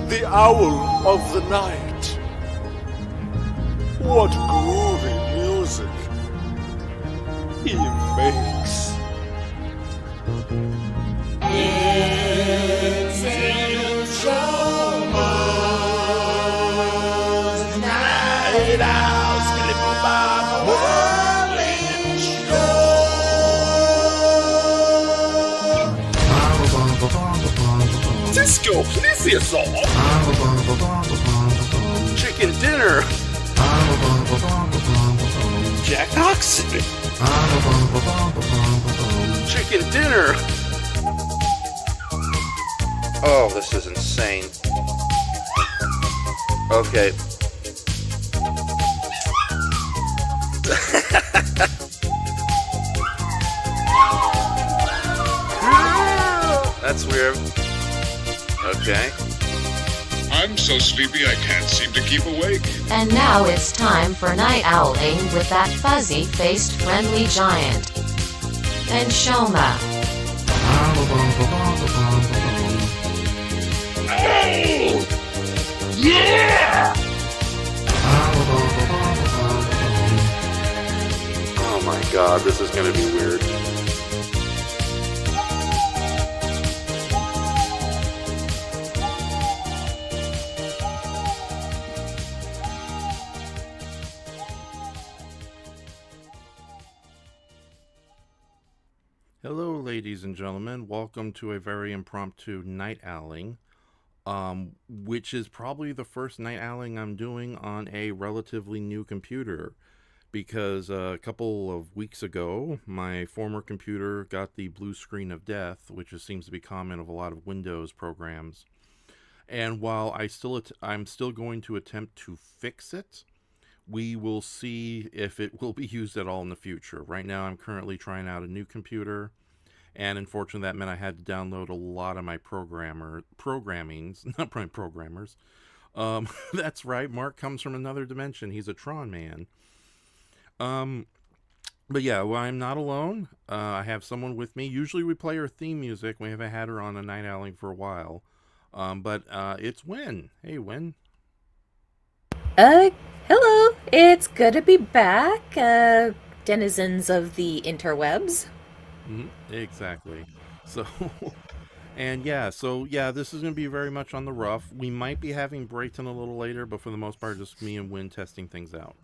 The owl of the night. What groovy music he makes. It's Showman's Night Owl, Skilly-Boo-Bob, Whirling Show. Disco, please us all. Chicken dinner. Jack Oxen. Chicken dinner. Oh, this is insane. Okay. That's weird. Okay. I'm so sleepy I can't seem to keep awake. And now it's time for night owling with that fuzzy-faced friendly giant. And Shoma. Oh! Yeah! Oh my god, this is gonna be weird. Hello, ladies and gentlemen. Welcome to a very impromptu night owling, which is probably the first night owling I'm doing on a relatively new computer, because a couple of weeks ago, my former computer got the blue screen of death, which seems to be common of a lot of Windows programs. And while I'm still going to attempt to fix it, we will see if it will be used at all in the future. Right now, I'm currently trying out a new computer, and unfortunately, that meant I had to download a lot of my programmings, not prime programmers. That's right, Mark comes from another dimension. He's a Tron man. But yeah, well, I'm not alone. I have someone with me. Usually we play our theme music. We haven't had her on a night owling for a while. But it's Win. Hey, Win. Hello. It's good to be back, denizens of the interwebs. Exactly. So, and yeah, this is going to be very much on the rough. We might be having Brayton a little later, but for the most part, just me and Win testing things out.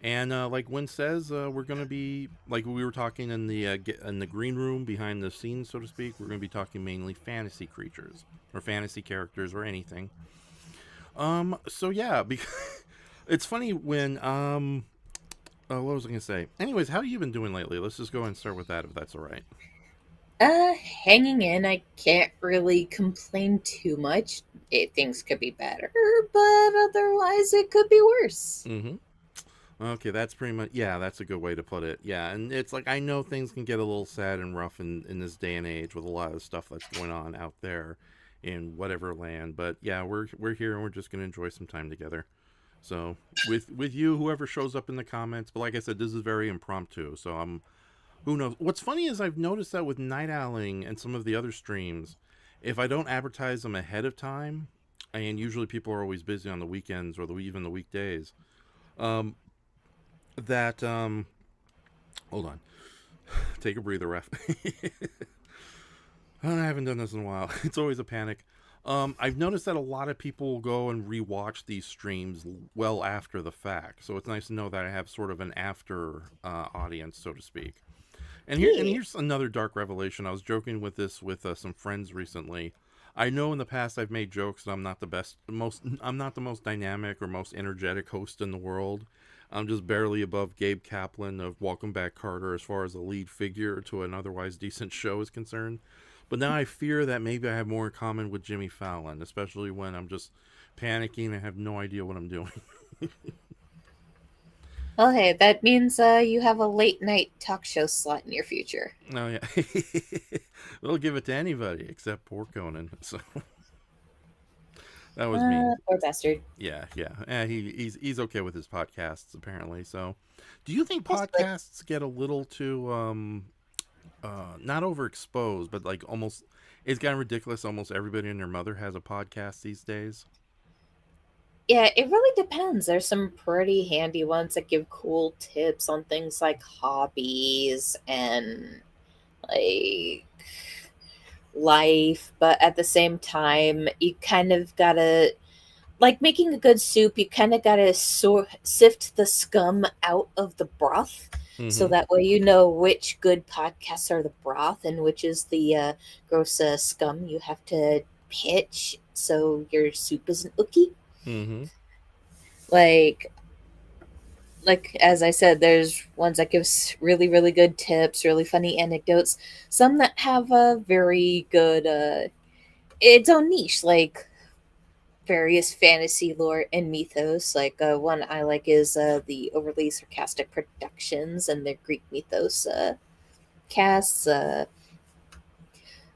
And like Win says, we're going to be, like we were talking in the green room behind the scenes, so to speak, we're going to be talking mainly fantasy creatures or fantasy characters or anything. So yeah, because it's funny when, what was I going to say? Anyways, how have you been doing lately? Let's just go ahead and start with that, if that's all right. Hanging in. I can't really complain too much. Things could be better, but otherwise it could be worse. Okay, that's pretty much, yeah, that's a good way to put it. Yeah, and it's like, I know things can get a little sad and rough in this day and age with a lot of stuff that's going on out there in whatever land, but yeah, we're here and we're just going to enjoy some time together. So, with you, whoever shows up in the comments, but like I said, this is very impromptu, so who knows. What's funny is I've noticed that with night owling and some of the other streams, if I don't advertise them ahead of time, and usually people are always busy on the weekends or even the weekdays, that Hold on. Take a breather, ref. I haven't done this in a while. It's always a panic. I've noticed that a lot of people go and rewatch these streams well after the fact, so it's nice to know that I have sort of an after audience, so to speak. And Yeah. here's another dark revelation. I was joking with this with some friends recently. I know in the past I've made jokes that I'm not the I'm not the most dynamic or most energetic host in the world. I'm just barely above Gabe Kaplan of Welcome Back Carter as far as a lead figure to an otherwise decent show is concerned. But now I fear that maybe I have more in common with Jimmy Fallon, especially when I'm just panicking and have no idea what I'm doing. Well, hey, that means you have a late night talk show slot in your future. Oh yeah, they'll give it to anybody except poor Conan. So that was mean. Poor bastard. Yeah, yeah. He's okay with his podcasts apparently. So, do you think Possibly. podcasts get a little too not overexposed, but like almost it's gotten ridiculous. Almost everybody and their mother has a podcast these days. Yeah, it really depends. There's some pretty handy ones that give cool tips on things like hobbies and like life, but at the same time, you kind of gotta like making a good soup. You kind of gotta sift the scum out of the broth, so Mm-hmm. that way you know which good podcasts are the broth and which is the gross scum you have to pitch so your soup isn't ooky. Mm-hmm. Like as I said, there's ones that gives really good tips, really funny anecdotes. Some that have a very good its own niche, like various fantasy lore and mythos. Like one I like is the overly sarcastic productions and their Greek mythos casts.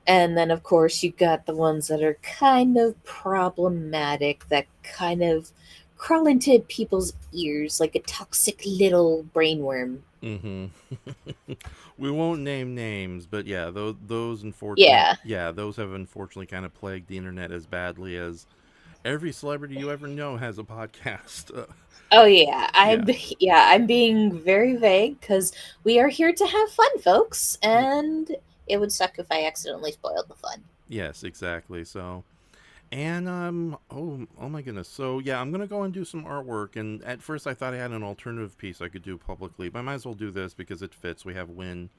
And then of course you got the ones that are kind of problematic that kind of crawl into people's ears like a toxic little brainworm. Mm-hmm. We won't name names, but yeah, those unfortunate, Yeah. yeah, those have unfortunately kind of plagued the internet as badly as every celebrity you ever know has a podcast. Oh yeah. Yeah. I'm being very vague cuz we are here to have fun, folks, and it would suck if I accidentally spoiled the fun. Yes, exactly. So, and oh my goodness. So yeah, I'm gonna go and do some artwork. And at first, I thought I had an alternative piece I could do publicly, but I might as well do this because it fits. We have Win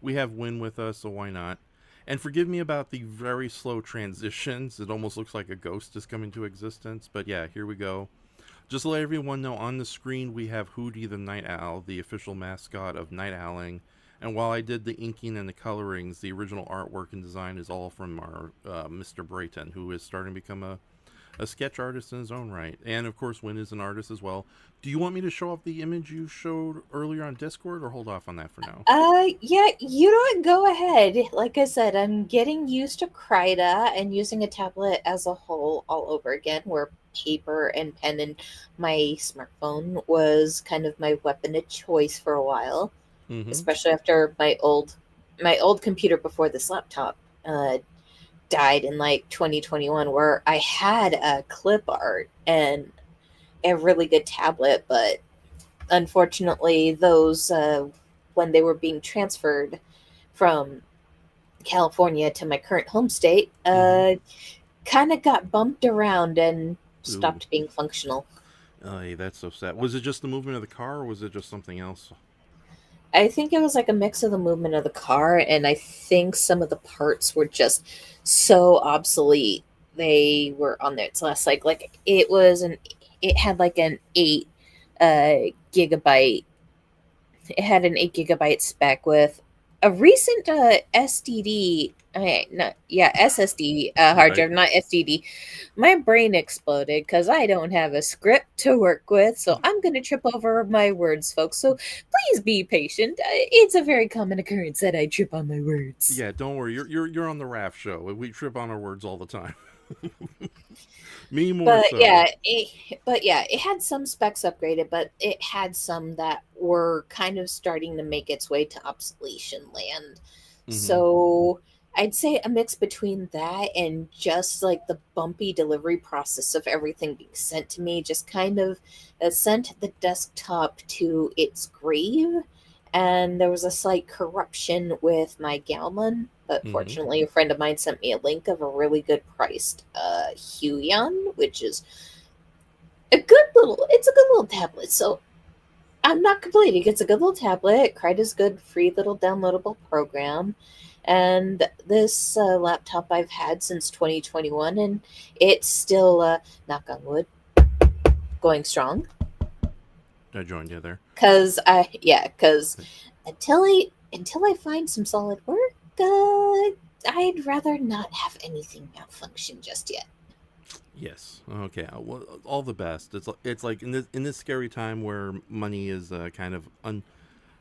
with us, so why not? And forgive me about the very slow transitions. It almost looks like a ghost is coming to existence. But yeah, here we go. Just to let everyone know, on the screen we have Hootie the Night Owl, the official mascot of Night Owling. And while I did the inking and the colorings, the original artwork and design is all from our Mr. Brayton, who is starting to become a sketch artist in his own right. And of course, Win is an artist as well. Do you want me to show off the image you showed earlier on Discord, or hold off on that for now? Yeah, you know what? Go ahead. Like I said, I'm getting used to Krita and using a tablet as a whole all over again, where paper and pen and my smartphone was kind of my weapon of choice for a while, Mm-hmm. especially after my old computer before this laptop uh, died in like 2021, where I had a clip art and a really good tablet, but unfortunately, those when they were being transferred from California to my current home state, Mm-hmm. kind of got bumped around and Ooh. stopped being functional. Oh, hey, that's so sad. Was it just the movement of the car, or was it just something else? I think it was like a mix of the movement of the car, and I think some of the parts were just so obsolete. They were on there. It's last like it had like an gigabyte. It had an 8 gigabyte spec with a recent SDD. No, yeah, SSD hard Right. drive, not SDD. My brain exploded because I don't have a script to work with, so I'm going to trip over my words, folks. So please be patient. It's a very common occurrence that I trip on my words. Yeah, don't worry. You're on the Raft show. We trip on our words all the time. Me more But so. yeah, it had some specs upgraded, but it had some that were kind of starting to make its way to obsolescence land. Mm-hmm. So I'd say a mix between that and just like the bumpy delivery process of everything being sent to me just kind of sent the desktop to its grave. and there was a slight corruption with my Galman. But Mm-hmm. fortunately, a friend of mine sent me a link of a really good priced Huion, which is it's a good little tablet. So I'm not complaining. It's a good little tablet. Crida's good free little downloadable program. And this laptop I've had since 2021, and it's still, knock on wood, going strong. I joined you there. Cause until I find some solid work, I'd rather not have anything malfunction just yet. Yes. Okay. Well, all the best. It's like in this scary time where money is kind of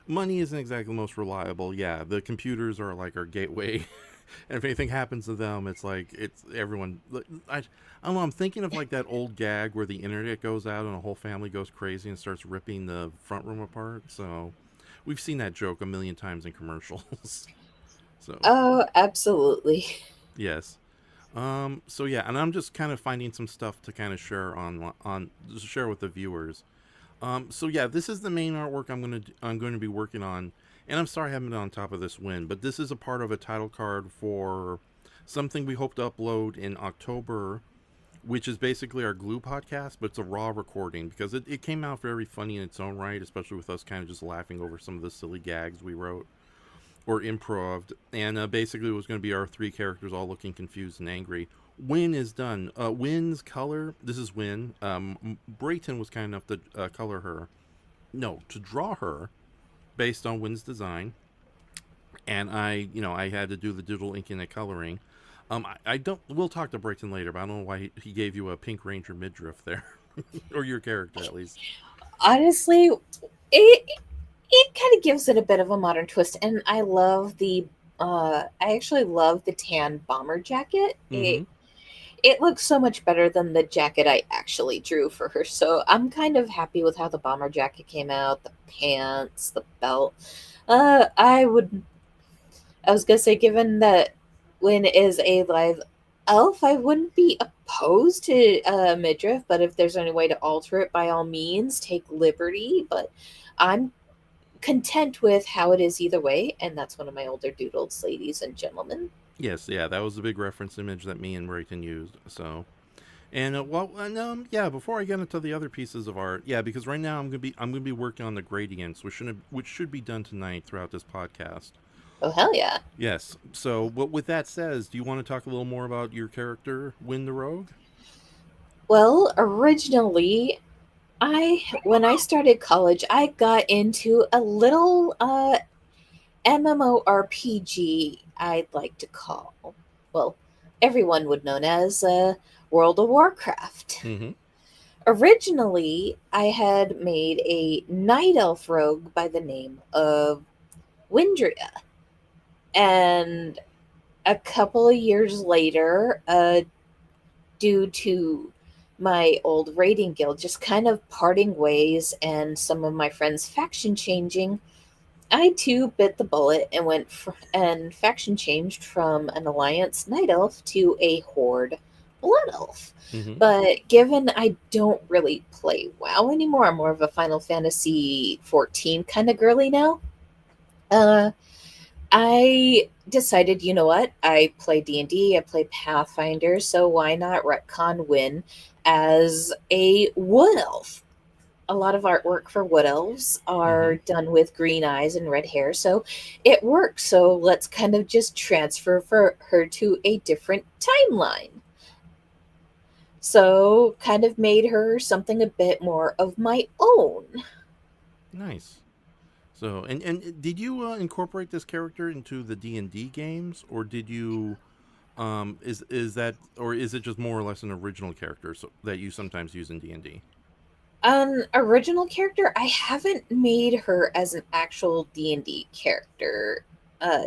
money isn't exactly the most reliable. Yeah, the computers are like our gateway. And if anything happens to them, it's like it's everyone. I don't know. I'm thinking of like that old gag where the internet goes out and a whole family goes crazy and starts ripping the front room apart. So we've seen that joke a million times in commercials. So Oh, absolutely. yes. So yeah, and I'm just kind of finding some stuff to kind of share on share with the viewers. So yeah, this is the main artwork I'm going to be working on, and I'm sorry I haven't been on top of this win, but this is a part of a title card for something we hope to upload in October, which is basically our Glue podcast, but it's a raw recording because it came out very funny in its own right, especially with us kind of just laughing over some of the silly gags we wrote or improved, and basically it was going to be our three characters all looking confused and angry. Win is done. Win's color. This is Win. Brayton was kind enough to color her. No, to draw her based on Win's design, and I had to do the digital inking and coloring. I don't. We'll talk to Brayton later, but I don't know why he gave you a Pink Ranger midriff there, or your character at least. Honestly, it kind of gives it a bit of a modern twist, and I love the. I actually love the tan bomber jacket. Mm-hmm. It looks so much better than the jacket I actually drew for her. So I'm kind of happy with how the bomber jacket came out, the pants, the belt. Uh, I would, I was gonna say, given that Win is a live elf, I wouldn't be opposed to midriff, but if there's any way to alter it, by all means, take liberty. But I'm content with how it is either way, and that's one of my older doodles, ladies and gentlemen. Yes, yeah, that was the big reference image that me and Brayton used. So, and yeah, before I get into the other pieces of art, yeah, because right now I'm gonna be working on the gradients, which should be done tonight throughout this podcast. Oh hell yeah! Yes. So, but with that says, do you want to talk a little more about your character, Win the Rogue? Well, originally, I when I started college, I got into a little MMORPG I'd like to call, well, everyone would know as World of Warcraft. Mm-hmm. Originally, I had made a night elf rogue by the name of Windria, and a couple of years later, due to my old raiding guild just kind of parting ways and some of my friends faction changing, I too bit the bullet and and faction changed from an alliance night elf to a horde blood elf. Mm-hmm. But given I don't really play WoW anymore, I'm more of a Final Fantasy 14 kind of girly now. Uh, I decided, you know what? I play D&D, I play Pathfinder, so why not retcon Win as a wood elf? A lot of artwork for wood elves are Mm-hmm. done with green eyes and red hair, so it works. So let's kind of just transfer for her to a different timeline. So kind of made her something a bit more of my own. Nice. So, and did you incorporate this character into the D&D games, or did you is that, or is it just more or less an original character that you sometimes use in D&D? An original character, I haven't made her as an actual D&D character uh,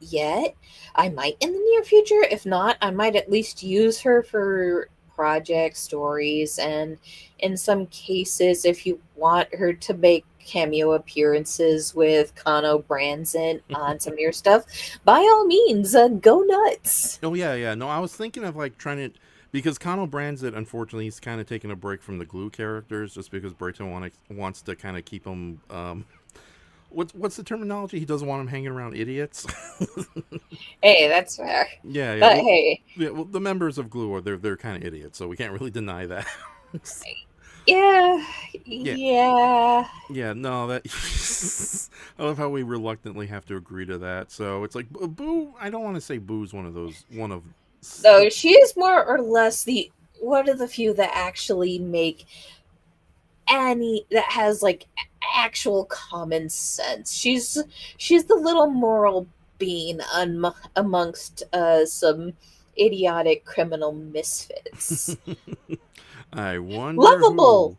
yet. I might in the near future. If not, I might at least use her for projects, stories, and in some cases, if you want her to make cameo appearances with Kano Branson on some of your stuff, by all means, go nuts. Oh yeah, yeah. No, I was thinking of like trying to, because Connell Brandt, unfortunately, he's kind of taking a break from the glue characters just because Brayton wants to kind of keep him what's the terminology? He doesn't want them hanging around idiots. Hey, that's fair. Yeah, yeah. But Well, hey, yeah. Well, the members of Glue are they're kind of idiots, so we can't really deny that. yeah, Yeah, yeah. yeah. No, that. I love how we reluctantly have to agree to that. So it's like Boo. I don't want to say Boo's one of those one of. Though she is more or less the one of the few that actually make any that has like actual common sense. She's the little moral being amongst some idiotic criminal misfits. I wonder Lovable,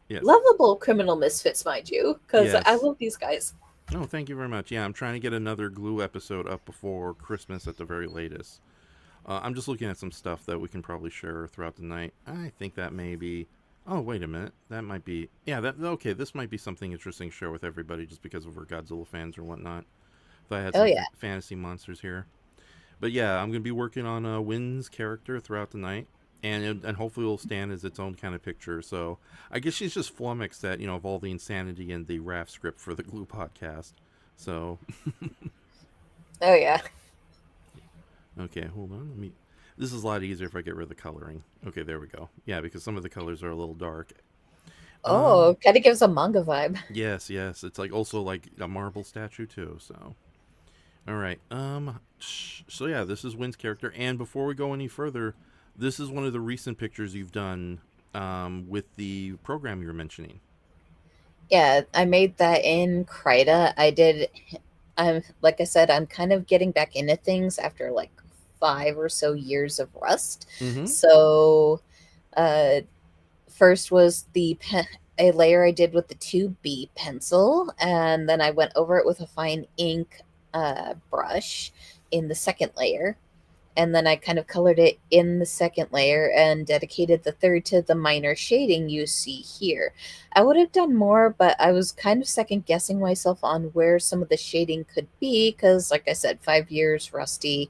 who. Yes. lovable criminal misfits, mind you, because I Yes. love these guys. Oh, thank you very much. Yeah, I'm trying to get another Glue episode up before Christmas at the very latest. I'm just looking at some stuff that we can probably share throughout the night. I think that may be. Oh, wait a minute. That might be. Yeah, that okay. This might be something interesting to share with everybody just because of our Godzilla fans or whatnot. If I had Oh some yeah, fantasy monsters here. But yeah, I'm going to be working on Wynn's character throughout the night. And hopefully it'll stand as its own kind of picture. So I guess she's just flummoxed that, of all the insanity in the RAF script for the Glue podcast. So, oh yeah. okay, hold on. Let me. This is a lot easier if I get rid of the coloring. Okay, there we go. Yeah, because some of the colors are a little dark. Oh, kind of gives a manga vibe. Yes, yes. It's like also like a marble statue too. So, all right. So yeah, this is Wynn's character. And before we go any further, this is one of the recent pictures you've done with the program you were mentioning. Yeah, I made that in Krita. I did. I'm like I said, I'm kind of getting back into things after like 5 or so years of rust. Mm-hmm. So, uh, first was a layer I did with the 2B pencil, and then I went over it with a fine ink brush in the second layer. And then I kind of colored it in the second layer and dedicated the third to the minor shading you see here. I would have done more, but I was kind of second guessing myself on where some of the shading could be because, like I said, 5 years rusty,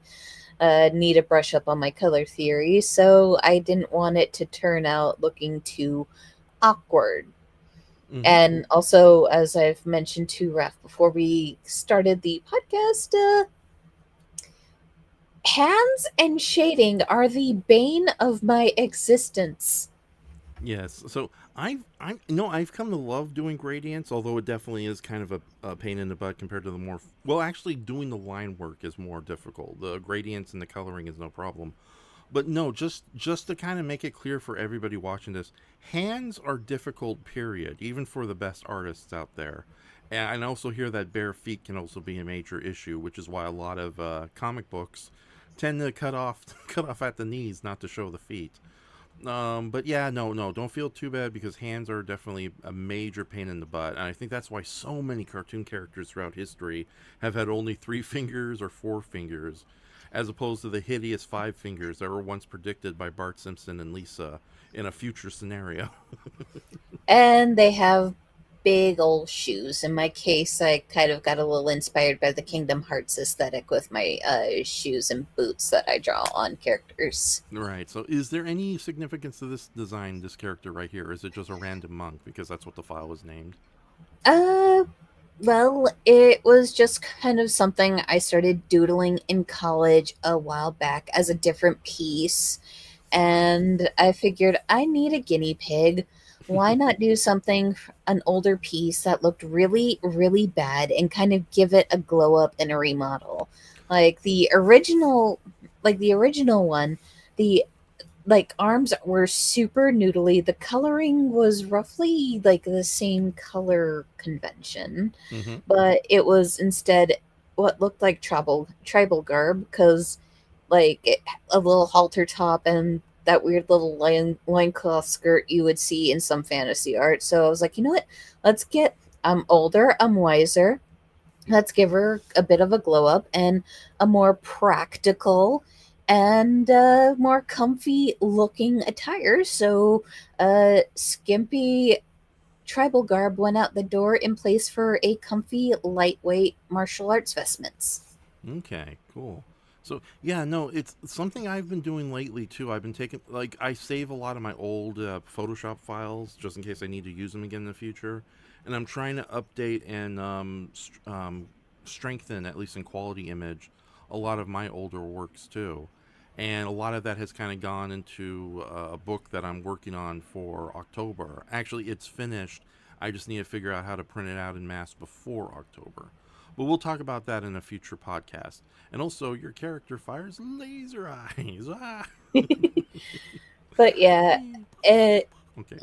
need a brush up on my color theory, so I didn't want it to turn out looking too awkward. Mm-hmm. And also, as I've mentioned to Raph before we started the podcast, hands and shading are the bane of my existence. Yes. So I've come to love doing gradients, although it definitely is kind of a pain in the butt compared to the more well, actually doing the line work is more difficult. The gradients and the coloring is no problem. But no, just to kind of make it clear for everybody watching this, hands are difficult. Period. Even for the best artists out there. And I also hear that bare feet can also be a major issue, which is why a lot of comic books tend to cut off cut off at the knees, not to show the feet. But yeah, no, don't feel too bad because hands are definitely a major pain in the butt, and I think that's why so many cartoon characters throughout history have had only 3 fingers or 4 fingers, as opposed to the hideous 5 fingers that were once predicted by Bart Simpson and Lisa in a future scenario. And they have big old shoes. In my case, I kind of got a little inspired by the Kingdom Hearts aesthetic with my shoes and boots that I draw on characters. Right. So, is there any significance to this design, this character right here, or is it just a random monk because that's what the file was named? Uh, well, it was just kind of something I started doodling in college a while back as a different piece. And I figured I need a guinea pig. Why not do something, an older piece that looked really, really bad and kind of give it a glow up and a remodel? Like the original one, the like arms were super noodly. The coloring was roughly like the same color convention, Mm-hmm. but it was instead what looked like tribal garb because a little halter top and that weird little loincloth skirt you would see in some fantasy art. So I was like, you know what? Let's get I'm older, I'm wiser. Let's give her a bit of a glow up and a more practical and more comfy looking attire. So, skimpy tribal garb went out the door in place for a comfy, lightweight martial arts vestments. Okay, cool. So yeah, no, it's something I've been doing lately too. I've been taking I save a lot of my old Photoshop files just in case I need to use them again in the future, and I'm trying to update and strengthen, at least in quality image, a lot of my older works too. And a lot of that has kind of gone into a book that I'm working on for October. Actually, it's finished. I just need to figure out how to print it out in mass before October. But we'll talk about that in a future podcast. And also, your character fires laser eyes. Ah. But yeah, it. Okay,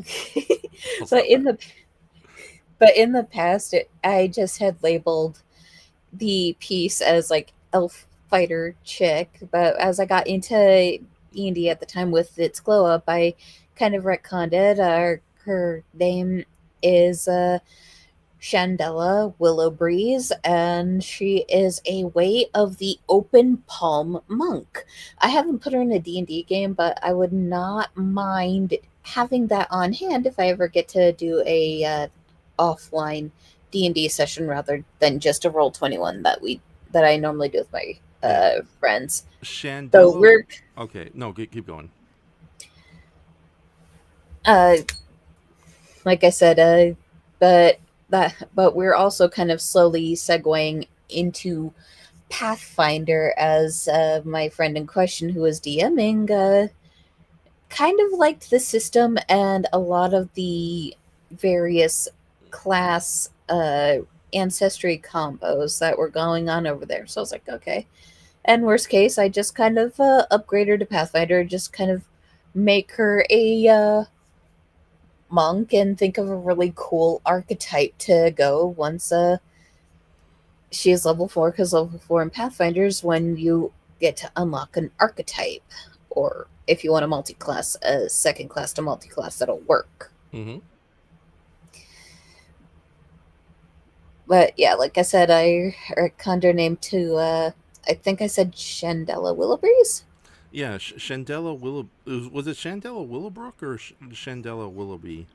I'll but stop in that. the but in the past, I just had labeled the piece as like elf fighter chick. But as I got into D&D at the time with its glow up, I kind of retconned it. Her name is Chandela Willow Breeze, and she is a Way of the Open Palm monk. I haven't put her in a D&D game, but I would not mind having that on hand if I ever get to do a offline D&D session rather than just a Roll 21 that I normally do with my Yeah, friends. So Chandela. we're Okay, no, keep going. uh, like I said, but but we're also kind of slowly segueing into Pathfinder as my friend in question who was DMing kind of liked the system and a lot of the various class ancestry combos that were going on over there. So I was like, okay. And worst case, I just kind of upgrade her to Pathfinder, just kind of make her a monk and think of a really cool archetype to go once she is level 4, because level 4 in Pathfinders when you get to unlock an archetype, or if you want a multi-class, a second class to multi-class, that'll work. Mm-hmm. But yeah, like I said, I retconned her name to I think I said Chandela Willowbreeze. Yeah, Chandela Willow. Was it Chandela Willowbrook or Chandela Willoughby?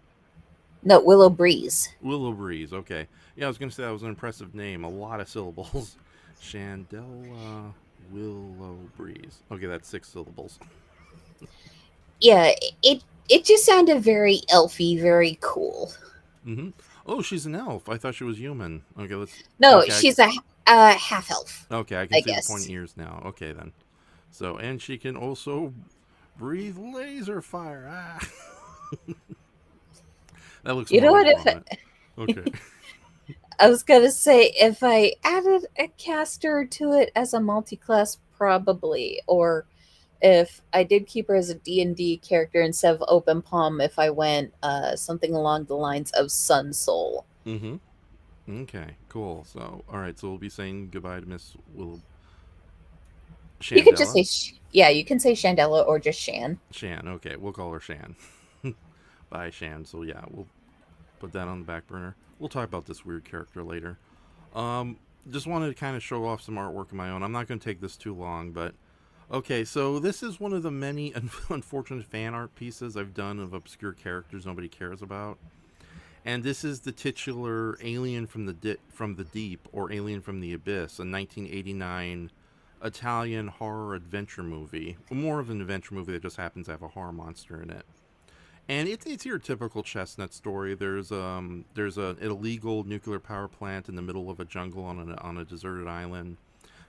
No, Willow Breeze. Willow Breeze. Okay. Yeah, I was gonna say that was an impressive name. A lot of syllables. Chandela Willow Breeze. Okay, that's 6 syllables. Yeah, it just sounded very elfy, very cool. Mm-hmm. Oh, she's an elf. I thought she was human. Okay, let's. No, Okay, she's a half elf, okay, I can I see the pointy guess. ears now. Okay then. So, and she can also breathe laser fire. Ah, that looks You know more what? over on it. Okay. I was gonna say if I added a caster to it as a multi-class, probably, or if I did keep her as a D&D character instead of Open Palm, if I went something along the lines of Sun Soul. Mm-hmm. Okay, cool. So, all right. So we'll be saying goodbye to Miss Willow You could just Chandela. say, yeah, you can say Chandela or just Shan. Shan. Okay, we'll call her Shan. Bye, Shan. So yeah, we'll put that on the back burner. We'll talk about this weird character later. Um, just wanted to kind of show off some artwork of my own. I'm not going to take this too long, but okay. So this is one of the many unfortunate fan art pieces I've done of obscure characters nobody cares about. And this is the titular Alien from the Deep, or Alien from the Abyss, a 1989 Italian horror adventure movie. More of an adventure movie that just happens to have a horror monster in it. And it's your typical chestnut story. There's an illegal nuclear power plant in the middle of a jungle on a deserted island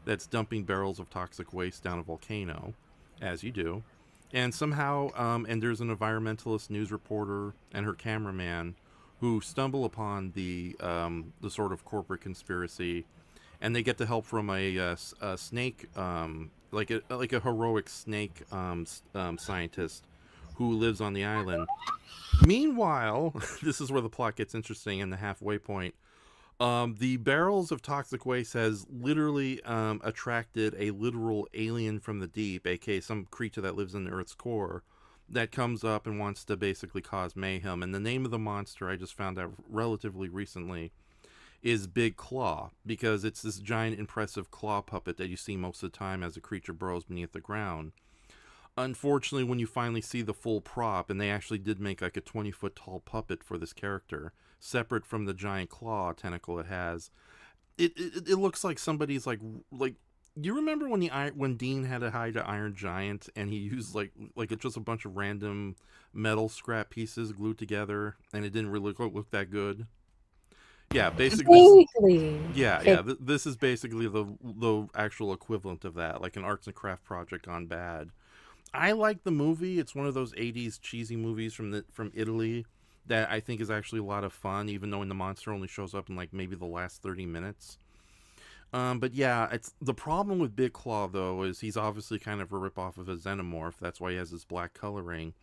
that's dumping barrels of toxic waste down a volcano, as you do. And somehow, and there's an environmentalist news reporter and her cameraman who stumble upon the sort of corporate conspiracy, and they get the help from a snake, like a heroic snake scientist who lives on the island. Meanwhile, this is where the plot gets interesting and the halfway point. The barrels of toxic waste has literally attracted a literal alien from the deep, aka some creature that lives in the Earth's core, that comes up and wants to basically cause mayhem. And the name of the monster, I just found out relatively recently, is Big Claw, because it's this giant, impressive claw puppet that you see most of the time as the creature burrows beneath the ground. Unfortunately, when you finally see the full prop, and they actually did make like a 20-foot tall puppet for this character, separate from the giant claw tentacle it has, it looks like somebody's like. You remember when when Dean had to hide an Iron Giant and he used like it's just a bunch of random metal scrap pieces glued together and it didn't really look that good? Yeah, basically. Vaguely. Yeah. This is basically the actual equivalent of that, like an arts and craft project gone bad. I like the movie. It's one of those '80s cheesy movies from Italy that I think is actually a lot of fun, even though the monster only shows up in like maybe the last 30 minutes. But yeah, it's the problem with Big Claw though is he's obviously kind of a ripoff of a xenomorph. That's why he has this black coloring,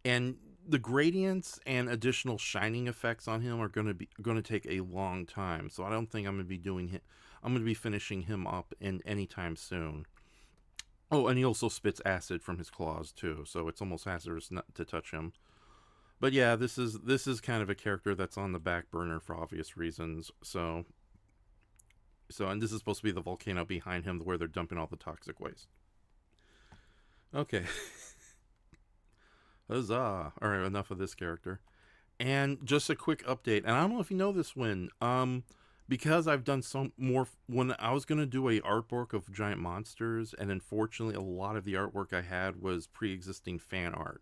and the gradients and additional shining effects on him are going to take a long time. So I don't think I'm going to be doing him. I'm going to be finishing him up in anytime soon. Oh, and he also spits acid from his claws too, so it's almost hazardous not to touch him. But yeah, this is kind of a character that's on the back burner for obvious reasons. So and this is supposed to be the volcano behind him where they're dumping all the toxic waste. Okay. Huzzah. All right, enough of this character. And just a quick update. And I don't know if you know this, Win. Because I've done some more when I was gonna do a artwork of giant monsters, and unfortunately, a lot of the artwork I had was pre-existing fan art,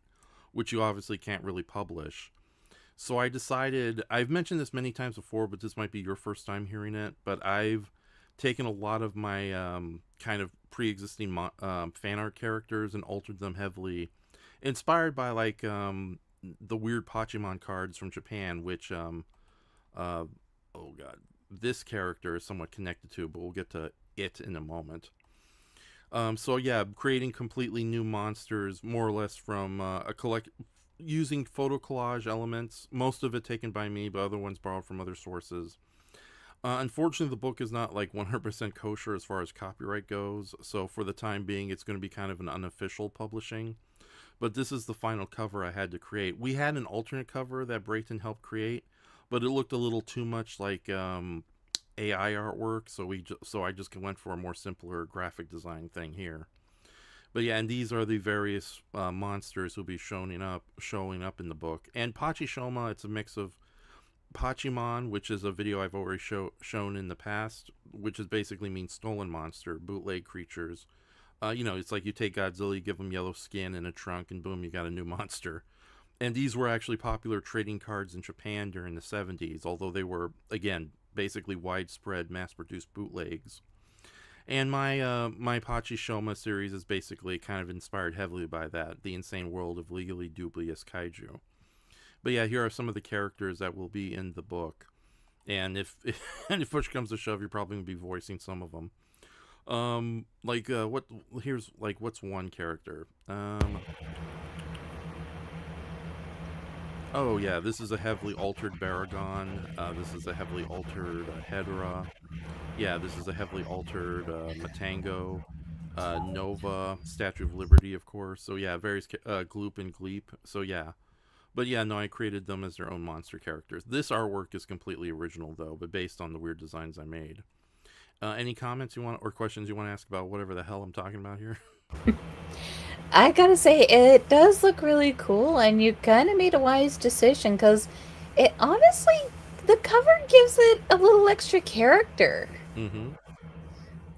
which you obviously can't really publish. So I decided. I've mentioned this many times before, but this might be your first time hearing it. But I've taken a lot of my kind of pre-existing fan art characters and altered them heavily, inspired by like the weird Pachimon cards from Japan, which oh god, this character is somewhat connected to, but we'll get to it in a moment. So yeah, creating completely new monsters, more or less from a collect using photo collage elements, most of it taken by me, but other ones borrowed from other sources. Unfortunately, the book is not like 100% kosher as far as copyright goes, so for the time being, it's going to be kind of an unofficial publishing. But this is the final cover I had to create. We had an alternate cover that Brayton helped create, but it looked a little too much like AI artwork, so I just went for a more simpler graphic design thing here. But yeah, and these are the various monsters who'll be showing up in the book. And Pachishoma, it's a mix of Pachimon, which is a video I've already shown in the past, which is basically means stolen monster, bootleg creatures. It's like you take Godzilla, you give him yellow skin and a trunk, and boom, you got a new monster. And these were actually popular trading cards in Japan during the 70s, although they were, again, basically widespread mass-produced bootlegs. And my Pachishoma series is basically kind of inspired heavily by that, the insane world of legally dubious kaiju. But yeah, here are some of the characters that will be in the book. And if push comes to shove, you're probably going to be voicing some of them. What's one character? Oh yeah, this is a heavily altered Baragon. This is a heavily altered Hedera. Yeah, this is a heavily altered Matango. Nova, Statue of Liberty, of course. So yeah, various Gloop and Gleep. So yeah. But yeah, no, I created them as their own monster characters. This artwork is completely original, though, but based on the weird designs I made. Any comments you want or questions you want to ask about whatever the hell I'm talking about here? I gotta say, it does look really cool, and you kind of made a wise decision because it honestly, the cover gives it a little extra character. Mm-hmm.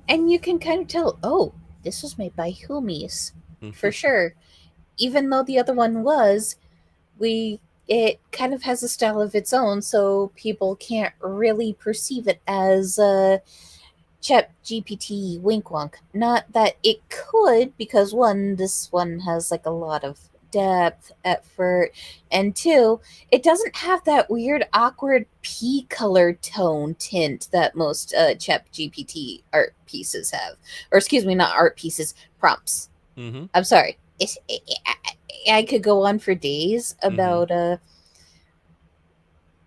And you can kind of tell, oh, this was made by Humies, for sure. Even though the other one was, it kind of has a style of its own, so people can't really perceive it as Chat GPT wink wonk. Not that it could, because one, this one has like a lot of depth, effort, and two, it doesn't have that weird, awkward pea color tone tint that most Chat GPT art pieces have, or excuse me, not art pieces, prompts. Mm-hmm. I'm sorry. I could go on for days about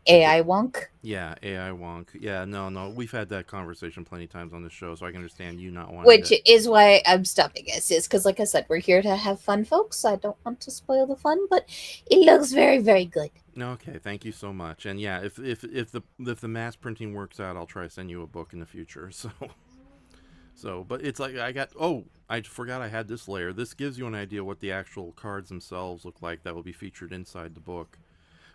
AI wonk. Yeah, AI wonk. Yeah, no, we've had that conversation plenty of times on the show, so I can understand you not wanting Which is why I'm stopping us, is because, like I said, we're here to have fun, folks. I don't want to spoil the fun, but it looks very, very good. Okay, thank you so much. And yeah, if the mass printing works out, I'll try to send you a book in the future. But it's like I forgot I had this layer. This gives you an idea what the actual cards themselves look like that will be featured inside the book.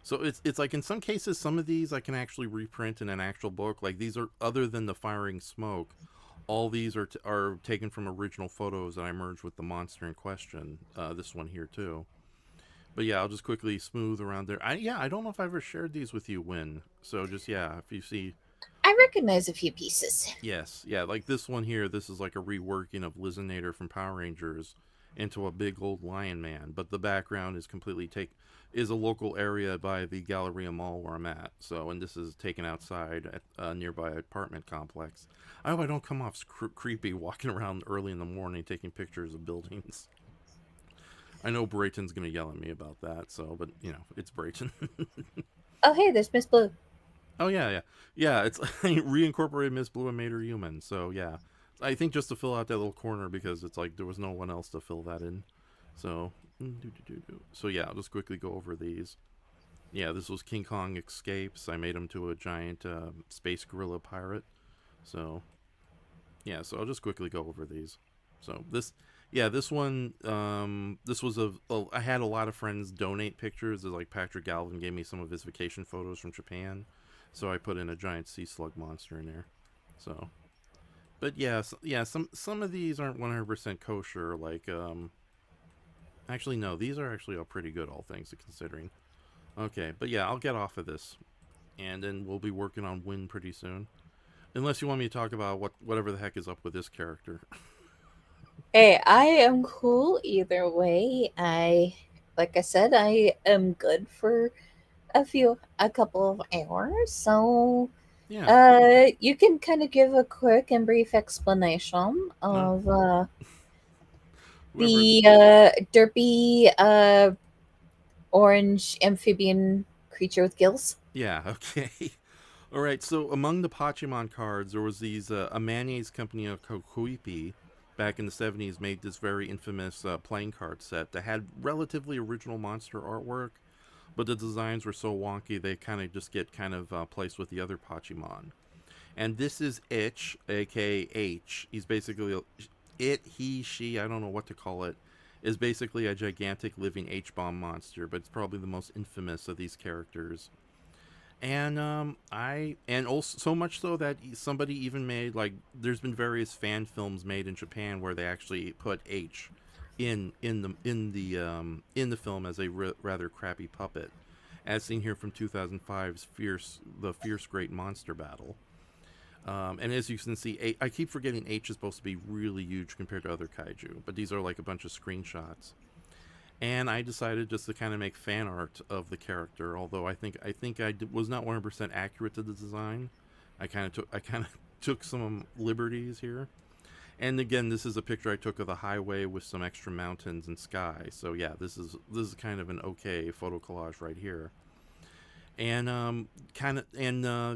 So it's like in some cases, some of these I can actually reprint in an actual book. Like these are, other than the firing smoke, all these are taken from original photos that I merged with the monster in question. This one here too. But yeah, I'll just quickly smooth around there. I don't know if I ever shared these with you, Win. So just yeah, if you see, I recognize a few pieces. yes, yeah, like this one here. This is like a reworking of Lizinator from Power Rangers into a big old lion man, but the background is completely take is a local area by the Galleria Mall where I'm at. So, and this is taken outside at a nearby apartment complex. I hope I don't come off creepy walking around early in the morning taking pictures of buildings. I know Brayton's gonna yell at me about that, so but you know it's Brayton. Oh, hey, there's Miss Blue. Oh yeah, yeah, yeah. It's reincorporated Miss Blue and made her human. So yeah, I think just to fill out that little corner because it's like there was no one else to fill that in. So so yeah, I'll just quickly go over these. Yeah, this was King Kong escapes. I made him to a giant space gorilla pirate. So yeah, so I'll just quickly go over these. So this, yeah, this one, this was I had a lot of friends donate pictures. There's like Patrick Galvin gave me some of his vacation photos from Japan, so I put in a giant sea slug monster in there. So, but yeah, yeah, some of these aren't 100% kosher. Like, actually no, these are actually all pretty good, all things considering. Okay, but yeah, I'll get off of this, and then we'll be working on Win pretty soon. Unless you want me to talk about whatever the heck is up with this character. Hey, I am cool either way. Like I said, I am good for a couple of hours. So, Yeah. you can kind of give a quick and brief explanation No. of Whoever. the derpy orange amphibian creature with gills. Yeah. Okay. All right. So among the Pachimon cards, there was these a mayonnaise company of Kokuipi back in the 70s made this very infamous playing card set that had relatively original monster artwork, but the designs were so wonky they kind of just get kind of placed with the other Pachimon. And this is Itch, aka H. He's basically he, she, I don't know what to call it, is basically a gigantic living H-bomb monster, but it's probably the most infamous of these characters. And also so much so that somebody even made like there's been various fan films made in Japan where they actually put H in the film as a rather crappy puppet, as seen here from 2005's Fierce Great Monster Battle. And as you can see, I keep forgetting H is supposed to be really huge compared to other kaiju, but these are like a bunch of screenshots. And I decided just to kind of make fan art of the character, although was not 100% accurate to the design. I kind of took some liberties here. And again, this is a picture I took of the highway with some extra mountains and sky. So yeah, this is kind of an okay photo collage right here. And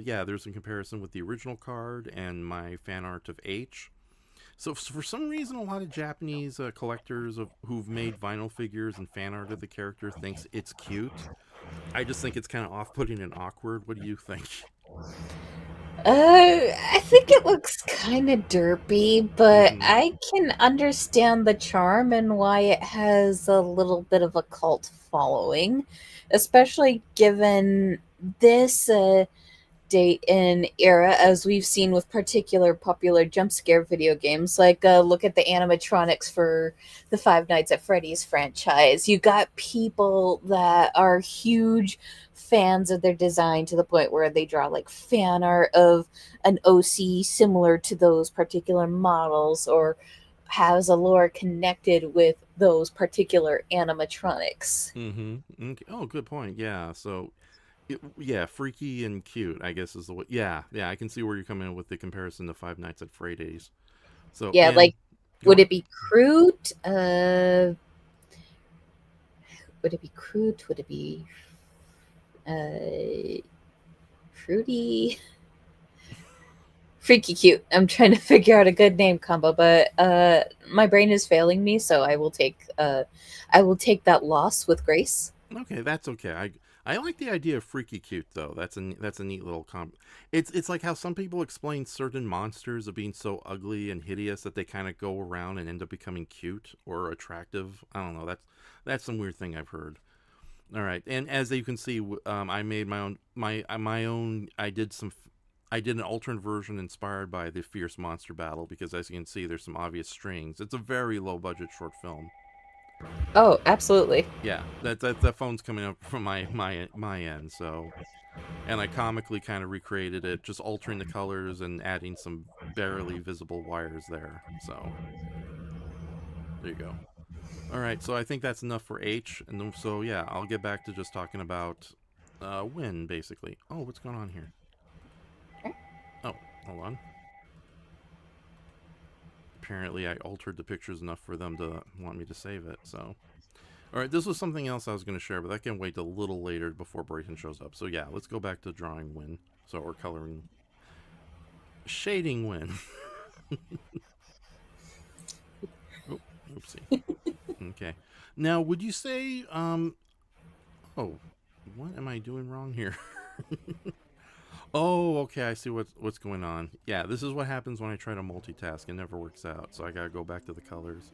yeah, there's a comparison with the original card and my fan art of H. So for some reason, a lot of Japanese collectors who've made vinyl figures and fan art of the character thinks it's cute. I just think it's kind of off-putting and awkward. What do you think? I think it looks kind of derpy, but Mm-hmm. I can understand the charm and why it has a little bit of a cult following, especially given this date and era, as we've seen with particular popular jump scare video games. Like, look at the animatronics for the Five Nights at Freddy's franchise. You got people that are huge fans of their design to the point where they draw like fan art of an OC similar to those particular models, or has a lore connected with those particular animatronics. Mm-hmm. Okay. Oh, good point. Yeah. So, yeah, freaky and cute, I guess is the way. Yeah, yeah, I can see where you're coming in with the comparison to Five Nights at Freddy's. So, Yeah, and like, go would on. it be crude? Would it be crude? Would it be uh, fruity? Freaky cute. I'm trying to figure out a good name combo, but my brain is failing me, so I will take that loss with grace. Okay, that's okay. I like the idea of freaky cute though. That's a neat little It's like how some people explain certain monsters of being so ugly and hideous that they kind of go around and end up becoming cute or attractive. I don't know. That's some weird thing I've heard. All right, and as you can see, I made my own. I did an alternate version inspired by the Fierce Monster Battle because, as you can see, there's some obvious strings. It's a very low budget short film. Oh, absolutely. Yeah, that phone's coming up from my end. So, and I comically kind of recreated it, just altering the colors and adding some barely visible wires there. So there you go. All right, so I think that's enough for H, and then, so yeah, I'll get back to just talking about Win basically. Oh, what's going on here? Oh, hold on. Apparently, I altered the pictures enough for them to want me to save it. So, all right, this was something else I was going to share, but that can wait a little later before Brayton shows up. So yeah, let's go back to drawing Win. So or coloring, shading Win. Oh, oopsie. Okay. Now, would you say, oh, what am I doing wrong here? Oh, okay. I see what's going on. Yeah, this is what happens when I try to multitask. It never works out. So I gotta go back to the colors.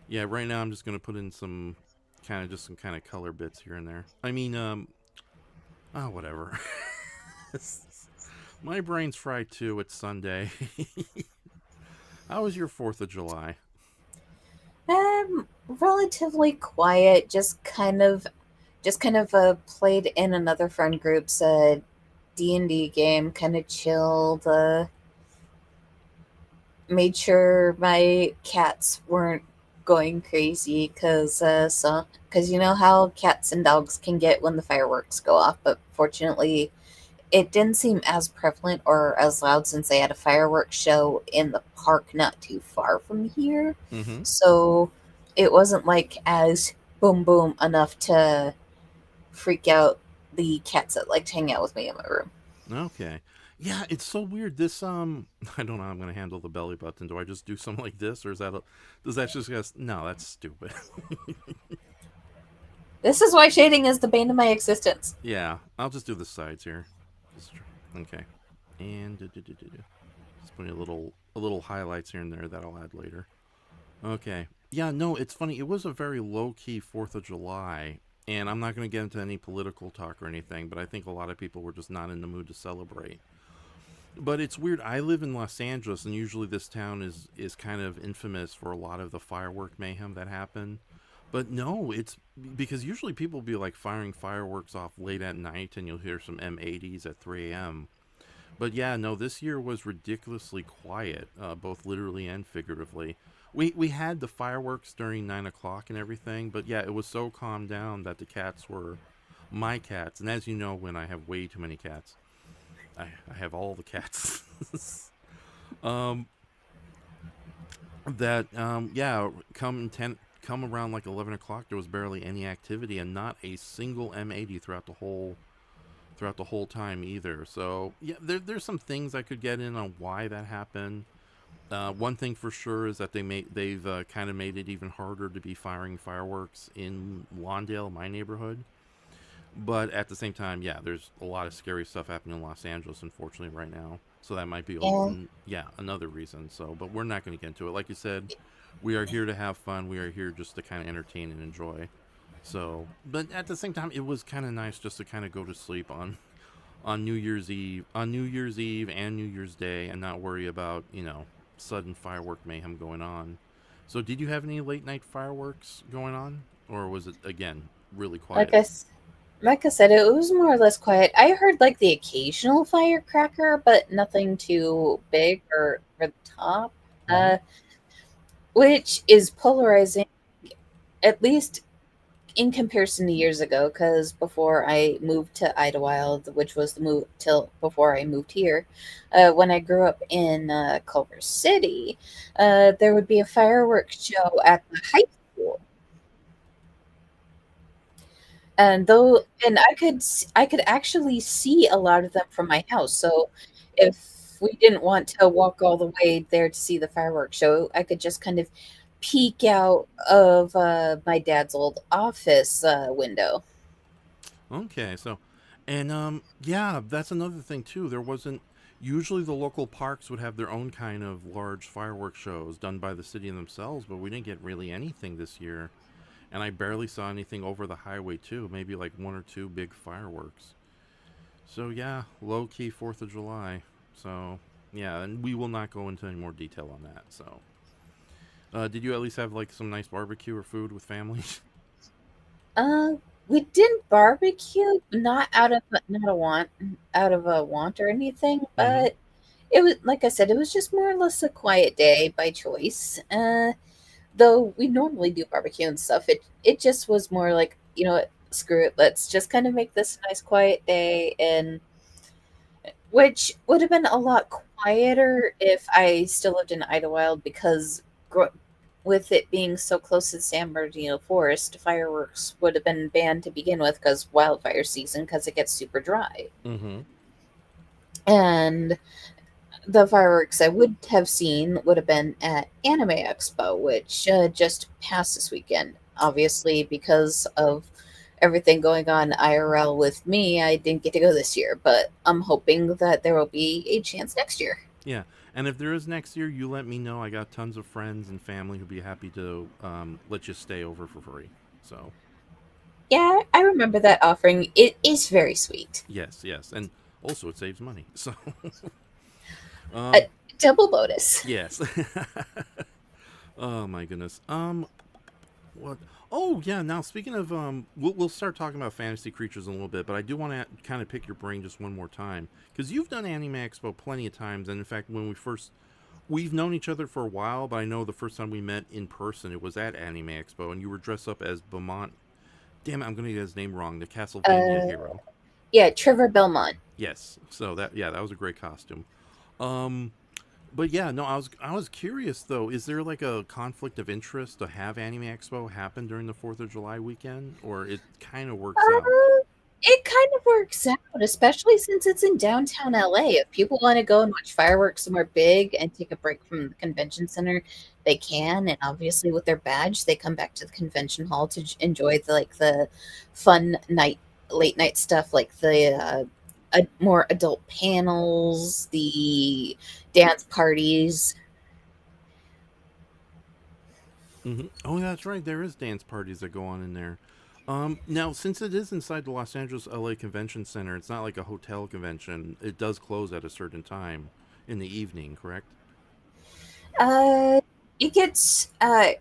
Yeah, right now I'm just gonna put in some some kind of color bits here and there. I mean, whatever. My brain's fried too. It's Sunday. How was your 4th of July? Relatively quiet. Just kind of played in another friend group's D&D game. Kind of chilled. Made sure my cats weren't going crazy because you know how cats and dogs can get when the fireworks go off. But fortunately, it didn't seem as prevalent or as loud since they had a fireworks show in the park not too far from here. Mm-hmm. So it wasn't like as boom boom enough to freak out the cats that liked to hang out with me in my room. Okay. Yeah, it's so weird. This I don't know how I'm gonna handle the belly button. Do I just do something like this, or is that does that just guess? No, that's stupid. This is why shading is the bane of my existence. Yeah, I'll just do the sides here. Okay, and just putting a little highlights here and there that I'll add later. Okay. Yeah, no, it's funny. It was a very low key 4th of July, and I'm not going to get into any political talk or anything, but I think a lot of people were just not in the mood to celebrate. But it's weird. I live in Los Angeles, and usually this town is kind of infamous for a lot of the firework mayhem that happened. But no, it's because usually people will be like firing fireworks off late at night, and you'll hear some M80s at 3 a.m. But yeah, no, this year was ridiculously quiet, both literally and figuratively. We had the fireworks during 9 o'clock and everything, but yeah, it was so calmed down that the cats were my cats, and as you know, when I have way too many cats, I have all the cats. um, that yeah, come around like 11 o'clock, there was barely any activity and not a single M80 throughout the whole time either. So yeah, there's some things I could get in on why that happened. One thing for sure is that they've kind of made it even harder to be firing fireworks in Lawndale, my neighborhood. But at the same time, yeah, there's a lot of scary stuff happening in Los Angeles, unfortunately, right now. So that might be, Yeah. yeah, another reason. So, but we're not going to get into it. Like you said, we are here to have fun. We are here just to kind of entertain and enjoy. So, but at the same time, it was kind of nice just to kind of go to sleep on New Year's Eve and New Year's Day, and not worry about sudden firework mayhem going on. So, did you have any late night fireworks going on, or was it again really Like quiet? I, s- like I said, it was more or less quiet. I heard like the occasional firecracker, but nothing too big or over the top, Mm-hmm. uh, which is polarizing, at least in comparison to years ago. Because before I moved to Idlewild, which was the move till before I moved here, when I grew up in Culver City, there would be a fireworks show at the high school. And I could actually see a lot of them from my house. So if we didn't want to walk all the way there to see the fireworks show, I could just kind of peek out of my dad's old office window. Okay, so, and yeah, that's another thing too. There wasn't usually the local parks would have their own kind of large fireworks shows done by the city themselves, but we didn't get really anything this year, and I barely saw anything over the highway too. Maybe like one or two big fireworks. So yeah, low key 4th of July. So yeah, and we will not go into any more detail on that. So Did you at least have like some nice barbecue or food with family? Uh, we didn't barbecue, not not a want out of a want or anything, Mm-hmm. but it was like I said, it was just more or less a quiet day by choice. Though we normally do barbecue and stuff, it just was more like, you know what, screw it, let's just kind of make this a nice quiet day, and which would have been a lot quieter if I still lived in Idlewild because with it being so close to the San Bernardino Forest, fireworks would have been banned to begin with because wildfire season because it gets super dry. Mm-hmm. And the fireworks I would have seen would have been at Anime Expo, which just passed this weekend. Obviously, because of everything going on IRL with me, I didn't get to go this year, but I'm hoping that there will be a chance next year. Yeah, and if there is next year, you let me know. I got tons of friends and family who'd be happy to let you stay over for free. So Yeah, I remember that offering. It is very sweet. yes, yes, and also it saves money. So A um, double bonus. yes. Oh my goodness. What? Oh yeah. Now speaking of we'll start talking about fantasy creatures in a little bit, but I do want to kind of pick your brain just one more time because you've done Anime Expo plenty of times, and in fact, when we've known each other for a while, but I know the first time we met in person, it was at Anime Expo, and you were dressed up as Beaumont. Damn it, I'm gonna get his name wrong. The Castlevania Uh, hero. yeah, Trevor Belmont. Yes. So that was a great costume. Um, but yeah, no, I was curious though. Is there like a conflict of interest to have Anime Expo happen during the 4th of July weekend, or it kind of works out? Uh, it kind of works out, especially since it's in downtown LA. If people want to go and watch fireworks somewhere big and take a break from the convention center, they can. And obviously, with their badge, they come back to the convention hall to enjoy the fun night, late night stuff, like the more adult panels, the dance parties. Oh, that's right. There is dance parties that go on in there. Now since it is inside the Los Angeles LA Convention Center, it's not like a hotel convention. It does close at a certain time in the evening, correct? Uh,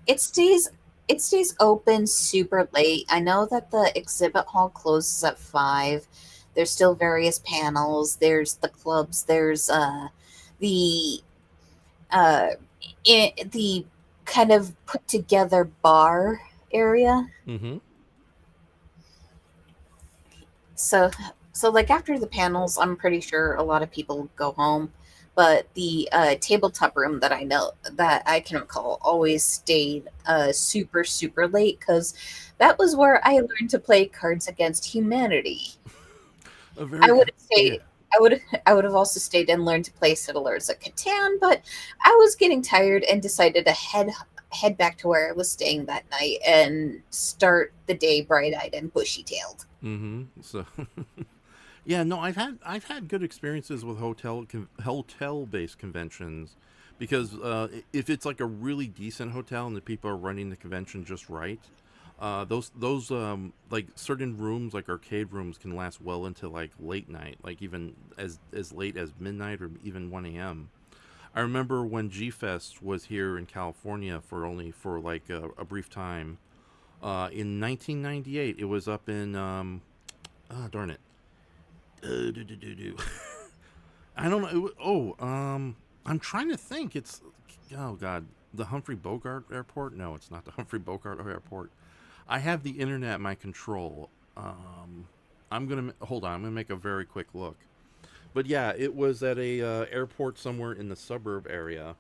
it stays open super late. I know that the exhibit hall closes at 5. There's still various panels. There's the clubs. There's the uh the kind of put together bar area. Mm-hmm. So like after the panels, I'm pretty sure a lot of people go home. But the tabletop room that I know that I can recall always stayed super late because that was where I learned to play Cards Against Humanity. A I very would have yeah. stayed. I would have also stayed and learned to play Settlers of Catan, but I was getting tired and decided to head back to where I was staying that night and start the day bright eyed and bushy tailed. Mm-hmm. So yeah, no, I've had good experiences with hotel based conventions because if it's like a really decent hotel and the people are running the convention just right, those like certain rooms like arcade rooms can last well into like late night, like even as late as midnight or even 1 a.m. I remember when G Fest was here in California for like a brief time. In 1998, it was up in darn it. Do, do, do, do. I don't know. I'm trying to think. It's oh god, the Humphrey Bogart Airport. No, it's not the Humphrey Bogart Airport. I have the internet at my control. Hold on. I'm gonna make a very quick look. But yeah, it was at a airport somewhere in the suburb area,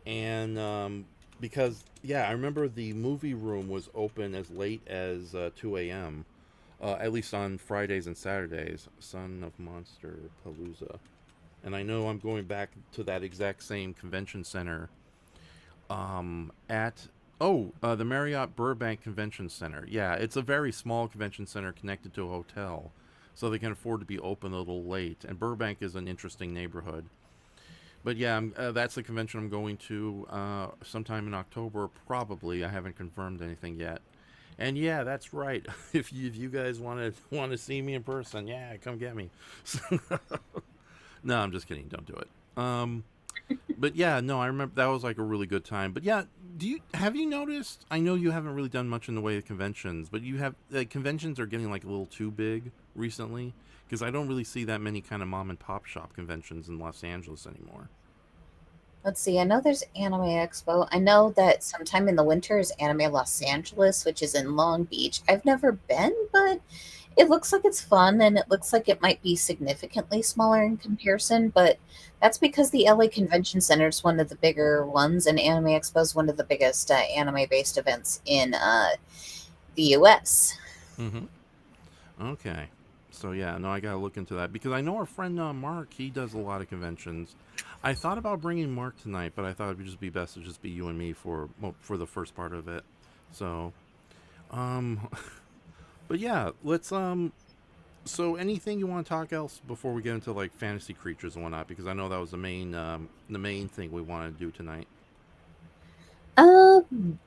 and because yeah, I remember the movie room was open as late as 2 a.m. At least on Fridays and Saturdays. Son of Monster Palooza, and I know I'm going back to that exact same convention center. At the Marriott Burbank Convention Center. Yeah, it's a very small convention center connected to a hotel, so they can afford to be open a little late. And Burbank is an interesting neighborhood. But yeah, that's the convention I'm going to sometime in October, probably. I haven't confirmed anything yet. And yeah, that's right. If you guys want to see me in person, yeah, come get me. No, I'm just kidding. Don't do it. But yeah, no, I remember that was like a really good time. But yeah, Do you have you noticed? I know you haven't really done much in the way of conventions, but you have conventions are getting like a little too big recently because I don't really see that many kind of mom and pop shop conventions in Los Angeles anymore. Let's see. I know there's Anime Expo. I know that sometime in the winter is Anime Los Angeles, which is in Long Beach. I've never been, but it looks like it's fun and it looks like it might be significantly smaller in comparison, but that's because the LA Convention Center is one of the bigger ones and Anime Expo is one of the biggest anime-based events in the US. Mm-hmm. Okay. So yeah, no, I gotta look into that because I know our friend Mark. He does a lot of conventions. I thought about bringing Mark tonight, but I thought it would just be best to just be you and me for the first part of it. So, um, but yeah, let's So anything you want to talk else before we get into like fantasy creatures and whatnot? Because I know that was the main thing we wanted to do tonight. Um,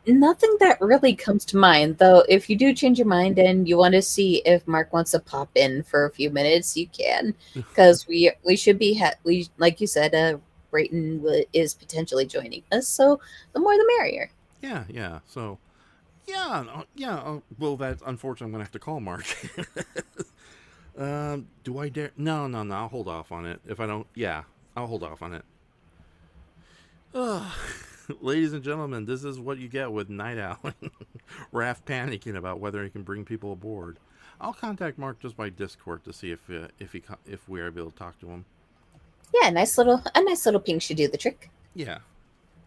Nothing that really comes to mind, though. If you do change your mind and you want to see if Mark wants to pop in for a few minutes, you can, because we should be we like you said, Brayton is potentially joining us, so the more the merrier. Yeah, yeah. So yeah, yeah. Well, that's unfortunate. I'm gonna have to call Mark. Do I dare? No, no, no. I'll hold off on it. If I don't, yeah, I'll hold off on it. Ugh. Ladies and gentlemen, this is what you get with Night Owl. Raph panicking about whether he can bring people aboard. I'll contact Mark just by Discord to see if we are able to talk to him. Yeah, a nice little ping should do the trick. Yeah.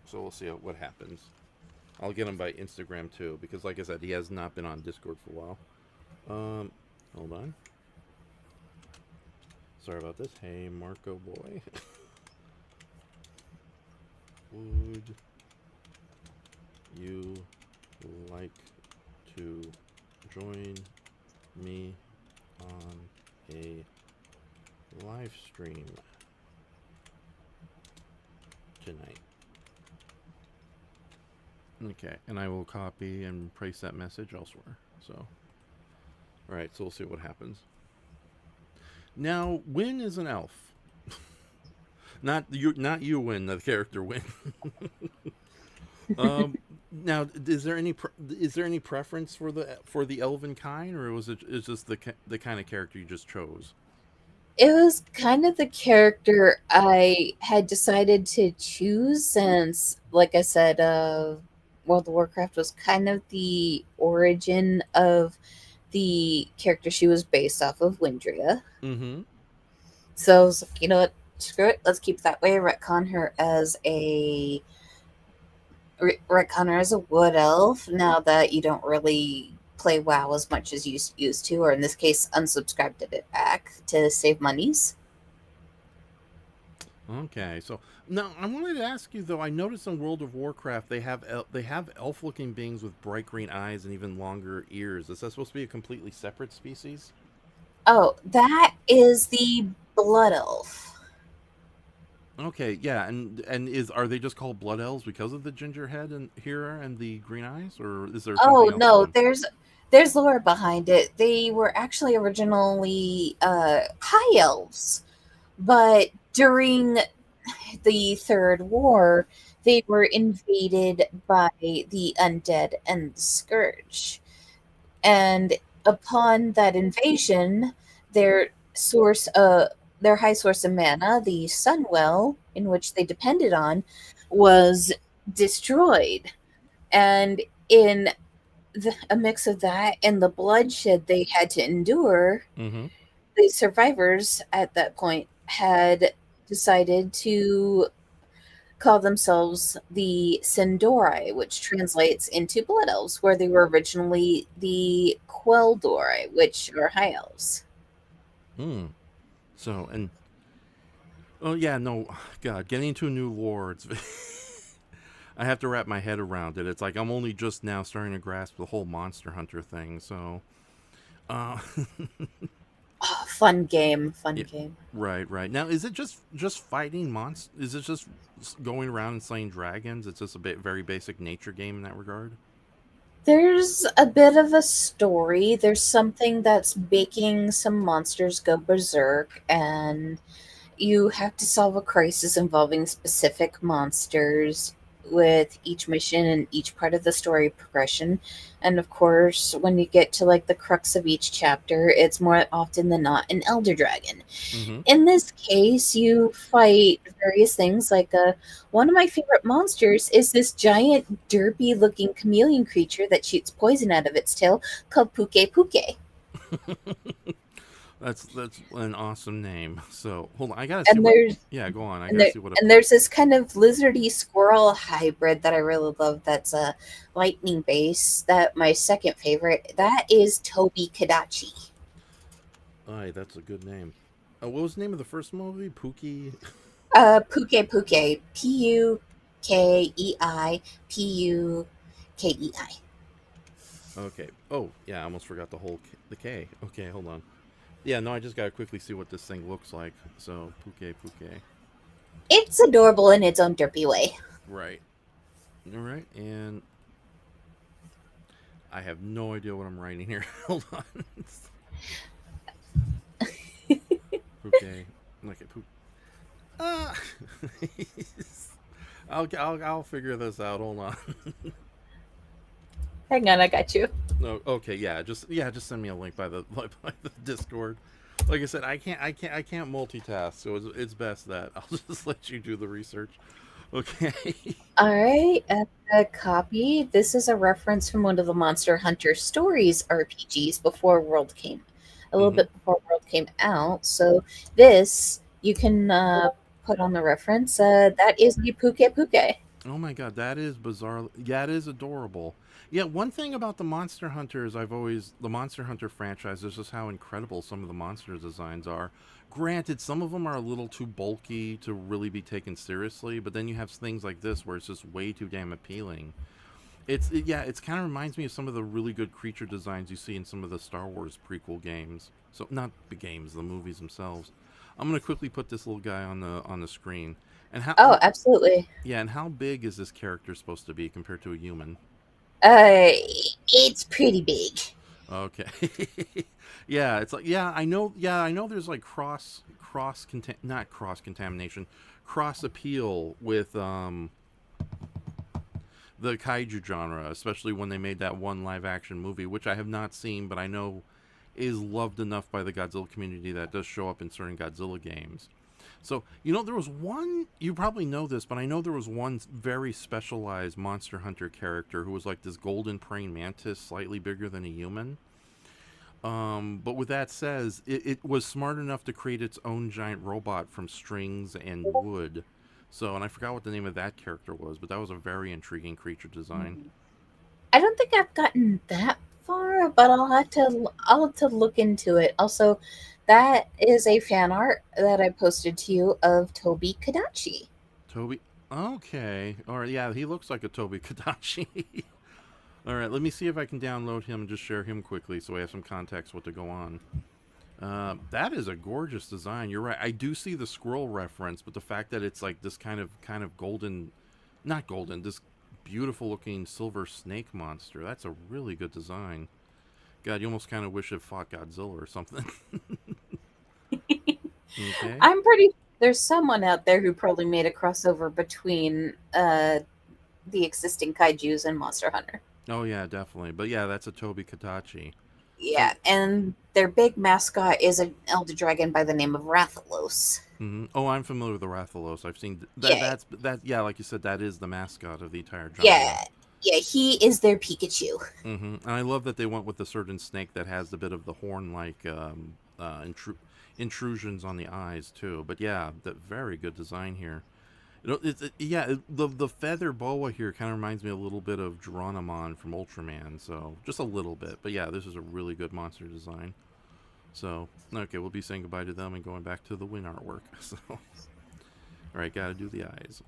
So we'll see what happens. I'll get him by Instagram too, because like I said, he has not been on Discord for a while. Hold on. Sorry about this. Hey, Marco boy. Would you like to join me on a live stream tonight? Okay, and I will copy and paste that message elsewhere. So, all right, so we'll see what happens. Now, Win is an elf. Not you, Win, the character Win. Now, is there any preference for the elven kind, or is just the kind of character you just chose? It was kind of the character I had decided to choose since, like I said, World of Warcraft was kind of the origin of the character she was based off of, Windria. Mm-hmm. So I was like, you know what, screw it, let's keep it that way. Retcon her as a wood elf. Now that you don't really play WoW as much as you used to, or in this case, unsubscribed it back to save monies. Okay, so now I wanted to ask you though. I noticed in World of Warcraft they have elf-looking beings with bright green eyes and even longer ears. Is that supposed to be a completely separate species? Oh, that is the blood elf. Okay, yeah, and are they just called blood elves because of the ginger head and here and the green eyes, or is there Oh something else to no, them? there's lore behind it. They were actually originally high elves, but during the Third War, they were invaded by the undead and the scourge. And upon that invasion, their source their high source of mana, the Sunwell, in which they depended on, was destroyed. And in a mix of that and the bloodshed they had to endure, Mm-hmm. the survivors at that point had decided to call themselves the Sindori, which translates into Blood Elves, where they were originally the Queldori, which are High Elves. Hmm. So and oh yeah, no, God, getting into a new lore, I have to wrap my head around it. It's like I'm only just now starting to grasp the whole Monster Hunter thing. So, uh, Oh, fun game, fun yeah, game. right, right. Now, is it just fighting monsters? Is it just going around and slaying dragons? It's just a very basic nature game in that regard. There's a bit of a story. There's something that's making some monsters go berserk, and you have to solve a crisis involving specific monsters with each mission and each part of the story progression. And of course, when you get to like the crux of each chapter, it's more often than not an elder dragon. Mm-hmm. In this case, you fight various things. Like one of my favorite monsters is this giant, derpy-looking chameleon creature that shoots poison out of its tail, called Puke Puke. That's an awesome name. So hold on, I gotta see And what. there's Yeah, go on. I and gotta there see what a and poop. there's this kind of lizardy squirrel hybrid that I really love. That's a lightning base. That my second favorite. That is Tobi-Kadachi. Aye, that's a good name. What was the name of the first movie? Pookie. Puke Puke. Pukei. Okay. Oh, yeah. I almost forgot the K. Okay, hold on. Yeah, no, I just gotta quickly see what this thing looks like. So, Puke. It's adorable in its own derpy way. Right. All right, and I have no idea what I'm writing here. Hold on. Puke. Like a poop. Ah. I'll figure this out. Hold on. Hang on, I got you. No, okay, just send me a link by the by the Discord. Like I said, I can't multitask, so it's best that I'll just let you do the research. Okay. All right, a copy. This is a reference from one of the Monster Hunter Stories RPGs before World came, a little Mm-hmm. bit before World came out. So this you can put on the reference. That is the Puke Puke. Oh my god, that is bizarre. Yeah, it is adorable. Yeah, one thing about the Monster Hunters, the Monster Hunter franchise is just how incredible some of the monster designs are. Granted, some of them are a little too bulky to really be taken seriously, but then you have things like this where it's just way too damn appealing. Yeah, it's kind of reminds me of some of the really good creature designs you see in some of the Star Wars prequel games. So not the games, the movies themselves. I'm gonna quickly put this little guy on the screen. And Oh, absolutely. yeah, and how big is this character supposed to be compared to a human? Uh, it's pretty big. Okay. Yeah, it's like I know there's like not cross contamination, cross appeal with the kaiju genre, especially when they made that one live action movie, which I have not seen, but I know is loved enough by the Godzilla community that does show up in certain Godzilla games. So, there was one, you probably know this, but I know there was one very specialized Monster Hunter character who was like this golden praying mantis, slightly bigger than a human. But with that says, it was smart enough to create its own giant robot from strings and wood. So, and I forgot what the name of that character was, but that was a very intriguing creature design. I don't think I've gotten that far, but I'll have to look into it. Also, that is a fan art that I posted to you of Tobi-Kadachi. Toby. Okay. All right. Yeah, he looks like a Tobi-Kadachi. All right. Let me see if I can download him and just share him quickly so we have some context what to go on. That is a gorgeous design. You're right. I do see the scroll reference, but the fact that it's like this kind of golden, not golden, this beautiful looking silver snake monster. That's a really good design. God, you almost kind of wish it fought Godzilla or something. Okay. I'm pretty. There's someone out there who probably made a crossover between the existing kaiju's and Monster Hunter. Oh yeah, definitely. But yeah, that's a Tobi-Kadachi. So, Yeah, and their big mascot is an elder dragon by the name of Rathalos. oh, I'm familiar with the Rathalos. I've seen that. Yeah, That. Yeah, like you said, that is the mascot of the entire genre. yeah, yeah. He is their Pikachu. And I love that they went with the certain snake that has a bit of the horn-like intrusions on the eyes too. But yeah, that very good design here. The feather boa here kind of reminds me a little bit of Geronimon from Ultraman, so just a little bit. But yeah, this is a really good monster design. So okay, we'll be saying goodbye to them and going back to the win artwork. So all right, gotta do the eyes.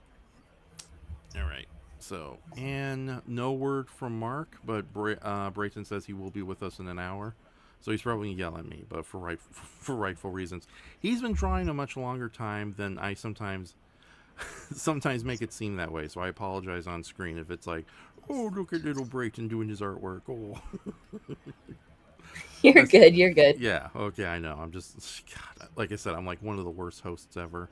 All right. So and no word from Mark, but Brayton says he will be with us in an hour. So he's probably gonna yell at me, but for rightful reasons. He's been drawing a much longer time than I sometimes make it seem that way, so I apologize on screen if it's like, oh, look at little Brayton doing his artwork. Oh. You're good. You're good. Yeah, okay, I know. I'm just, God, like I said, I'm like one of the worst hosts ever.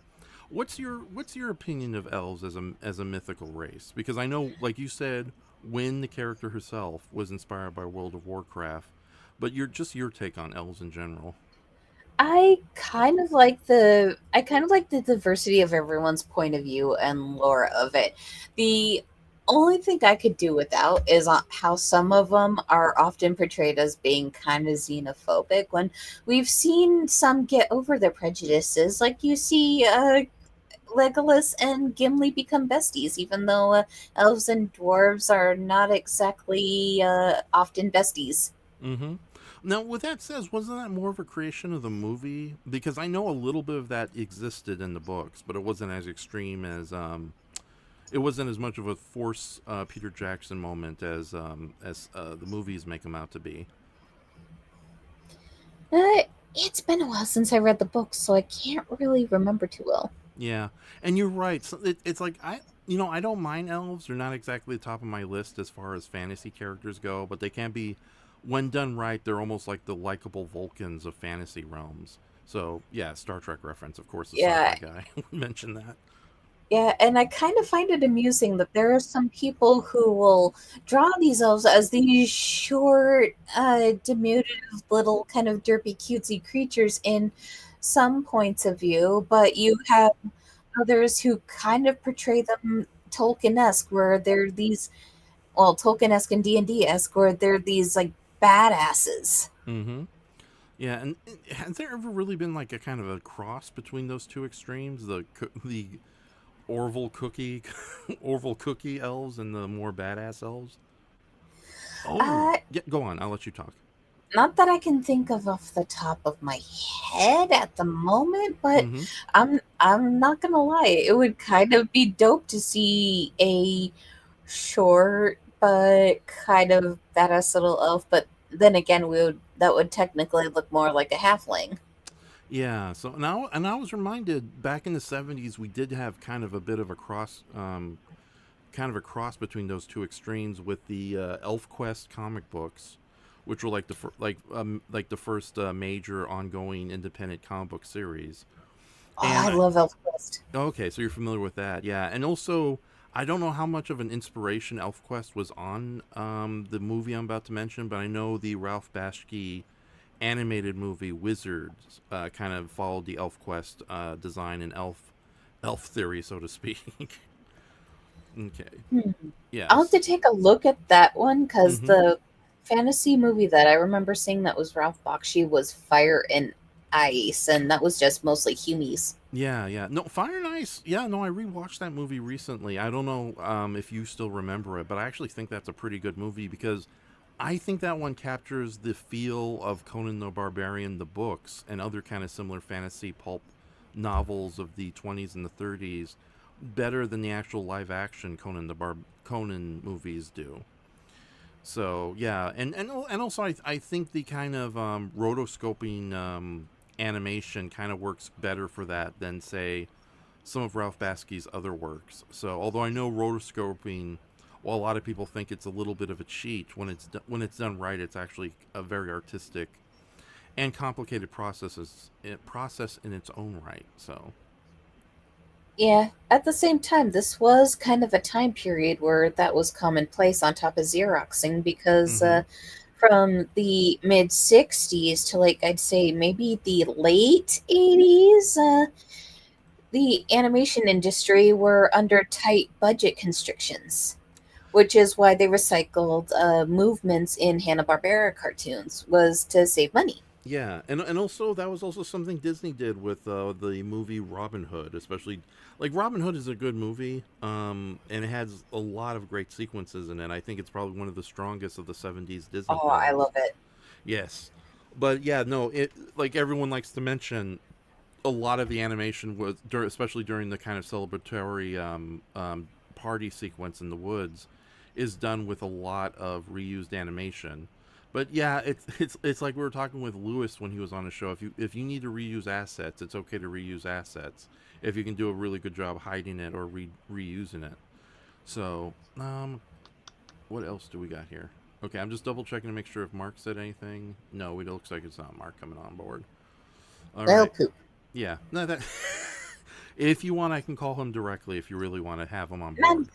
What's your opinion of elves as a mythical race? Because I know, like you said, Wynn, the character herself, was inspired by World of Warcraft, but your take on elves in general. I kind of like the diversity of everyone's point of view and lore of it. The only thing I could do without is how some of them are often portrayed as being kind of xenophobic when we've seen some get over their prejudices. Like you see Legolas and Gimli become besties, even though elves and dwarves are not exactly often besties. Mm-hmm. Now, with that said, wasn't that more of a creation of the movie? Because I know a little bit of that existed in the books, but it wasn't as extreme as it wasn't as much of a force Peter Jackson moment as the movies make him out to be. Uh, it's been a while since I read the book, so I can't really remember too well. Yeah, and you're right. So it's like I don't mind elves. They're not exactly the top of my list as far as fantasy characters go, but they can be, when done right, they're almost like the likable Vulcans of fantasy realms. So yeah, Star Trek reference, of course. The sci-fi Yeah, guy mentioned that. yeah, and I kind of find it amusing that there are some people who will draw these elves as these short, diminutive, little kind of derpy, cutesy creatures in some points of view, but you have others who kind of portray them Tolkien-esque, where they're these, well, Tolkien-esque and D&D-esque, where they're these like badasses. Mm-hmm. Yeah, and has there ever really been like a kind of a cross between those two extremes, the Orville cookie, Orville cookie elves and the more badass elves? Oh, Uh, yeah. Go on. I'll let you talk. Not that I can think of off the top of my head at the moment, but Mm-hmm. I'm not gonna lie, it would kind of be dope to see a short but kind of badass little elf. But then again, we would that would technically look more like a halfling. Yeah. So now, and I was reminded back in the '70s, we did have kind of a bit of a cross, kind of a cross between those two extremes with the ElfQuest comic books, which were like like the first major ongoing independent comic book series. Oh, I And love ElfQuest. okay, so you're familiar with that, yeah. And also, I don't know how much of an inspiration ElfQuest was on the movie I'm about to mention, but I know the Ralph Bashki animated movie Wizards kind of followed the ElfQuest design and elf theory, so to speak. Okay, Hmm. I'll have yes. to take a look at that one because Mm-hmm. the fantasy movie that I remember seeing that was Ralph Bakshi was Fire and Ice, and that was just mostly Humies. Yeah, yeah. No, Fire and Ice. Yeah, no, I rewatched that movie recently. I don't know if you still remember it, but I actually think that's a pretty good movie because I think that one captures the feel of Conan the Barbarian, the books, and other kind of similar fantasy pulp novels of the 20s and the 30s better than the actual live action Conan movies do. So yeah, and also I think the kind of rotoscoping animation kind of works better for that than say some of Ralph Bakski's other works. So although I know rotoscoping, while a lot of people think it's a little bit of a cheat, when it's done right, it's actually a very artistic and complicated process in its own right. So. Yeah, at the same time, this was kind of a time period where that was commonplace on top of Xeroxing because Mm-hmm. from the mid 60s to like I'd say maybe the late 80s, the animation industry were under tight budget constrictions, which is why they recycled movements in Hanna-Barbera cartoons was to save money. Yeah, and also that was also something Disney did with the movie Robin Hood, especially like Robin Hood is a good movie, and it has a lot of great sequences in it. I think it's probably one of the strongest of the '70s Disney Oh, I films. love it. Yes, but yeah, no, it like everyone likes to mention a lot of the animation was especially during the kind of celebratory party sequence in the woods is done with a lot of reused animation. But yeah, it's like we were talking with Lewis when he was on the show. If you need to reuse assets, it's okay to reuse assets if you can do a really good job hiding it or reusing it. So, what else do we got here? Okay, I'm just double checking to make sure if Mark said anything. No, it looks like it's not Mark coming on board. All Well, right. poop. Yeah, no, that If you want, I can call him directly if you really want to have him on Man, board.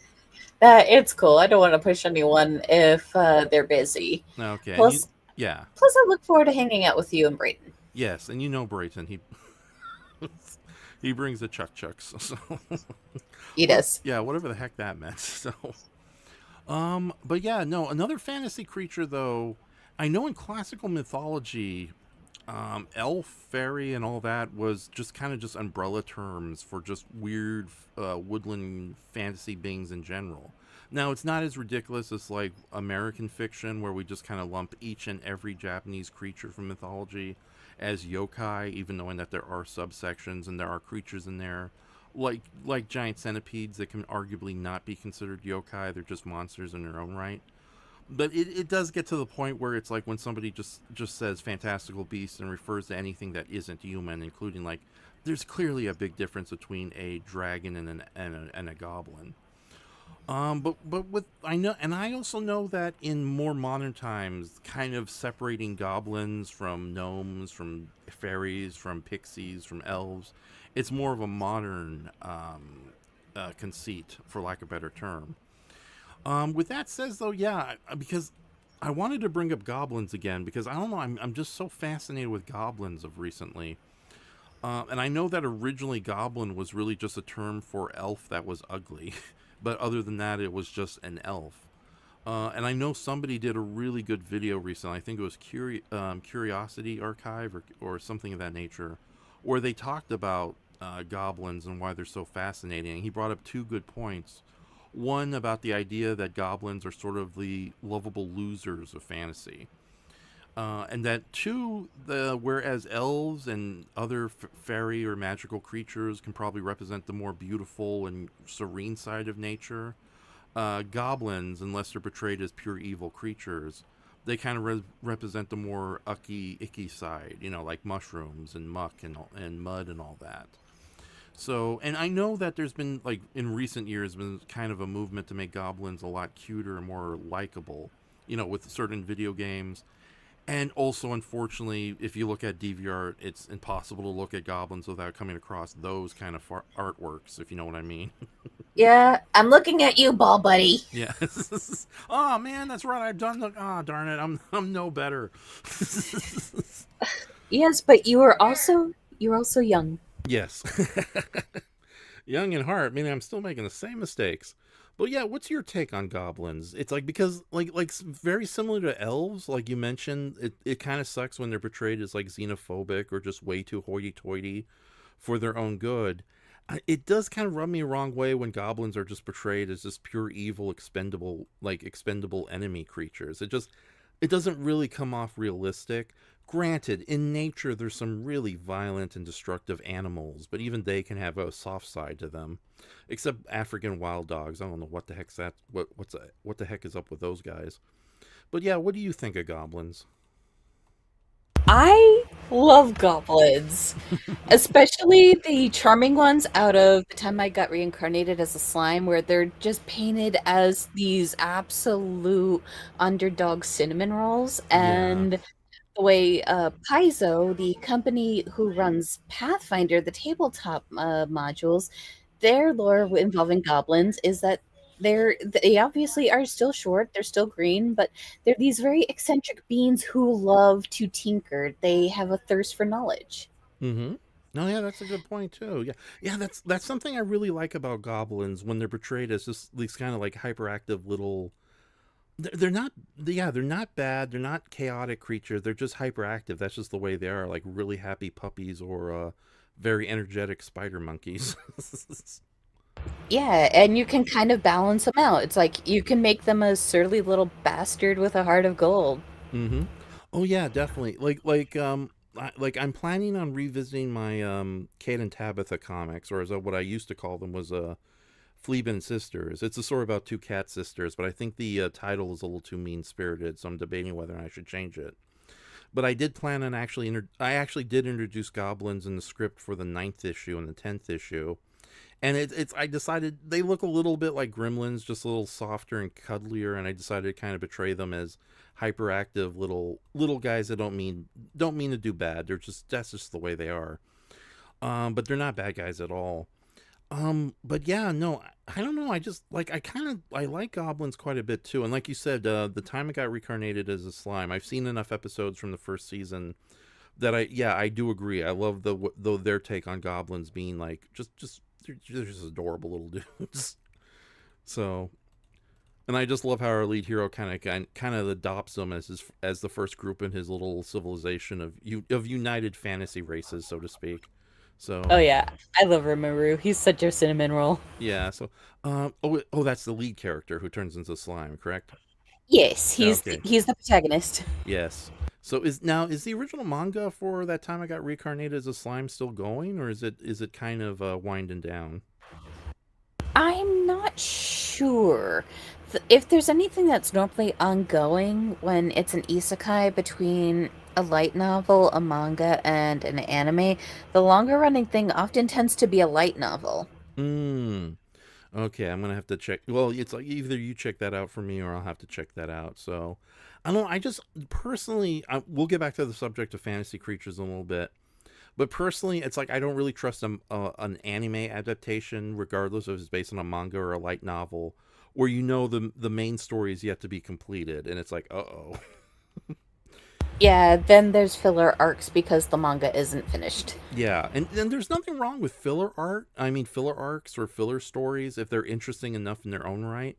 it's cool. I don't want to push anyone if they're busy. Okay, and Plus, yeah, plus, I look forward to hanging out with you and Brayton. yes, and you know Brayton, he he brings the chucks, so He does. yeah, whatever the heck that meant. So, but yeah, no, another fantasy creature though. I know in classical mythology, elf, fairy, and all that was just kind of just umbrella terms for just weird woodland fantasy beings in general. Now, it's not as ridiculous as like American fiction, where we just kind of lump each and every Japanese creature from mythology as yokai, even knowing that there are subsections and there are creatures in there, like giant centipedes that can arguably not be considered yokai. They're just monsters in their own right. But it does get to the point where it's like when somebody just says fantastical beast and refers to anything that isn't human, including like there's clearly a big difference between a dragon and a goblin. But with I know, and I also know that in more modern times, kind of separating goblins from gnomes, from fairies, from pixies, from elves, it's more of a modern conceit, for lack of a better term. With that says though, yeah, because I wanted to bring up goblins again because I don't know, I'm just so fascinated with goblins of recently. And I know that originally goblin was really just a term for elf that was ugly, but other than that, it was just an elf. And I know somebody did a really good video recently. I think it was Curiosity Archive or something of that nature, where they talked about goblins and why they're so fascinating. He brought up two good points. One about the idea that goblins are sort of the lovable losers of fantasy. And that two, whereas elves and other fairy or magical creatures can probably represent the more beautiful and serene side of nature, goblins, unless they're portrayed as pure evil creatures, they kind of represent the more icky side, like mushrooms and muck and mud and all that. So, and I know that there's been, like, in recent years, been kind of a movement to make goblins a lot cuter and more likable, with certain video games. And also, unfortunately, if you look at DeviantArt, it's impossible to look at goblins without coming across those kind of artworks, if you know what I mean. Yeah, I'm looking at you, ball buddy. Yeah. Oh man, that's right. I've done the. Ah, darn it. I'm no better. Yes, but you're also young. Yes. Young in heart, meaning I'm still making the same mistakes. But yeah, what's your take on goblins? It's like, because like very similar to elves, like you mentioned, it kind of sucks when they're portrayed as like xenophobic or just way too hoity-toity for their own good. It does kind of rub me the wrong way when goblins are just portrayed as just pure evil, expendable enemy creatures. It doesn't really come off realistic. Granted, in nature, there's some really violent and destructive animals, but even they can have a soft side to them. Except African wild dogs. I don't know what the heck's that. What the heck is up with those guys? But yeah, what do you think of goblins? I love goblins, especially the charming ones out of the time I got reincarnated as a slime, where they're just painted as these absolute underdog cinnamon rolls. Yeah. And the way Paizo, the company who runs Pathfinder, the tabletop modules, their lore involving goblins is that they obviously are still short, they're still green, but they're these very eccentric beings who love to tinker. They have a thirst for knowledge. Mm-hmm. No, yeah, that's a good point too. Yeah, yeah, that's something I really like about goblins when they're portrayed as just these kind of like hyperactive little. They're not, yeah, they're not bad. They're not chaotic creatures. They're just hyperactive. That's just the way they are. Like really happy puppies or very energetic spider monkeys. Yeah, and you can kind of balance them out. It's like you can make them a surly little bastard with a heart of gold. Mm-hmm. Oh yeah, definitely. Like I'm planning on revisiting my Kate and Tabitha comics, or as what I used to call them was Fleabin Sisters. It's a story about two cat sisters, but I think the title is a little too mean spirited, so I'm debating whether I should change it. But I did plan on I actually did introduce goblins in the script for the ninth issue and the 10th issue. And I decided they look a little bit like gremlins, just a little softer and cuddlier, and I decided to kind of portray them as hyperactive little guys that don't mean to do bad. That's just the way they are. But they're not bad guys at all. But yeah, no, I don't know. I just like I like goblins quite a bit too. And like you said, the time I got reincarnated as a slime, I've seen enough episodes from the first season that I do agree. I love their take on goblins being like just they're just adorable little dudes. So, and I just love how our lead hero kind of adopts them as as the first group in his little civilization of united fantasy races, so to speak. Oh So yeah, I love Rimuru. He's such a cinnamon roll. yeah. So that's the lead character who turns into slime, correct? Yes, Okay. he's the protagonist. Yes. So is the original manga for that time I got reincarnated as a slime still going, or is it kind of winding down? I'm not sure if there's anything that's normally ongoing when it's an isekai between a light novel, a manga, and an anime. The longer running thing often tends to be a light novel. Hmm. Okay, I'm gonna have to check. Well, it's like either you check that out for me, or I'll have to check that out. So, I don't know. I just personally, we'll get back to the subject of fantasy creatures in a little bit. But personally, it's like I don't really trust an anime adaptation, regardless if it's based on a manga or a light novel, where the main story is yet to be completed, and it's like, oh. Yeah, then there's filler arcs because the manga isn't finished. Yeah, and there's nothing wrong with filler art. I mean, filler arcs or filler stories if they're interesting enough in their own right.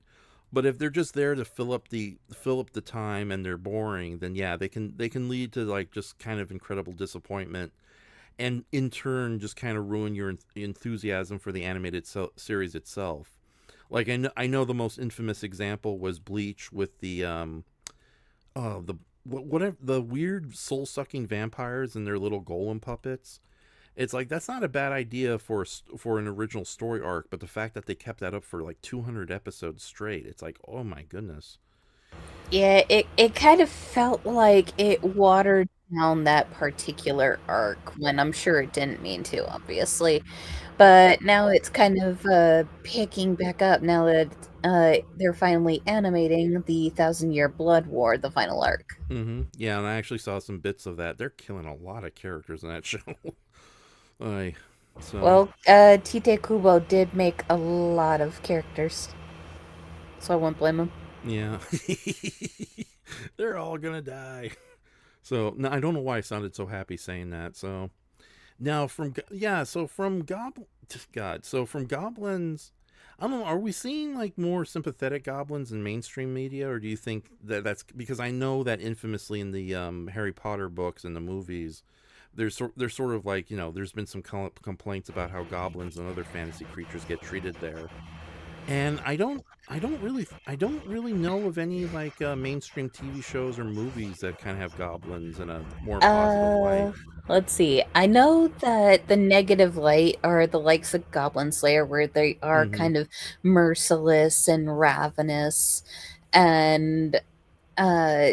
But if they're just there to fill up the time and they're boring, then yeah, they can lead to like just kind of incredible disappointment, and in turn just kind of ruin your enthusiasm for the animated series itself. Like I know the most infamous example was Bleach with the whatever the weird soul sucking vampires and their little golem puppets. It's like that's not a bad idea for an original story arc, but the fact that they kept that up for like 200 episodes straight, it's like, oh my goodness. Yeah, it kind of felt like it watered down that particular arc when I'm sure it didn't mean to, obviously. But now it's kind of picking back up now that they're finally animating the Thousand Year Blood War, the final arc. Yeah, and I actually saw some bits of that. They're killing a lot of characters in that show. I so Well, Tite Kubo did make a lot of characters, so I won't blame him. yeah, they're all gonna die. So now I don't know why I sounded so happy saying that. So now from goblin, God, so from goblins, I don't know. Are we seeing like more sympathetic goblins in mainstream media, or do you think that that's because I know that infamously in the Harry Potter books and the movies, there's sort of like there's been some complaints about how goblins and other fantasy creatures get treated there, and I don't really know of any like mainstream TV shows or movies that kind of have goblins in a more positive Uh, light. let's see. I know that the negative light are the likes of Goblin Slayer, where they are Mm-hmm. kind of merciless and ravenous, and uh,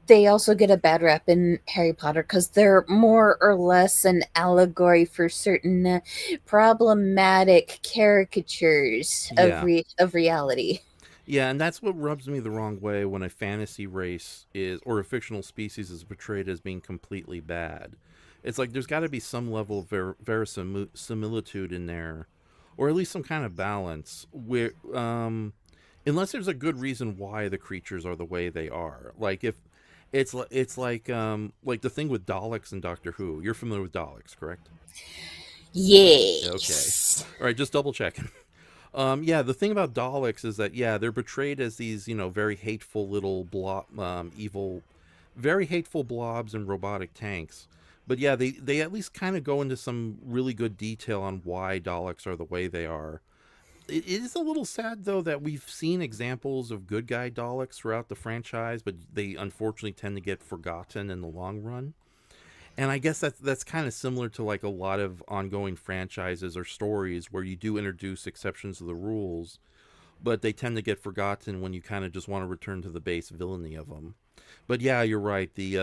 they also get a bad rap in Harry Potter because they're more or less an allegory for certain problematic caricatures of Yeah. of reality. Yeah, and that's what rubs me the wrong way when a fantasy race is or a fictional species is portrayed as being completely bad. It's like there's got to be some level of verisimilitude in there, or at least some kind of balance. Where, unless there's a good reason why the creatures are the way they are. Like if it's like the thing with Daleks in Doctor Who. You're familiar with Daleks, correct? Okay. Yes. All right, just double checking. Yeah, the thing about Daleks is that yeah, they're portrayed as these very hateful little evil, very hateful blobs and robotic tanks. But yeah, they at least kind of go into some really good detail on why Daleks are the way they are. It is a little sad though that we've seen examples of good guy Daleks throughout the franchise, but they unfortunately tend to get forgotten in the long run. And I guess that's kind of similar to like a lot of ongoing franchises or stories where you do introduce exceptions to the rules, but they tend to get forgotten when you kind of just want to return to the base villainy of them. But yeah, you're right. The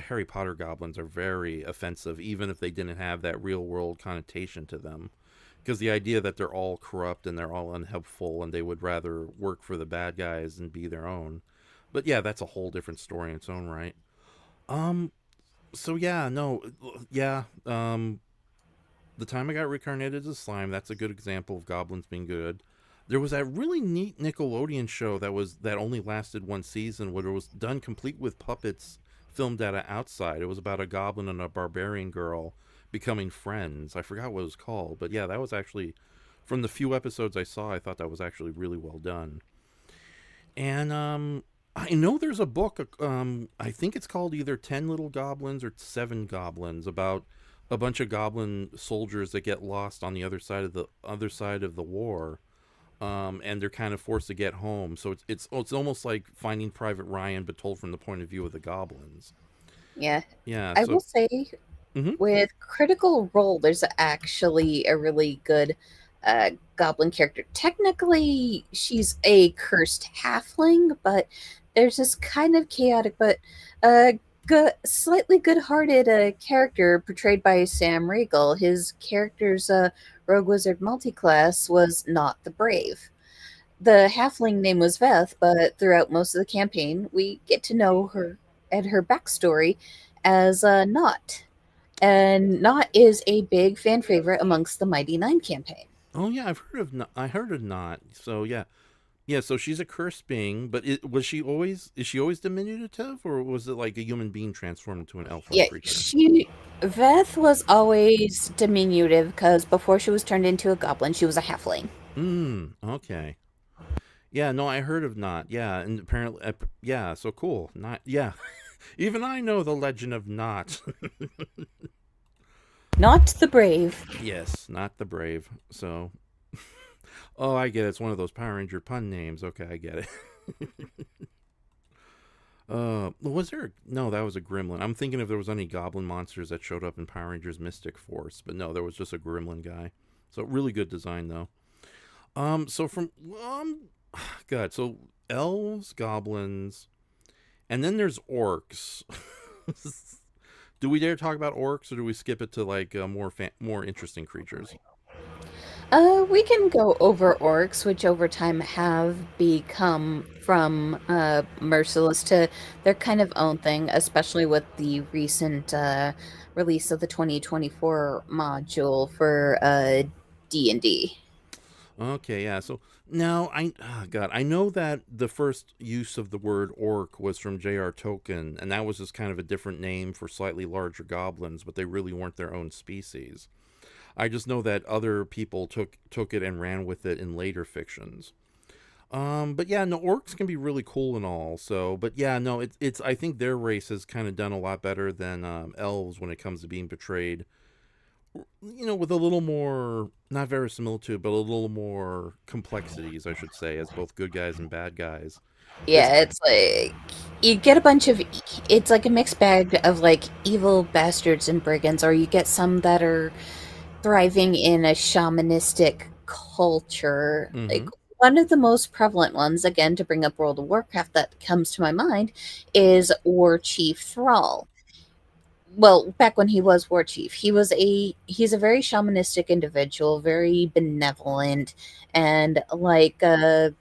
Harry Potter goblins are very offensive, even if they didn't have that real world connotation to them. Because the idea that they're all corrupt and they're all unhelpful and they would rather work for the bad guys and be their own. But yeah, that's a whole different story in its own right. Um, so yeah, no, yeah. The time I got reincarnated as slime, that's a good example of goblins being good. There was that really neat Nickelodeon show that only lasted one season, where it was done complete with puppets filmed at a outside. It was about a goblin and a barbarian girl becoming friends. I forgot what it was called, but yeah, that was actually, from the few episodes I saw, I thought that was actually really well done. And I know there's a book. I think it's called either 10 Little Goblins or 7 Goblins, about a bunch of goblin soldiers that get lost on the other side of the war, and they're kind of forced to get home. So it's almost like Finding Private Ryan, but told from the point of view of the goblins. Yeah. Yeah. I will So. say, Hmm. with Critical Role, there's actually a really good goblin character. Technically, she's a cursed halfling, but there's this kind of chaotic but slightly good-hearted character portrayed by Sam Riegel. His character's rogue wizard multiclass was Not the Brave. The halfling name was Veth, but throughout most of the campaign, we get to know her and her backstory as Not. And Not is a big fan favorite amongst the Mighty Nine campaign. Oh yeah, I heard of not. So yeah, yeah. So she's a cursed being, but was she always? Is she always diminutive, or was it like a human being transformed into an elf-like Yeah, creature? Veth was always diminutive because before she was turned into a goblin, she was a halfling. Hmm. Okay. Yeah. No, I heard of not. Yeah, and apparently, yeah. So cool. Not. Yeah. Even I know the legend of not. Not the brave. Yes, not the brave. So. Oh, I get it. It's one of those Power Ranger pun names. Okay, I get it. Was there? No, that was a gremlin. I'm thinking if there was any goblin monsters that showed up in Power Rangers Mystic Force, but no, there was just a gremlin guy. So really good design though. So from God, so elves, goblins, and then there's orcs. Do we dare talk about orcs, or do we skip it to like more interesting creatures? We can go over orcs, which over time have become from merciless to their kind of own thing, especially with the recent release of the 2024 module for D&D. Okay, yeah. So now God, I know that the first use of the word orc was from J.R. Tolkien, and that was just kind of a different name for slightly larger goblins, but they really weren't their own species. I just know that other people took it and ran with it in later fictions. But yeah, no, orcs can be really cool and all. So, but yeah, no, it's I think their race has kind of done a lot better than elves when it comes to being portrayed. With a little more, not verisimilitude, but a little more complexities, I should say, as both good guys and bad guys. It's. Yeah, it's like you get a bunch of it's like a mixed bag of like evil bastards and brigands, or you get some that are thriving in a shamanistic culture. Like Mm-hmm. one of the most prevalent ones, again, to bring up World of Warcraft that comes to my mind, is War Chief Thrall. Well, back when he was War Chief, he's a very shamanistic individual, very benevolent, and like Jaina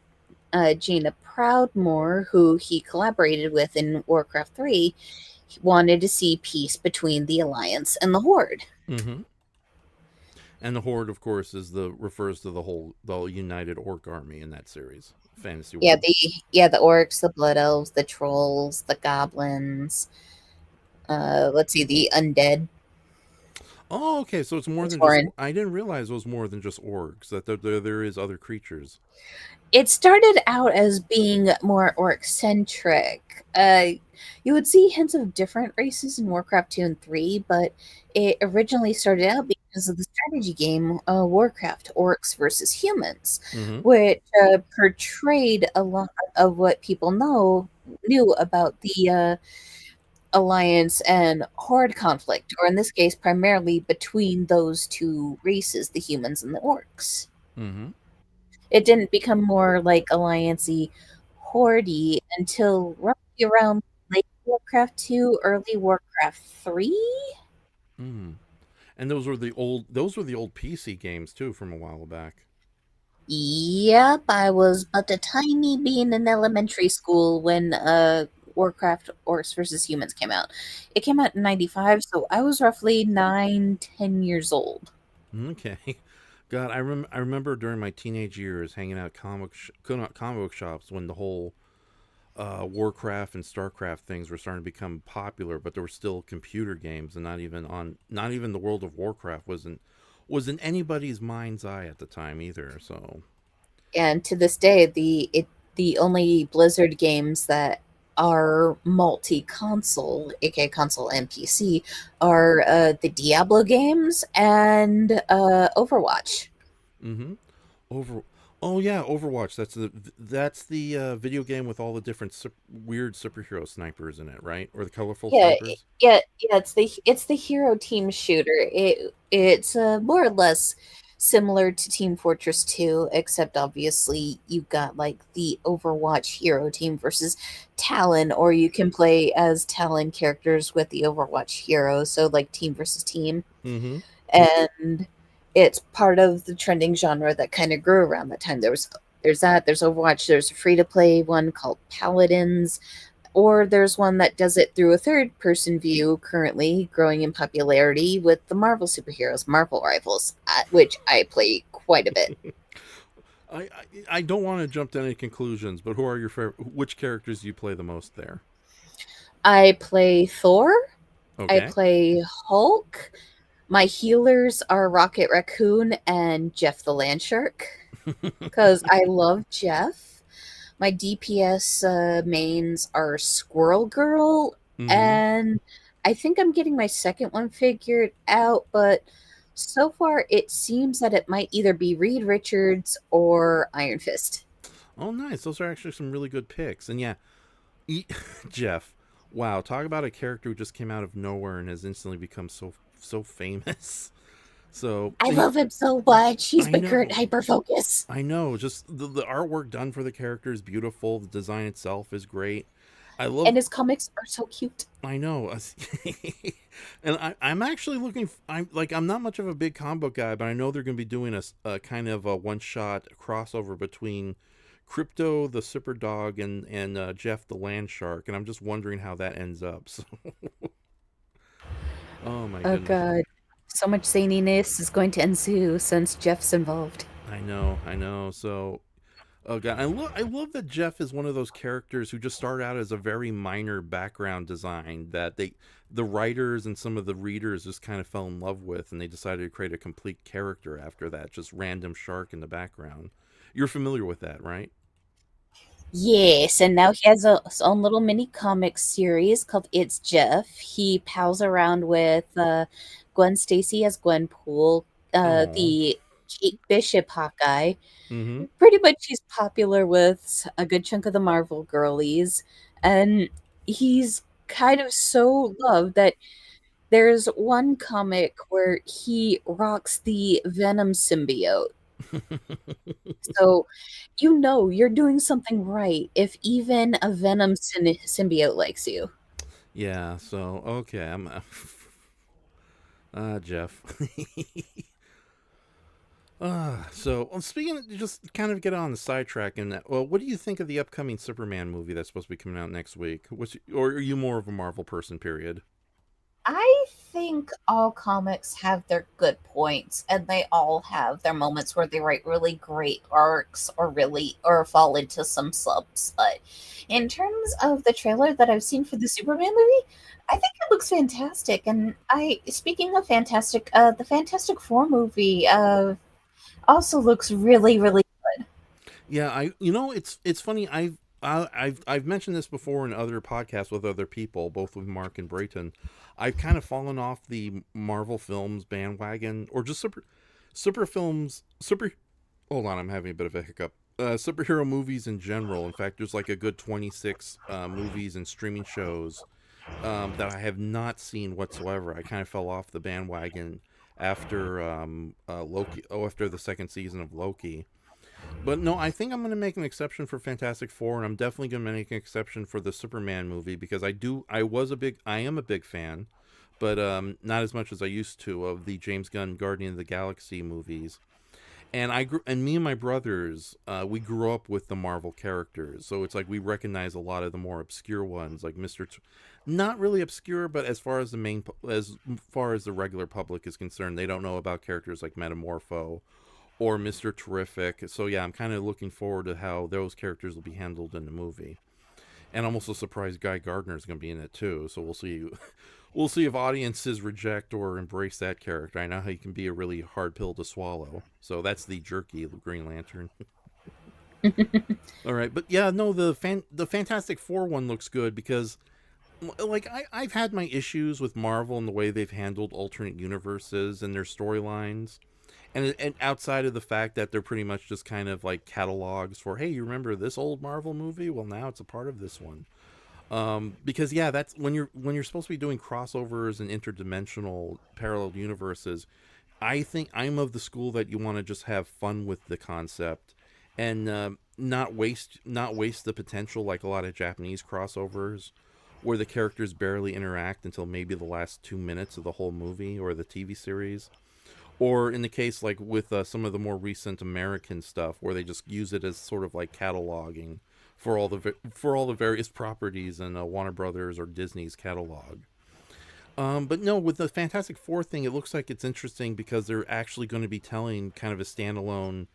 Proudmoore, who he collaborated with in Warcraft 3, wanted to see peace between the Alliance and the Horde. Mm-hmm. And the horde, of course, refers to the united orc army in that series, fantasy Yeah, world. the orcs, the blood elves, the trolls, the goblins. Let's see, the undead. Oh, okay. So it's more It's than just. foreign. I didn't realize it was more than just orcs. That there is other creatures. It started out as being more orc centric. You would see hints of different races in Warcraft 2 and 3, but it originally started out because of the strategy game Warcraft Orcs versus Humans, Mm-hmm. which portrayed a lot of what people knew about the alliance and horde conflict, or in this case, primarily between those two races, the humans and the orcs. Mm-hmm. It didn't become more like alliancey, horde until roughly around late Warcraft 2, early Warcraft 3. Mm. And those were the old PC games too from a while back. Yep, I was but a tiny bean in elementary school when Warcraft Orcs versus Humans came out. It came out in 95, so I was roughly 9, 10 years old. Okay. God, I remember during my teenage years hanging out comic book shops when the whole Warcraft and Starcraft things were starting to become popular, but there were still computer games, and not even the World of Warcraft was in anybody's mind's eye at the time either. So, And to this day, the only Blizzard games that are multi-console, aka console and PC, are the Diablo games and Overwatch. mm-hmm. Over. Oh yeah, Overwatch. That's the video game with all the different weird superhero snipers in it, right? Or the colorful Yeah, snipers. yeah. It's the hero team shooter. It's more or less similar to Team Fortress 2, except obviously you got like the Overwatch hero team versus Talon, or you can play as Talon characters with the Overwatch heroes, so like team versus team. Mm-hmm. And it's part of the trending genre that kind of grew around that time. There's Overwatch. There's a free to play one called Paladins, or there's one that does it through a third person view, currently growing in popularity with the Marvel superheroes, Marvel Rivals, which I play quite a bit. I don't want to jump to any conclusions, but who are your favorite? Which characters do you play the most there? I play Thor. I Okay. play Hulk. My healers are Rocket Raccoon and Jeff the Landshark because I love Jeff. My DPS mains are Squirrel Girl, Mm-hmm. and I think I'm getting my second one figured out, but so far it seems that it might either be Reed Richards or Iron Fist. Oh, nice. Those are actually some really good picks. And yeah, e- Jeff. Wow, talk about a character who just came out of nowhere and has instantly become so famous. So I love him so much. He's I my current know. hyper focus. I know. Just the artwork done for the character is beautiful. The design itself is great. I love. And his comics are so cute. I know. And I'm actually looking. I'm not much of a big comic book guy, but I know they're going to be doing a kind of a one shot crossover between Crypto the Super Dog and Jeff the Land Shark, and I'm just wondering how that ends up. So, oh my Oh goodness. god. So much zaniness is going to ensue since Jeff's involved. I know. So, oh god, I love that Jeff is one of those characters who just started out as a very minor background design that the writers and some of the readers just kind of fell in love with, and they decided to create a complete character after that, just random shark in the background. You're familiar with that, right? Yes, and now he has his own little mini comic series called It's Jeff. He pals around with Gwen Stacy as Gwenpool, Oh. the Kate Bishop Hawkeye. Mm-hmm. Pretty much he's popular with a good chunk of the Marvel girlies, and he's kind of so loved that there's one comic where he rocks the Venom symbiote. So, you're doing something right if even a Venom symbiote likes you. Yeah. So okay, I'm. Jeff. So well, speaking of, just kind of get on the sidetrack and that. Well, what do you think of the upcoming Superman movie that's supposed to be coming out next week? Or are you more of a Marvel person? Period. I think all comics have their good points, and they all have their moments where they write really great arcs or fall into some slumps. But in terms of the trailer that I've seen for the Superman movie, I think it looks fantastic. And I speaking of fantastic, the Fantastic Four movie also looks really, really good. Yeah, it's funny. I've mentioned this before in other podcasts with other people, both with Mark and Brayton. I've kind of fallen off the Marvel films bandwagon, or just super films, super. Hold on, I'm having a bit of a hiccup. Superhero movies in general. In fact, there's like a good 26 movies and streaming shows that I have not seen whatsoever. I kind of fell off the bandwagon after Loki. Oh, after the second season of Loki. But no, I think I'm going to make an exception for Fantastic Four, and I'm definitely going to make an exception for the Superman movie because I am a big fan, but not as much as I used to of the James Gunn Guardian of the Galaxy movies. And me and my brothers, we grew up with the Marvel characters, so it's like we recognize a lot of the more obscure ones, like not really obscure, but as far as as far as the regular public is concerned, they don't know about characters like Metamorpho or Mr. Terrific. So yeah, I'm kind of looking forward to how those characters will be handled in the movie. And I'm also surprised Guy Gardner is going to be in it too. So we'll see. We'll see if audiences reject or embrace that character. I know how he can be a really hard pill to swallow. So that's the jerky Green Lantern. All right, but yeah, no, the Fantastic Four one looks good because, like, I've had my issues with Marvel and the way they've handled alternate universes and their storylines. And outside of the fact that they're pretty much just kind of like catalogs for, hey, you remember this old Marvel movie? Well, now it's a part of this one. Because yeah, that's when you're supposed to be doing crossovers and interdimensional parallel universes. I think I'm of the school that you want to just have fun with the concept and not waste the potential like a lot of Japanese crossovers where the characters barely interact until maybe the last 2 minutes of the whole movie or the TV series. Or in the case like with some of the more recent American stuff, where they just use it as sort of like cataloging for all the various properties in Warner Brothers or Disney's catalog. But no, with the Fantastic Four thing, it looks like it's interesting because they're actually going to be telling kind of a standalone,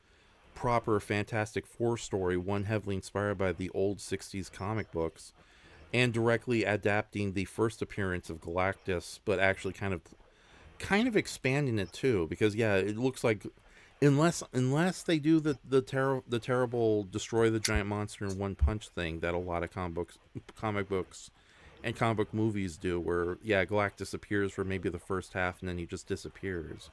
proper Fantastic Four story, one heavily inspired by the old '60s comic books, and directly adapting the first appearance of Galactus, but actually kind of expanding it too, because yeah, it looks like unless they do the terrible destroy the giant monster in one punch thing that a lot of comic books and comic book movies do, where yeah, Galactus appears for maybe the first half and then he just disappears.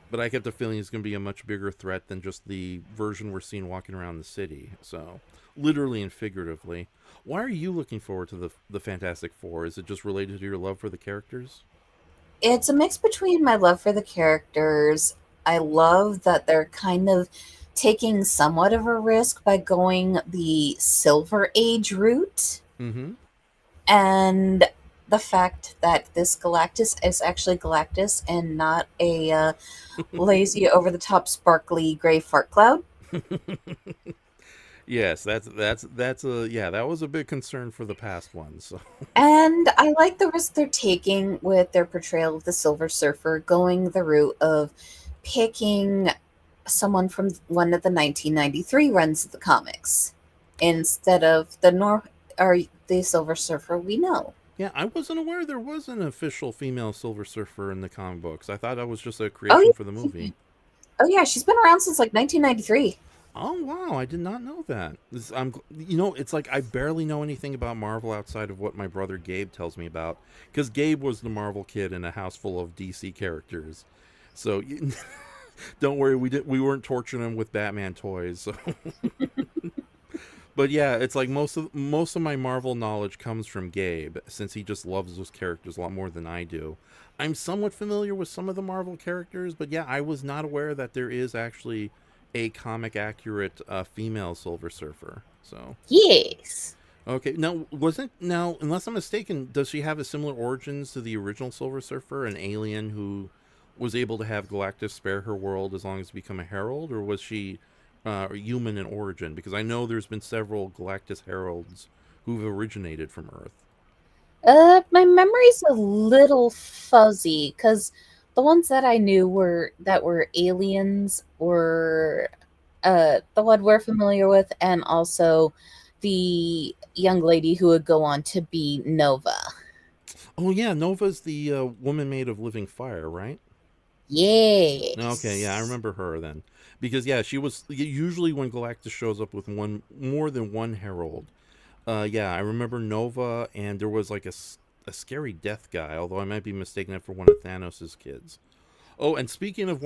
But I get the feeling he's going to be a much bigger threat than just the version we're seeing walking around the city. So, literally and figuratively. Why are you looking forward to the Fantastic Four? Is it just related to your love for the characters? It's a mix between my love for the characters. I love that they're kind of taking somewhat of a risk by going the Silver Age route. Mm-hmm. And the fact that this Galactus is actually Galactus and not a lazy, over-the-top, sparkly gray fart cloud. Yes, that's that was a big concern for the past one. So. And I like the risk they're taking with their portrayal of the Silver Surfer, going the route of picking someone from one of the 1993 runs of the comics instead of the Silver Surfer we know. Yeah, I wasn't aware there was an official female Silver Surfer in the comic books. I thought that was just a creation for the movie. Oh yeah, she's been around since like 1993. Oh wow, I did not know that. It's like I barely know anything about Marvel outside of what my brother Gabe tells me about, because Gabe was the Marvel kid in a house full of DC characters. So don't worry, we weren't torturing him with Batman toys. So. But yeah, it's like most of my Marvel knowledge comes from Gabe, since he just loves those characters a lot more than I do. I'm somewhat familiar with some of the Marvel characters, but yeah, I was not aware that there is actually a comic accurate female Silver Surfer. So yes. Okay, now unless I'm mistaken, does she have a similar origins to the original Silver Surfer, an alien who was able to have Galactus spare her world as long as to become a herald, or was she human in origin? Because I know there's been several Galactus heralds who've originated from Earth. My memory's a little fuzzy because the ones that I knew were aliens were the one we're familiar with, and also the young lady who would go on to be Nova. Oh yeah, Nova's the woman made of living fire, right? Yes. Okay, yeah, I remember her then. Because yeah, she was usually when Galactus shows up with more than one herald. Yeah, I remember Nova, and there was like a scary death guy, although I might be mistaking it for one of Thanos' kids. Oh, and speaking of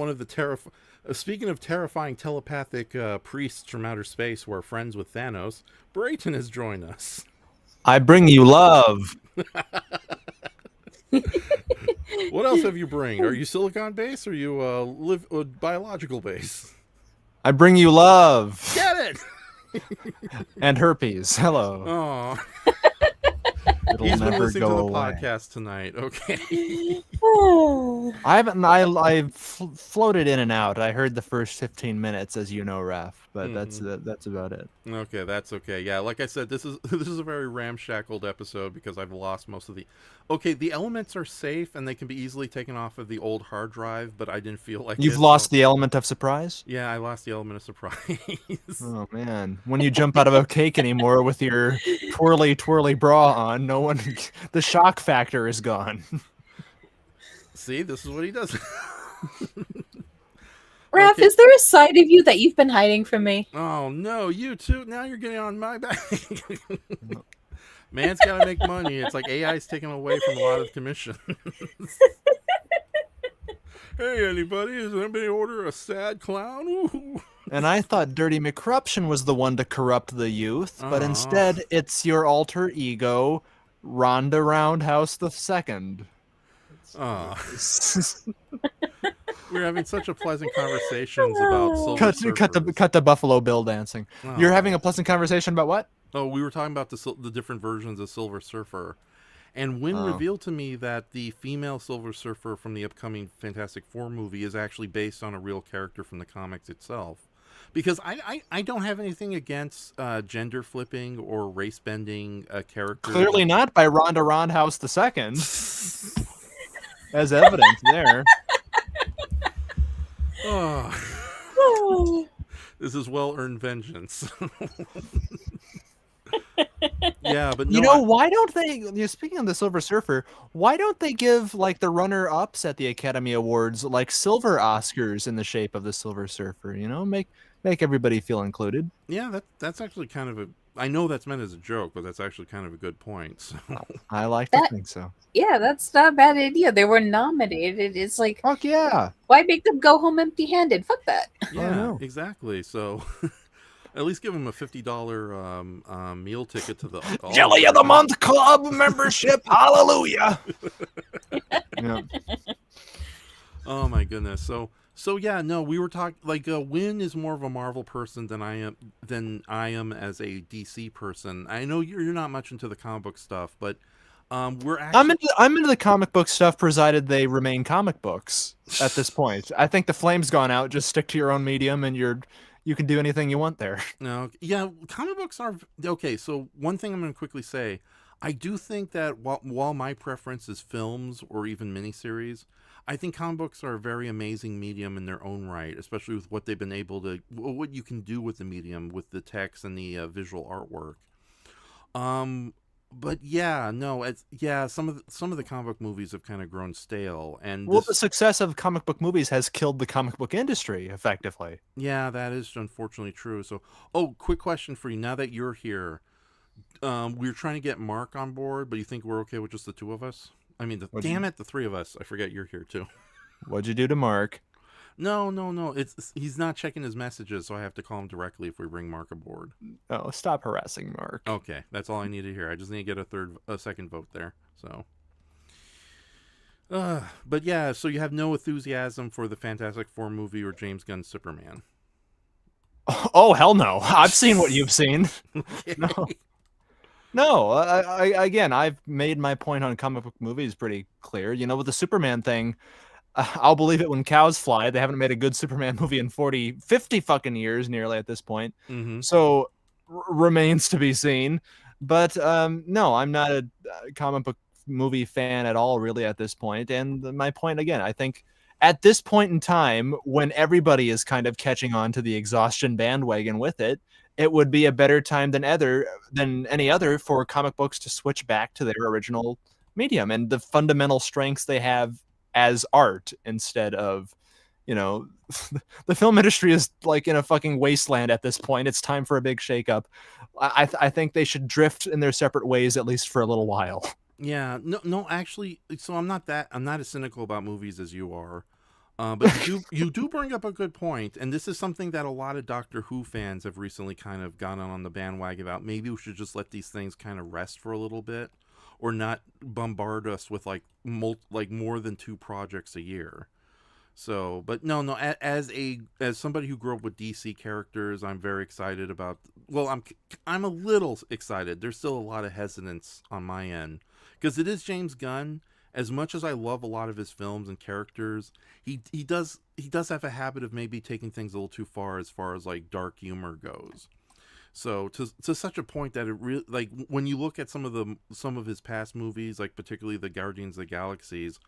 terrifying telepathic priests from outer space who are friends with Thanos, Brayton has joined us. I bring you love. What else have you bring? Are you silicon base, or you biological base? I bring you love. Get it. And herpes. Hello. Oh. It'll He's been never listening to go the away. podcast tonight. Okay. I haven't. I floated in and out. I heard the first 15 minutes, as you know, Raf. But that's about it. Okay, that's okay. Yeah, like I said, this is this is a very ramshackled episode because I've lost most of the. Okay, the elements are safe and they can be easily taken off of the old hard drive, but I didn't feel like You've it. lost the element of surprise. Yeah, I lost the element of surprise. Oh man, when you jump out of a cake anymore with your twirly bra on, no one. The shock factor is gone. See, this is what he does. Raph, Okay. is there a side of you that you've been hiding from me? Oh no, you too. Now you're getting on my back. Man's got to make money. It's like AI's taking away from a lot of commission. Hey, anybody? Does anybody order a sad clown? Ooh. And I thought Dirty McCorruption was the one to corrupt the youth, but Oh. instead it's your alter ego, Rhonda Roundhouse II. Oh. We're having such a pleasant conversations about Silver Surfers. cut to Buffalo Bill dancing. Oh. You're having a pleasant conversation about what? Oh, we were talking about the different versions of Silver Surfer. And Wynn Oh. revealed to me that the female Silver Surfer from the upcoming Fantastic Four movie is actually based on a real character from the comics itself. Because I don't have anything against gender flipping or race bending characters. Clearly not by Rhonda Roundhouse II. As evidence there. Oh, this is well-earned vengeance. Yeah, but no, You know, why don't they, speaking of the Silver Surfer, why don't they give, like, the runner-ups at the Academy Awards, like, silver Oscars in the shape of the Silver Surfer, you know? Make everybody feel included. yeah, that's actually kind of a. I know that's meant as a joke, but that's actually kind of a good point. So. I like to think so. Yeah, that's not a bad idea. They were nominated. It's like, Fuck yeah. why make them go home empty-handed? Fuck that. Yeah, know. exactly. So, at least give him a $50 meal ticket to the Jelly of the Month Club membership. Hallelujah. Yeah. Oh my goodness. So yeah, no, we were talking like Wynn is more of a Marvel person than I am as a DC person. I know you're not much into the comic book stuff, but we're actually I'm into the comic book stuff, provided they remain comic books at this point. I think the flame's gone out. Just stick to your own medium, and you can do anything you want there. No, yeah, comic books are okay. So one thing I'm going to quickly say, I do think that while my preference is films or even miniseries, I think comic books are a very amazing medium in their own right, especially with what they've been able to, what you can do with the medium, with the text and the visual artwork. But yeah, no, some of the comic book movies have kind of grown stale, and Well, the success of comic book movies has killed the comic book industry, effectively. yeah, that is unfortunately true. So, quick question for you: now that you're here, we're trying to get Mark on board, but you think we're okay with just the two of us? I mean, the three of us. I forget you're here too. What'd you do to Mark? No. He's not checking his messages, so I have to call him directly if we bring Mark aboard. Oh, stop harassing Mark. Okay, that's all I need to hear. I just need to get a second vote there. So, but yeah, so you have no enthusiasm for the Fantastic Four movie or James Gunn's Superman. Oh, hell no. I've seen what you've seen. No. No, again, I've made my point on comic book movies pretty clear. You know, with the Superman thing, I'll believe it when cows fly. They haven't made a good Superman movie in 50 fucking years nearly at this point. Mm-hmm. So, remains to be seen. But no, I'm not a comic book movie fan at all, really, at this point. And my point, again, I think at this point in time, when everybody is kind of catching on to the exhaustion bandwagon with it, it would be a better time than any other for comic books to switch back to their original medium and the fundamental strengths they have as art instead of, you know, the film industry is like in a fucking wasteland at this point. It's time for a big shakeup. I think they should drift in their separate ways, at least for a little while. Yeah, no, actually, so I'm not as cynical about movies as you are. But you do bring up a good point, and this is something that a lot of Doctor Who fans have recently kind of gotten on the bandwagon about. Maybe we should just let these things kind of rest for a little bit, or not bombard us with like more than 2 projects a year. So, but no, as somebody who grew up with DC characters, I'm very excited about I'm a little excited. There's still a lot of hesitance on my end because it is James Gunn. As much as I love a lot of his films and characters, he does have a habit of maybe taking things a little too far as like dark humor goes. So to such a point that it really, like, when you look at some of his past movies, like particularly the Guardians of the Galaxies,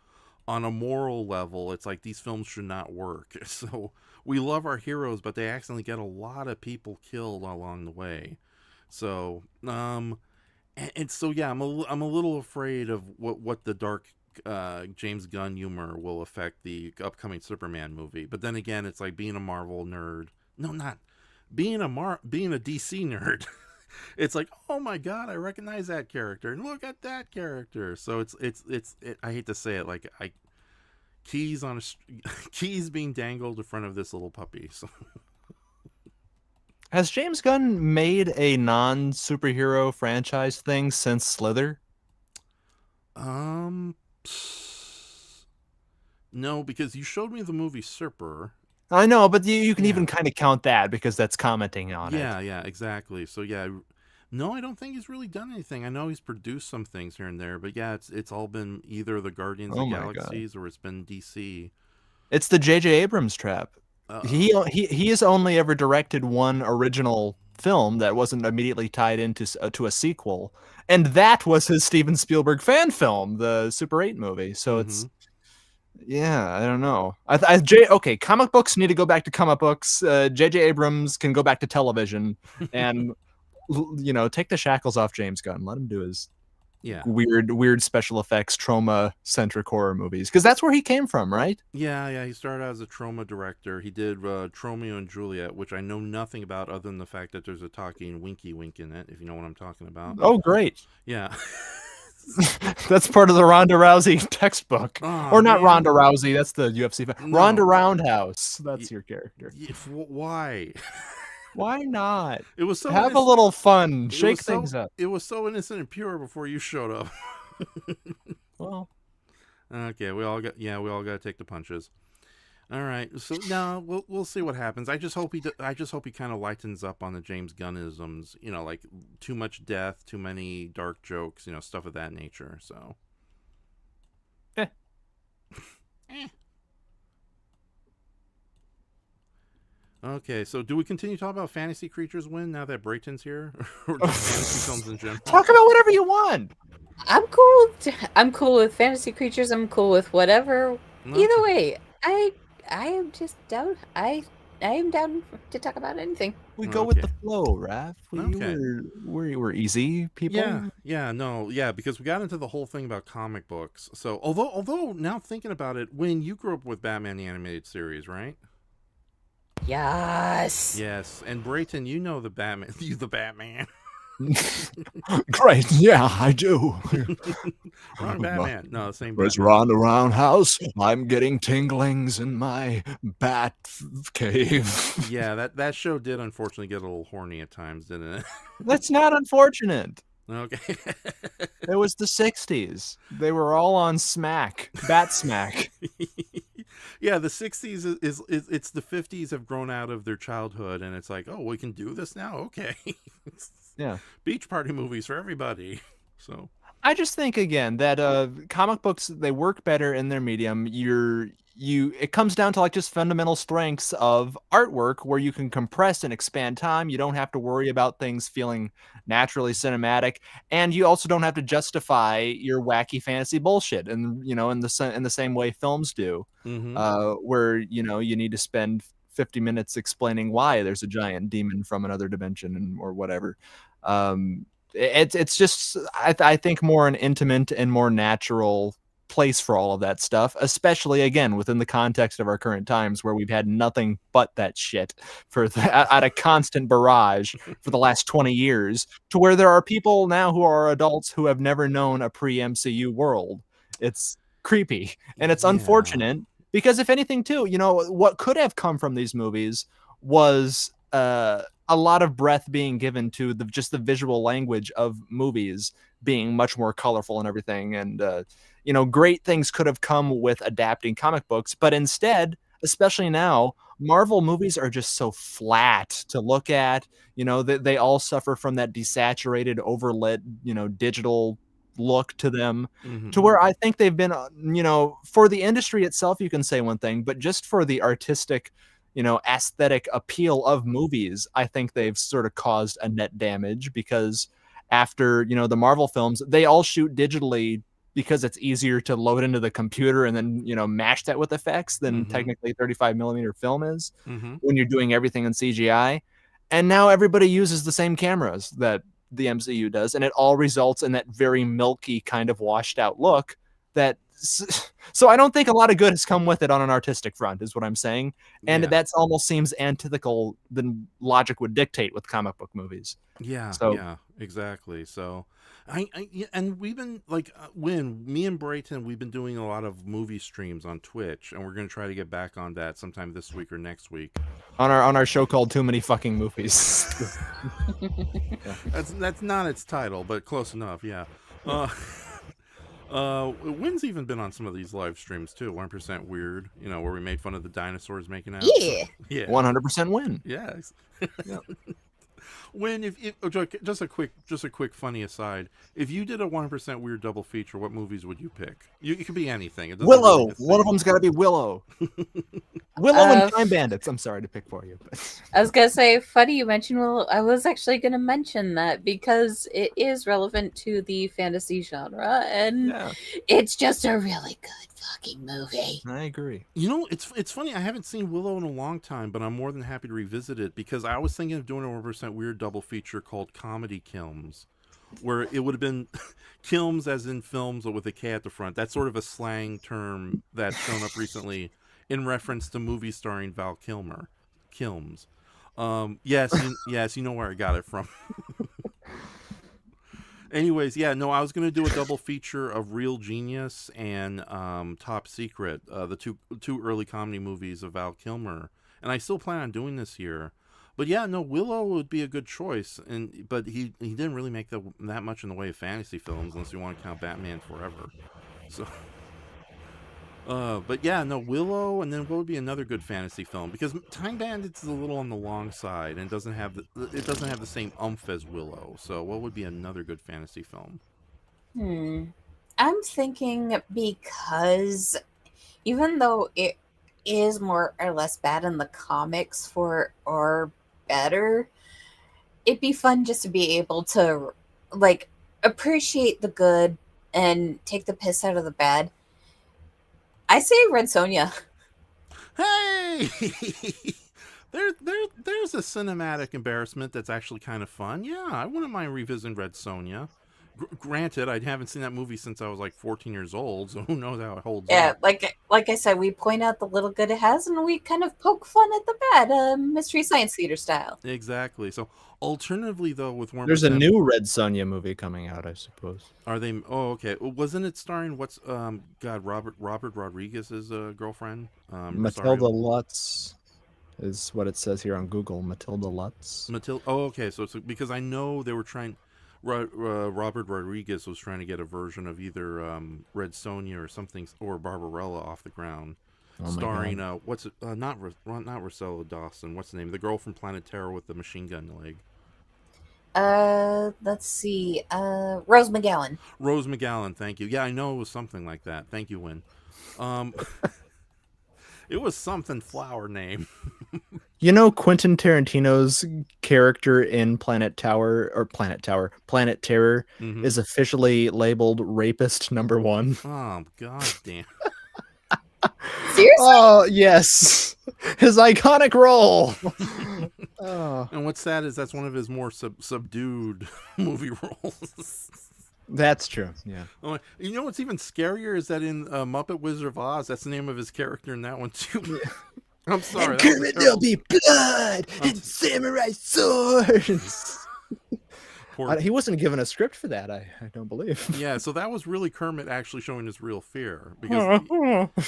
on a moral level, it's like these films should not work. So we love our heroes, but they accidentally get a lot of people killed along the way. So and so yeah, I'm a little afraid of what the dark James Gunn humor will affect the upcoming Superman movie. But then again, it's like being a Marvel nerd. No, not being a DC nerd. It's like, oh my god, I recognize that character, and look at that character. So it's I hate to say it, like keys being dangled in front of this little puppy. So. Has James Gunn made a non-superhero franchise thing since Slither? No, because you showed me the movie Surper. I know, but you can even kind of count that because that's commenting on it. Yeah, exactly. So yeah, no, I don't think he's really done anything. I know he's produced some things here and there, but yeah, it's all been either the Guardians of the Galaxies or it's been DC. It's the J.J. Abrams trap. He has only ever directed one original film that wasn't immediately tied into to a sequel, and that was his Steven Spielberg fan film, the Super 8 movie. So it's, yeah, I don't know. Okay, comic books need to go back to comic books. J.J. Abrams can go back to television, and take the shackles off James Gunn. Let him do his weird special effects trauma-centric horror movies, because that's where he came from, right? Yeah, he started out as a trauma director. He did Romeo and Juliet, which I know nothing about other than the fact that there's a talking winky wink in it, if you know what I'm talking about. Oh, great. Yeah. That's part of the Ronda Rousey textbook. Oh, or not man. Ronda Rousey, that's the UFC. No. Ronda Roundhouse, that's your character. Why? Why not? It was so have a little fun, shake things up. It was so innocent and pure before you showed up. Well, okay, we all got to take the punches. All right, so no, we'll see what happens. I just hope he kind of lightens up on the James Gunnisms, like too much death, too many dark jokes, stuff of that nature. So, Okay, so do we continue talking about fantasy creatures win now that Brayton's here, or just fantasy films in general? Talk about whatever you want. I'm cool with fantasy creatures. I'm cool with whatever. Okay. Either way, I am just down. I am down to talk about anything. We go with the flow, Raph. We were easy people. Yeah, because we got into the whole thing about comic books. So although now thinking about it, when you grew up with Batman the Animated Series, right? Yes. Yes, and Brayton, you know the Batman. You the Batman. Great, yeah, I do. Wrong Batman. No, the same. Where's Ronda Roundhouse? I'm getting tinglings in my bat cave. Yeah, that show did unfortunately get a little horny at times, didn't it? That's not unfortunate. Okay. It was the 60s. They were all on smack. Bat smack. Yeah, the 60s it's the 50s have grown out of their childhood, and it's like, oh, we can do this now? Okay. Yeah. Beach party movies for everybody. So I just think, again, that comic books, they work better in their medium. It comes down to like just fundamental strengths of artwork where you can compress and expand time. You don't have to worry about things feeling naturally cinematic, and you also don't have to justify your wacky fantasy bullshit. And in the same way films do, where you need to spend 50 minutes explaining why there's a giant demon from another dimension or whatever. It's just I think more an intimate and more natural place for all of that stuff, especially again within the context of our current times where we've had nothing but that shit at a constant barrage for the last 20 years, to where there are people now who are adults who have never known a pre-MCU world. It's creepy and it's unfortunate, because if anything too, what could have come from these movies was a lot of breath being given to just the visual language of movies being much more colorful and everything. And, great things could have come with adapting comic books, but instead, especially now, Marvel movies are just so flat to look at. You know, they all suffer from that desaturated, overlit, digital look to them, to Mm-hmm. where I think they've been, for the industry itself, you can say one thing, but just for the artistic, aesthetic appeal of movies, I think they've sort of caused a net damage because after, the Marvel films, they all shoot digitally because it's easier to load into the computer and then, mash that with effects than Mm-hmm. technically 35 millimeter film is Mm-hmm. when you're doing everything in CGI. And now everybody uses the same cameras that the MCU does, and it all results in that very milky kind of washed out look that so I don't think a lot of good has come with it on an artistic front is what I'm saying. And Yeah. that's almost seems antithetical than logic would dictate with comic book movies. Yeah, So yeah, exactly. So, yeah, and we've been like when me and Brayton, we've been doing a lot of movie streams on Twitch, and we're gonna try to get back on that sometime this week or next week. on our show called Too Many Fucking Movies. That's not its title, but close enough. Yeah. Uh, Wynn's even been on some of these live streams too. 1% Weird, where we made fun of the dinosaurs making out. Yeah. Yeah. 100% win. Yes. Yeah. When if just a quick funny aside, if you did a 1% Weird double feature, what movies would you pick? It could be anything. It doesn't really Willow. have to One of say- them's got to be Willow. Willow and Time Bandits. I'm sorry to pick for you. But I was gonna say, funny you mentioned Willow. I was actually gonna mention that because it is relevant to the fantasy genre, and yeah, it's just a really good fucking movie. I agree. It's funny. I haven't seen Willow in a long time, but I'm more than happy to revisit it because I was thinking of doing a 1% Weird double feature called Comedy Kilms, where it would have been Kilms as in films with a K at the front. That's sort of a slang term that's shown up recently in reference to movies starring Val Kilmer. Kilms. Yes, you know where I got it from. Anyways, yeah, no, I was gonna do a double feature of Real Genius and Top Secret, the two early comedy movies of Val Kilmer, and I still plan on doing this year. But yeah, no, Willow would be a good choice, but he didn't really make that much in the way of fantasy films unless you want to count Batman Forever. So, but yeah, no, Willow, and then what would be another good fantasy film? Because Time Bandits is a little on the long side and doesn't have the same oomph as Willow. So what would be another good fantasy film? I'm thinking because even though it is more or less bad in the comics or better, it'd be fun just to be able to like appreciate the good and take the piss out of the bad. I say Red Sonja. Hey, there's a cinematic embarrassment that's actually kind of fun. Yeah, I wouldn't mind revisiting Red Sonja. Granted, I haven't seen that movie since I was like 14 years old, so who knows how it holds Yeah, up. like I said, we point out the little good it has, and we kind of poke fun at the bad, Mystery Science Theater style. Exactly. So, alternatively, though, with 1%, There's a new Red Sonja movie coming out, I suppose. Are they? Oh, okay. Wasn't it starring Robert Rodriguez's girlfriend? Matilda Lutz is what it says here on Google. Matilda Lutz. Matilda. Oh, okay. So it's because I know they were trying. Robert Rodriguez was trying to get a version of either Red Sonja or something, or Barbarella off the ground, Oh my starring God. what's it? Not Rossella Dawson. What's the name? The girl from Planet Terror with the machine gun leg. Let's see. Rose McGowan. Rose McGowan. Thank you. Yeah, I know it was something like that. Thank you, Win. It was something flower name. You know, Quentin Tarantino's character in Planet Terror Mhm. is officially labeled rapist number 1. Oh, god damn. Seriously? Oh, yes. His iconic role. Oh, And what's sad is that's one of his more subdued movie roles. that's true. Yeah. Oh, you know what's even scarier is that in Muppet Wizard of Oz, that's the name of his character in that one too. I'm sorry. that was there'll terrible. be blood and samurai swords. Poor- He wasn't given a script for that, I don't believe. Yeah, so that was really Kermit actually showing his real fear because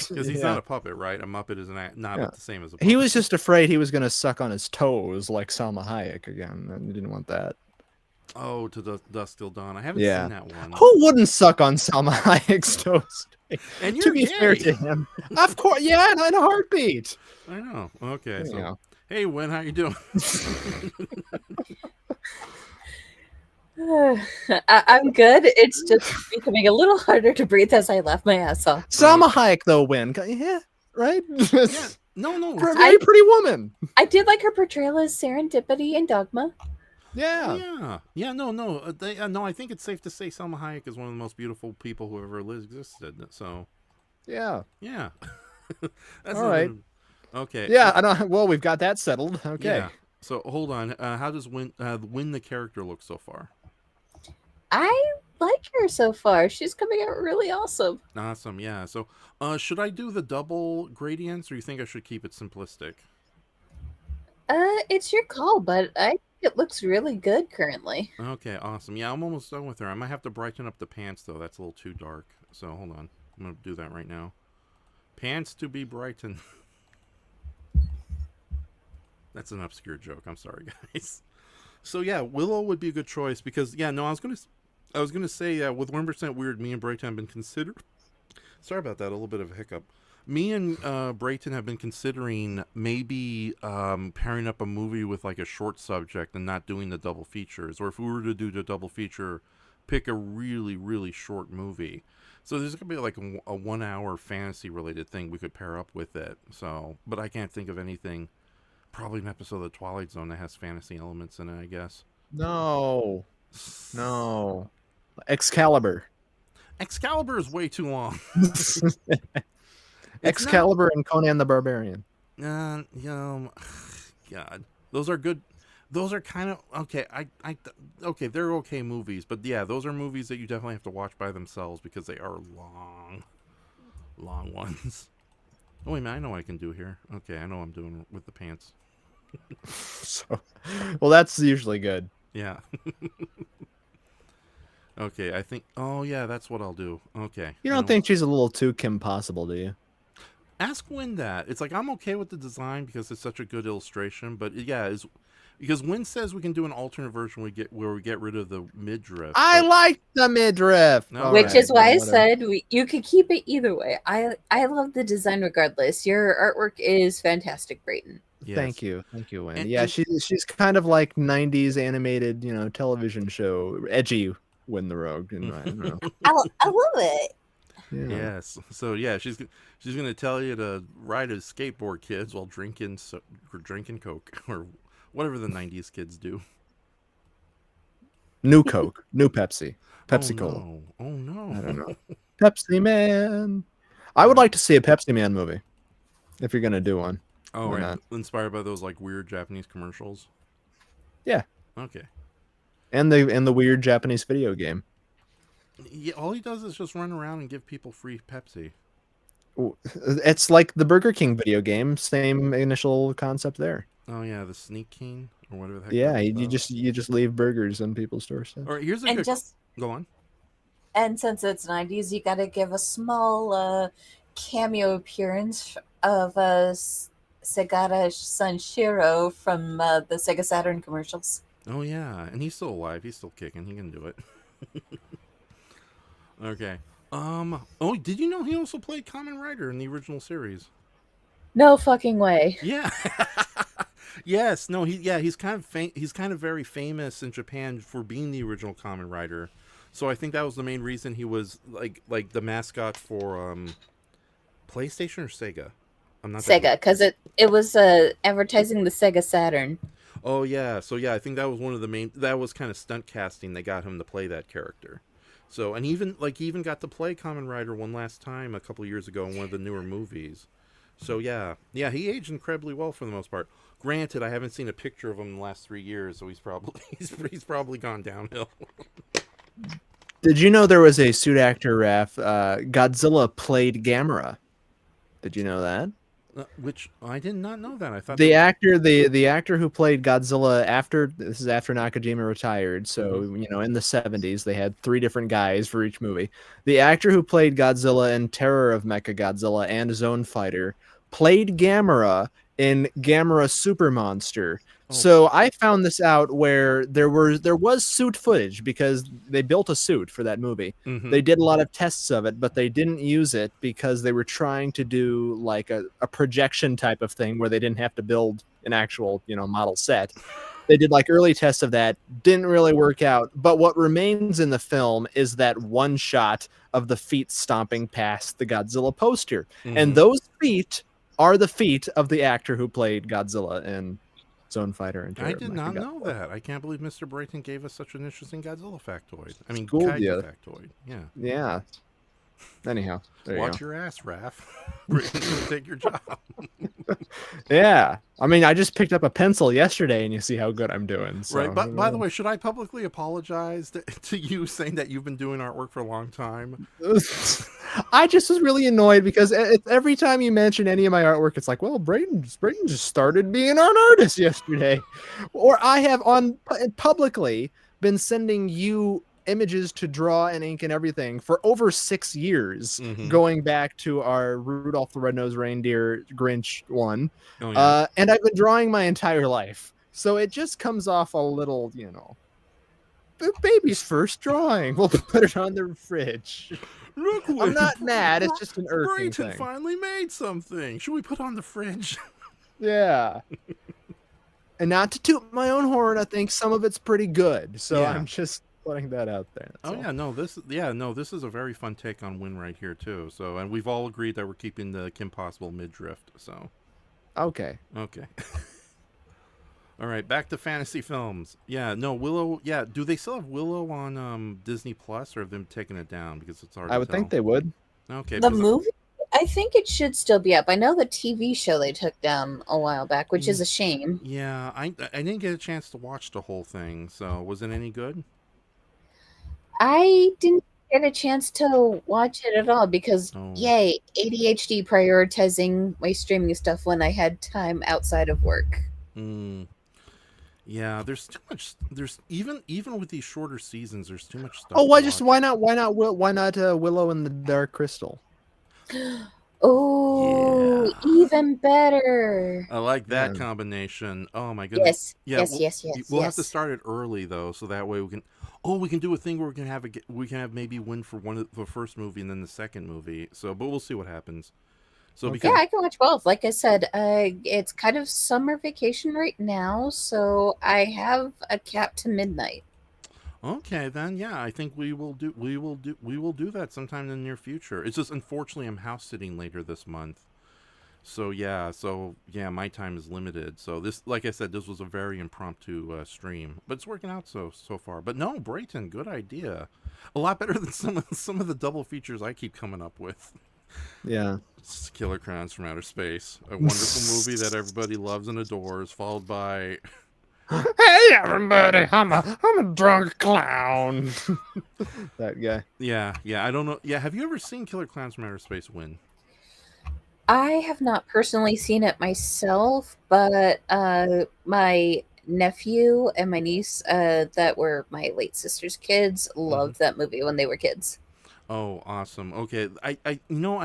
he's Yeah. not a puppet, right? A Muppet is not Yeah. the same as a puppet. He was just afraid he was going to suck on his toes like Salma Hayek again, and he didn't want that. Oh, to the Dusk Till Dawn. I haven't Yeah. seen that one. Who wouldn't suck on Salma Hayek's toast? And To you're be fair gay. to him, of course, yeah, in a heartbeat. I know. Okay, There you so go. hey, Win, how you doing? I'm good. It's just becoming a little harder to breathe as I laugh my ass off. Salma Hayek, though, win. Yeah, right. Yeah. No. Very pretty woman. I did like her portrayal as Serendipity in Dogma. Yeah. Yeah. No. No, I think it's safe to say Selma Hayek is one of the most beautiful people who ever existed. So, Yeah. yeah. That's All not right. even- Okay. Yeah. I know. Well, we've got that settled. Okay. Yeah. So hold on. How does Win the character look so far? I like her so far. She's coming out really awesome. Awesome. Yeah. So, should I do the double gradients, or you think I should keep it simplistic? It's your call, but I think it looks really good currently. Okay. Awesome. Yeah, I'm almost done with her. I might have to brighten up the pants though. That's a little too dark. So hold on. I'm gonna do that right now. Pants to be brightened. That's an obscure joke. I'm sorry, guys. So yeah, Willow would be a good choice because I was gonna say with 1% Weird, me and Brayton have been considered. Sorry about that. A little bit of a hiccup. Me and Brayton have been considering maybe pairing up a movie with like a short subject and not doing the double features, or if we were to do the double feature, pick a really really short movie. So there's gonna be like a 1 hour fantasy related thing we could pair up with it. So, but I can't think of anything. Probably an episode of the Twilight Zone that has fantasy elements in it, I guess. No. Excalibur. Excalibur is way too long. Excalibur and Conan the Barbarian. God, those are good. Those are kind of okay. Okay, they're okay movies, but yeah, those are movies that you definitely have to watch by themselves because they are long ones. Oh wait a minute, I know what I can do here. Okay, I know what I'm doing with the pants. So, well, that's usually good. Yeah. Okay, I think. Oh yeah, that's what I'll do. Okay. You don't think she's a little too Kim Possible, do you? Ask Win that. It's like I'm okay with the design because it's such a good illustration, but yeah, is because Win says we can do an alternate version where we get rid of the midriff. I like the midriff. No, Which is why I whatever. said you could keep it either way. I love the design regardless. Your artwork is fantastic, Brayton. Yes. Thank you, Win. And- Yeah, and- she's kind of like '90s animated, television show, edgy Win the Rogue. And I don't know. I love it. Yeah. Yes. So yeah, she's gonna tell you to ride a skateboard, kids, while drinking Coke or whatever the '90s kids do. New Coke, new Pepsi, Pepsi Cola. No. Oh no. I don't know. Pepsi Man. I would like to see a Pepsi Man movie. If you're gonna do one. Oh Why right. not? Inspired by those like weird Japanese commercials. Yeah. Okay. And the weird Japanese video game. Yeah. All he does is just run around and give people free Pepsi. It's like the Burger King video game. Same initial concept there. Oh yeah, the Sneak King or whatever the heck. Yeah, that was you called. just leave burgers on people's doorsteps. All right, here's a And good. just Go on. and since it's 90s, you got to give a small cameo appearance of Segata Sanshiro from the Sega Saturn commercials. Oh yeah, and he's still alive. He's still kicking. He can do it. Okay. Oh, did you know he also played Kamen Rider in the original series? No fucking way. Yeah. Yes. No. He's kind of very famous in Japan for being the original Kamen Rider. So I think that was the main reason he was like the mascot for PlayStation or Sega. I'm not Sega, because it was advertising the Sega Saturn. Oh yeah, so yeah, I think that was one of the main. That was kind of stunt casting. They got him to play that character. So and he even got to play Kamen Rider one last time a couple years ago in one of the newer movies. So yeah, he aged incredibly well for the most part. Granted, I haven't seen a picture of him in the last 3 years, so he's probably gone downhill. Did you know there was a suit actor, Raph? Godzilla played Gamera. Did you know that? Which I did not know that. I thought The actor who played Godzilla after Nakajima retired. So in the 70s they had 3 different guys for each movie. The actor who played Godzilla in Terror of Mechagodzilla and Zone Fighter played Gamera in Gamera Super Monster. So I found this out where there was suit footage because they built a suit for that movie. Mhm. They did a lot of tests of it, but they didn't use it because they were trying to do like a projection type of thing where they didn't have to build an actual, model set. They did like early tests of that, didn't really work out. But what remains in the film is that one shot of the feet stomping past the Godzilla poster. And Mhm. those feet are the feet of the actor who played Godzilla in Zone Fighter and Terror I of did not know Mechagodzilla. that. I can't believe Mr. Brayton gave us such an interesting Godzilla factoid. I mean, Schooled kaiju ya. factoid. Yeah. Yeah. Anyhow, there you Watch go. your ass, Raph. Brayton's gonna take your job. Yeah. I mean, I just picked up a pencil yesterday, and you see how good I'm doing. So. Right. But by the way, should I publicly apologize to you saying that you've been doing artwork for a long time? I just was really annoyed because every time you mention any of my artwork, it's like, well, Brayton just started being an artist yesterday, or I have publicly been sending you images to draw and ink and everything for over 6 years, Mhm. going back to our Rudolph the Red-Nosed Reindeer Grinch one. Oh, yeah. And I've been drawing my entire life, so it just comes off a little, baby's first drawing. We'll put it on the fridge. Look, I'm not mad. It's just an irking Brayton thing. finally made something. Should we put on the fridge? Yeah. And not to toot my own horn, I think some of it's pretty good. So Yeah. I'm just putting that out there. That's all. Yeah, no, this is a very fun take on Win right here too. So, and we've all agreed that we're keeping the Kim Possible midriff. So, Okay. All right, back to fantasy films. Yeah, no, Willow. Yeah, do they still have Willow on Disney Plus, or have them taken it down because it's hard? I would think they would. Okay, The because- movie, I think it should still be up. I know the TV show they took down a while back, which is a shame. Yeah, I didn't get a chance to watch the whole thing. So, was it any good? I didn't get a chance to watch it at all because, Oh. yay, ADHD prioritizing my streaming stuff when I had time outside of work. Yeah, there's too much. There's even with these shorter seasons, there's too much stuff. Oh, to watch. why not Willow and the Dark Crystal? Oh, Yeah. even better. I like that Yeah. combination. Oh my goodness. Yes, Yeah, yes. We'll have to start it early though, so that way we can. Oh, we can do a thing where we can have maybe win for one of the first movie and then the second movie. So, but we'll see what happens. So because Yeah, I can watch both. Like I said, it's kind of summer vacation right now, so I have a cap to midnight. okay, then yeah, I think we will do that sometime in the near future. It's just unfortunately I'm house sitting later this month. So yeah, my time is limited. So this, like I said, this was a very impromptu stream, but it's working out so far. But no, Brayton, good idea. A lot better than some of the double features I keep coming up with. Yeah. It's Killer Crowns from Outer Space, a wonderful movie that everybody loves and adores, followed by Hey everybody, I'm a drunk clown. That guy. yeah. I don't know. Yeah, have you ever seen Killer Clowns from Outer Space win? I have not personally seen it myself, but my nephew and my niece, that were my late sister's kids, loved that movie when they were kids. Oh, awesome. Okay, I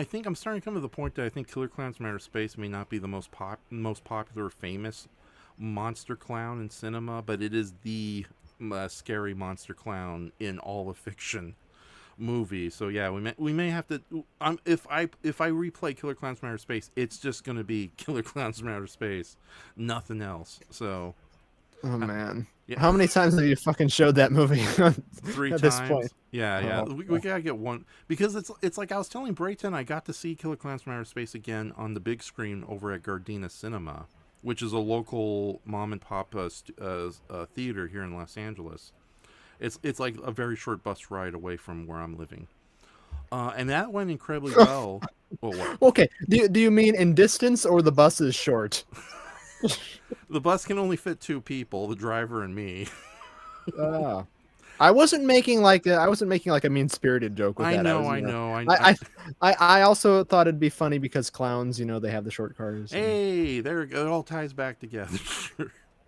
think I'm starting to come to the point that I think Killer Clowns from Outer Space may not be the most popular or famous monster clown in cinema, but it is the scary monster clown in all of fiction movie. So yeah, we may have to. If I replay Killer Clowns from Outer Space, it's just gonna be Killer Clowns from Outer Space, nothing else. So. Oh man. Yeah. How many times have you fucking showed that movie? 3 at times. this point? Yeah. Oh. We gotta get one because it's like I was telling Brayton, I got to see Killer Clowns from Outer Space again on the big screen over at Gardena Cinema, which is a local mom and pop theater here in Los Angeles. It's like a very short bus ride away from where I'm living, and that went incredibly well. Well, what? Okay. Do you mean in distance or the bus is short? The bus can only fit 2 people, the driver and me. I wasn't making like a mean-spirited joke with I that. know. I also thought it'd be funny because clowns, they have the short cars. Hey, there it all ties back together.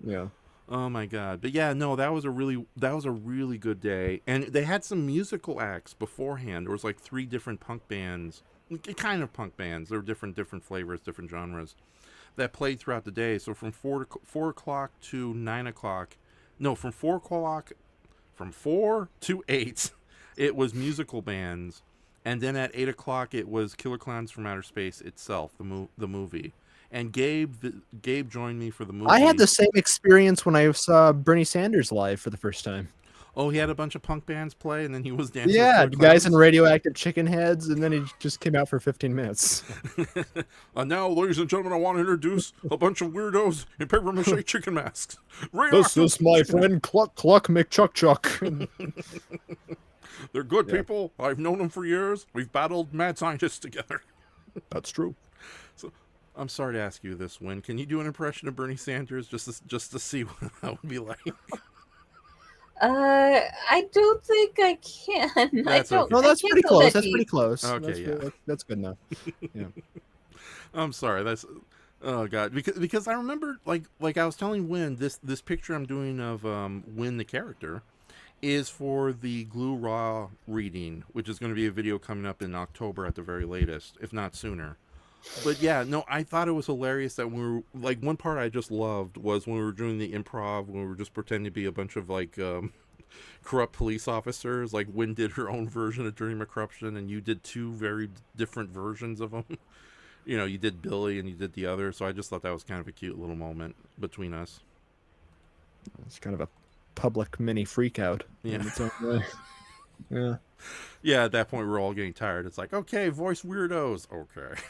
Yeah. Oh my god. But yeah, no, that was a really good day. And they had some musical acts beforehand. There was like 3 different punk bands. Kind of punk bands. There were different flavors, different genres that played throughout the day. So from 4 o'clock to 9 o'clock, no, from 4 to 8, it was musical bands, and then at 8 o'clock it was Killer Clowns from Outer Space itself, the movie. And Gabe joined me for the movie. I had the same experience when I saw Bernie Sanders live for the first time. Oh, he had a bunch of punk bands play, and then he was dancing. Yeah, with the Killer guys in Clowns. radioactive chicken heads, and then he just came out for 15 minutes. And now, ladies and gentlemen, I want to introduce a bunch of weirdos in paper mache chicken masks. This is my friend Cluck Cluck McChuck Chuck. They're good people. I've known them for years. We've battled mad scientists together. That's true. So, I'm sorry to ask you this, Win. Can you do an impression of Bernie Sanders just to see what that would be like? I don't think I can. That's I don't. okay. No, that's I can't pretty go close. that That's deep. pretty close. Okay, that's good enough. Yeah. I'm sorry. That's oh god. Because I remember like I was telling Win, this picture I'm doing of Win the character is for the Glue Raw reading, which is going to be a video coming up in October at the very latest, if not sooner. But yeah, no, I thought it was hilarious that we were like, one part I just loved was when we were doing the improv, when we were just pretending to be a bunch of like corrupt police officers. Like Wynn did her own version of Dream of Corruption, and you did two very different versions of them. You know, you did Billy and you did the other. So I just thought that was kind of a cute little moment between us. It's kind of a public mini freak out. Yeah. In its own way. Yeah. Yeah, at that point we're all getting tired. It's like, okay, voice weirdos. Okay.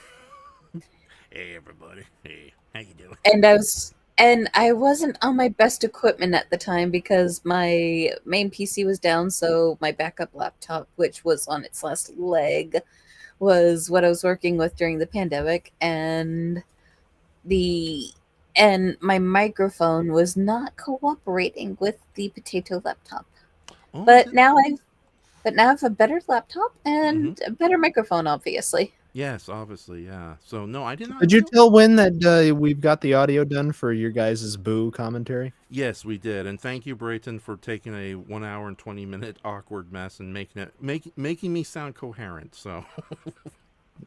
Hey everybody. Hey, how you doing? And I wasn't on my best equipment at the time because my main PC was down, so my backup laptop, which was on its last leg, was what I was working with during the pandemic, and my microphone was not cooperating with the potato laptop. Oh, But now I have a better laptop and Mm-hmm. a better microphone, obviously. yes, obviously, yeah. So no, I did not. Did you tell Win that we've got the audio done for your guys' Boo commentary? Yes, we did, and thank you, Brayton, for taking a 1 hour and 20-minute awkward mess and making me sound coherent. So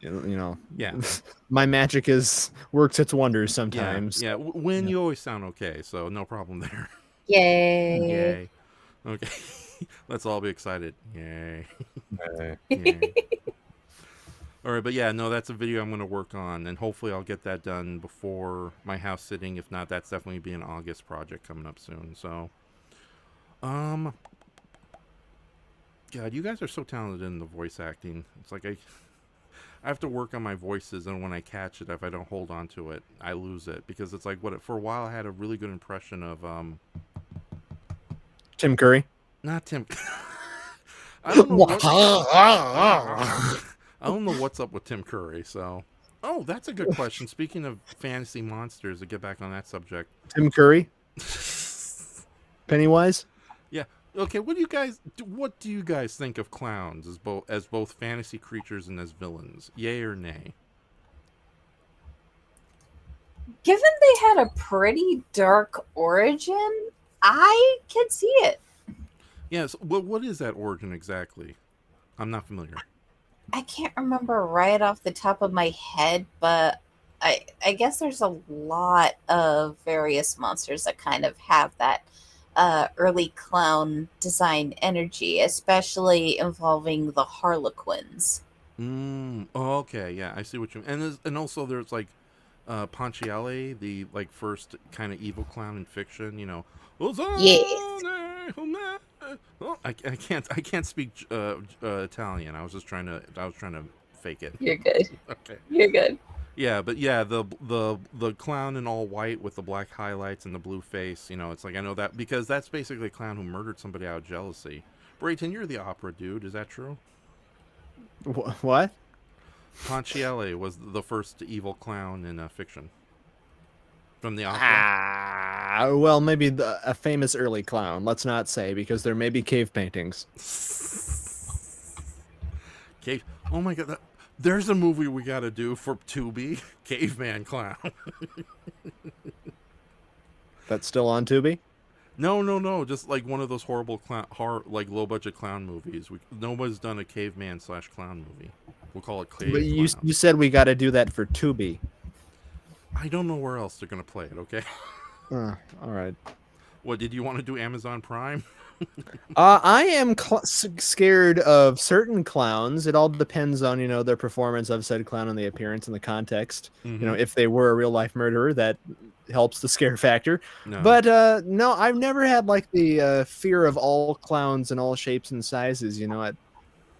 You know, yeah, my magic works its wonders sometimes. yeah. When you always sound okay, so no problem there. Yay. Yay. Okay, let's all be excited. Yay. Yay. All right, but yeah, no, that's a video I'm going to work on, and hopefully I'll get that done before my house sitting. If not, that's definitely be an August project coming up soon. So, God, you guys are so talented in the voice acting. It's like I have to work on my voices, and when I catch it, if I don't hold on to it, I lose it, because it's like for a while I had a really good impression of Tim Curry. not Tim. I don't know. I don't know what's up with Tim Curry. So, oh, that's a good question. Speaking of fantasy monsters, to get back on that subject. Tim Curry. Pennywise. Yeah. Okay. What do you guys think of clowns as both fantasy creatures and as villains? Yay or nay? Given they had a pretty dark origin, I can see it. Yes. What is that origin exactly? I'm not familiar. I can't remember right off the top of my head, but I guess there's a lot of various monsters that kind of have that early clown design energy, especially involving the Harlequins. Oh, okay. Yeah, I see what you mean. And also there's like Ponchielli, the like first kind of evil clown in fiction. You know. Yes. Oh, I can't speak Italian. I was trying to fake it. You're good. Okay. You're good. Yeah, but yeah, the clown in all white with the black highlights and the blue face. You know, it's like, I know that because that's basically a clown who murdered somebody out of jealousy. Brayton, you're the opera dude. Is that true? What? Ponchielli was the first evil clown in fiction. From the opera? Well, maybe a famous early clown. Let's not say, because there may be cave paintings. Cave. Oh my god, there's a movie we got to do for Tubi. Caveman Clown. That's still on Tubi? No. Just like one of those horrible like low budget clown movies. Nobody's done a caveman/clown movie. We'll call it Cave But you Clown. said we got to do that for Tubi. I don't know where else they're gonna play it. Okay. All right. What did you want to do? Amazon Prime? I am scared of certain clowns. It all depends on, their performance of said clown and the appearance and the context. Mm-hmm. If they were a real life murderer, that helps the scare factor. No. But no, I've never had like the fear of all clowns in all shapes and sizes.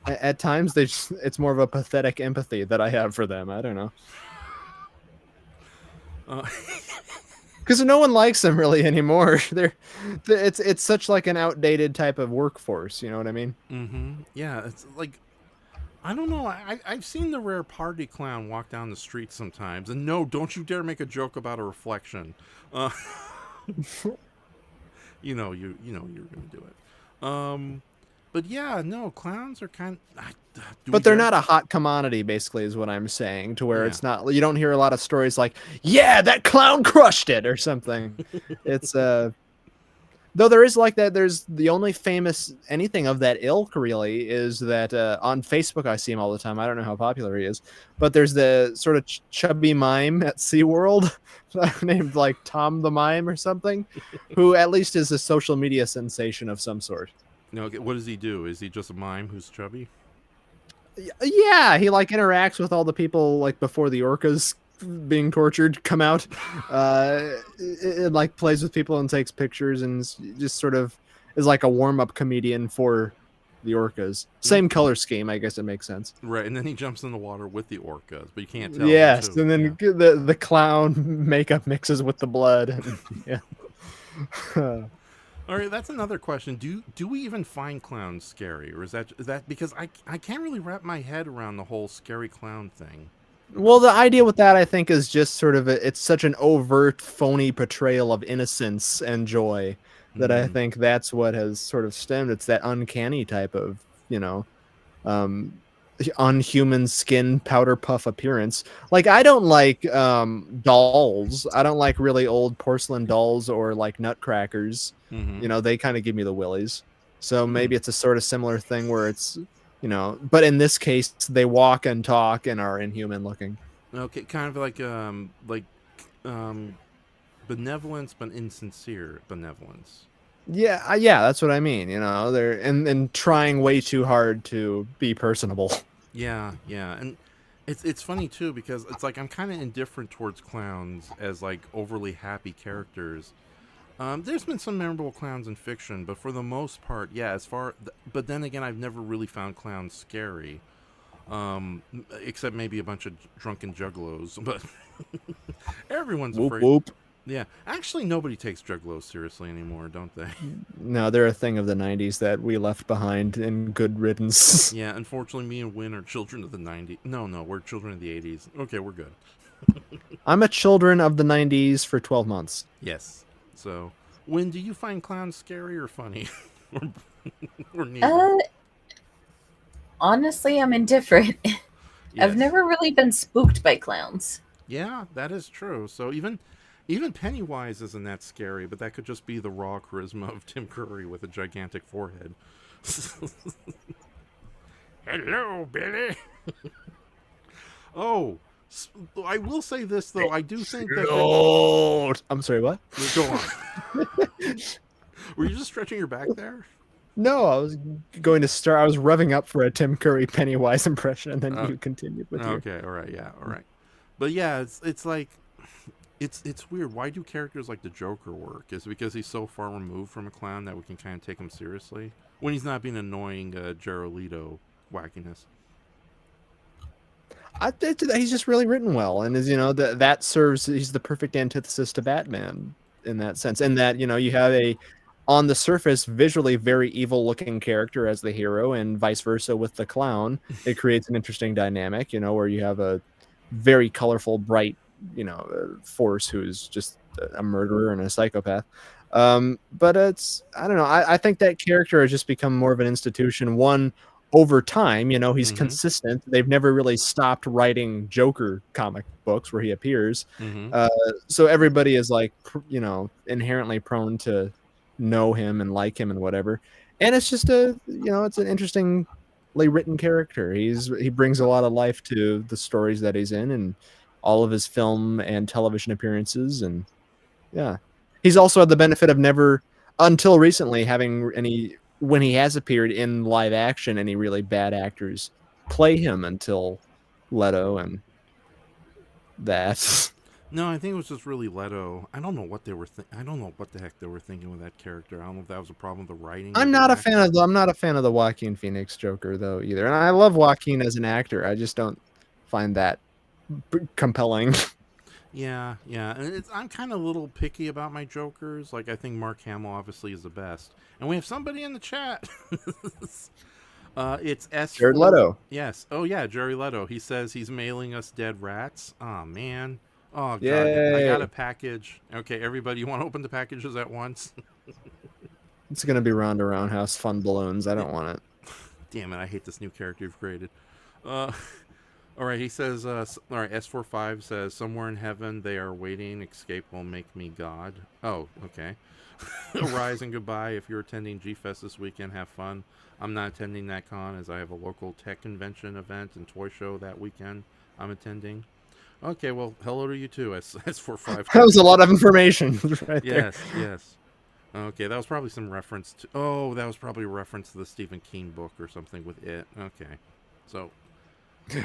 At times it's more of a pathetic empathy that I have for them. I don't know. Because no one likes them really anymore. It's such like an outdated type of workforce. You know what I mean? Mm-hmm. Yeah, it's like, I don't know. I've seen the rare party clown walk down the street sometimes, and no, don't you dare make a joke about a reflection. You know you're gonna do it. But yeah, no, clowns are kind. But they're not a hot commodity, basically, is what I'm saying. To where Yeah. it's not. You don't hear a lot of stories like, "Yeah, that clown crushed it" or something. It's though there is like that. There's the only famous anything of that ilk really is that on Facebook I see him all the time. I don't know how popular he is, but there's the sort of chubby mime at SeaWorld named like Tom the Mime or something, who at least is a social media sensation of some sort. No, okay, what does he do? Is he just a mime who's chubby? Yeah, he like interacts with all the people like before the orcas being tortured come out. It like plays with people and takes pictures and just sort of is like a warm-up comedian for the orcas. Same color scheme, I guess it makes sense. Right, and then he jumps in the water with the orcas, but you can't tell. Yes, too. and then the clown makeup mixes with the blood. Yeah. All right, that's another question. Do we even find clowns scary, or is that because I can't really wrap my head around the whole scary clown thing? Well, the idea with that, I think, is just sort of it's such an overt, phony portrayal of innocence and joy that I think that's what has sort of stemmed. It's that uncanny type of, unhuman skin powder puff appearance. Like, I don't like dolls. I don't like really old porcelain dolls or like nutcrackers. They kind of give me the willies. So maybe it's a sort of similar thing where it's, but in this case, they walk and talk and are inhuman looking. Okay, kind of like benevolence, but insincere benevolence. Yeah, that's what I mean. They're and trying way too hard to be personable. Yeah, and it's funny too because it's like I'm kind of indifferent towards clowns as like overly happy characters. There's been some memorable clowns in fiction, but for the most part, yeah. But then again, I've never really found clowns scary, except maybe a bunch of drunken juggalos. But everyone's afraid. Whoop. Yeah, actually, nobody takes juggalos seriously anymore, don't they? No, they're a thing of the '90s that we left behind in good riddance. Yeah, unfortunately, me and Win are children of the '90s. No, we're children of the '80s. Okay, we're good. I'm a children of the '90s for 12 months. Yes. So, Win, do you find clowns scary or funny? or neither? Honestly, I'm indifferent. Yes. I've never really been spooked by clowns. Yeah, that is true. So even Pennywise isn't that scary, but that could just be the raw charisma of Tim Curry with a gigantic forehead. Hello, Billy. Oh, I will say this though. I do think that. I'm sorry. What? Go on. Were you just stretching your back there? No, I was going to start. I was revving up for a Tim Curry Pennywise impression, and then you continued with your... Okay, all right, yeah, all right. But yeah, it's like it's weird. Why do characters like the Joker work? Is it because he's so far removed from a clown that we can kind of take him seriously when he's not being annoying Jared Leto wackiness? He's just really written well, and that serves. He's the perfect antithesis to Batman in that sense. And that you have a, on the surface, visually very evil-looking character as the hero, and vice versa with the clown. It creates an interesting dynamic, where you have a very colorful, bright, force who's just a murderer and a psychopath. But I don't know. I think that character has just become more of an institution. One, over time, he's consistent. They've never really stopped writing Joker comic books where he appears. So everybody is like, inherently prone to know him and like him and whatever. And it's just it's an interestingly written character. He brings a lot of life to the stories that he's in, and all of his film and television appearances, and yeah, he's also had the benefit of never, until recently, having any, when he has appeared in live action, any really bad actors play him until Leto and that. No, I think it was just really Leto. I don't know what they were. I don't know what the heck they were thinking with that character. I don't know if that was a problem with the writing. I'm not a fan of the Joaquin Phoenix Joker though either, and I love Joaquin as an actor. I just don't find that compelling. Yeah, and I'm kind of a little picky about my Jokers. Like, I think Mark Hamill obviously is the best, and we have somebody in the chat. It's S. Jared Leto. Yes. Oh yeah, Jerry Leto. He says he's mailing us dead rats. Oh man. Oh god. Yay. I got a package. Okay, everybody, you want to open the packages at once? It's gonna be Ronda Roundhouse fun balloons. I don't want it. Damn it! I hate this new character you've created. All right. He says. All right. S45 says somewhere in heaven they are waiting. Escape will make me God. Oh, okay. Arise and goodbye. If you're attending G-Fest this weekend, have fun. I'm not attending that con as I have a local tech convention event and toy show that weekend I'm attending. Okay, well, hello to you too, S45. That was a lot of information right there. Yes. Okay, that was probably some reference to... Oh, that was probably a reference to the Stephen King book or something with it. Okay, so...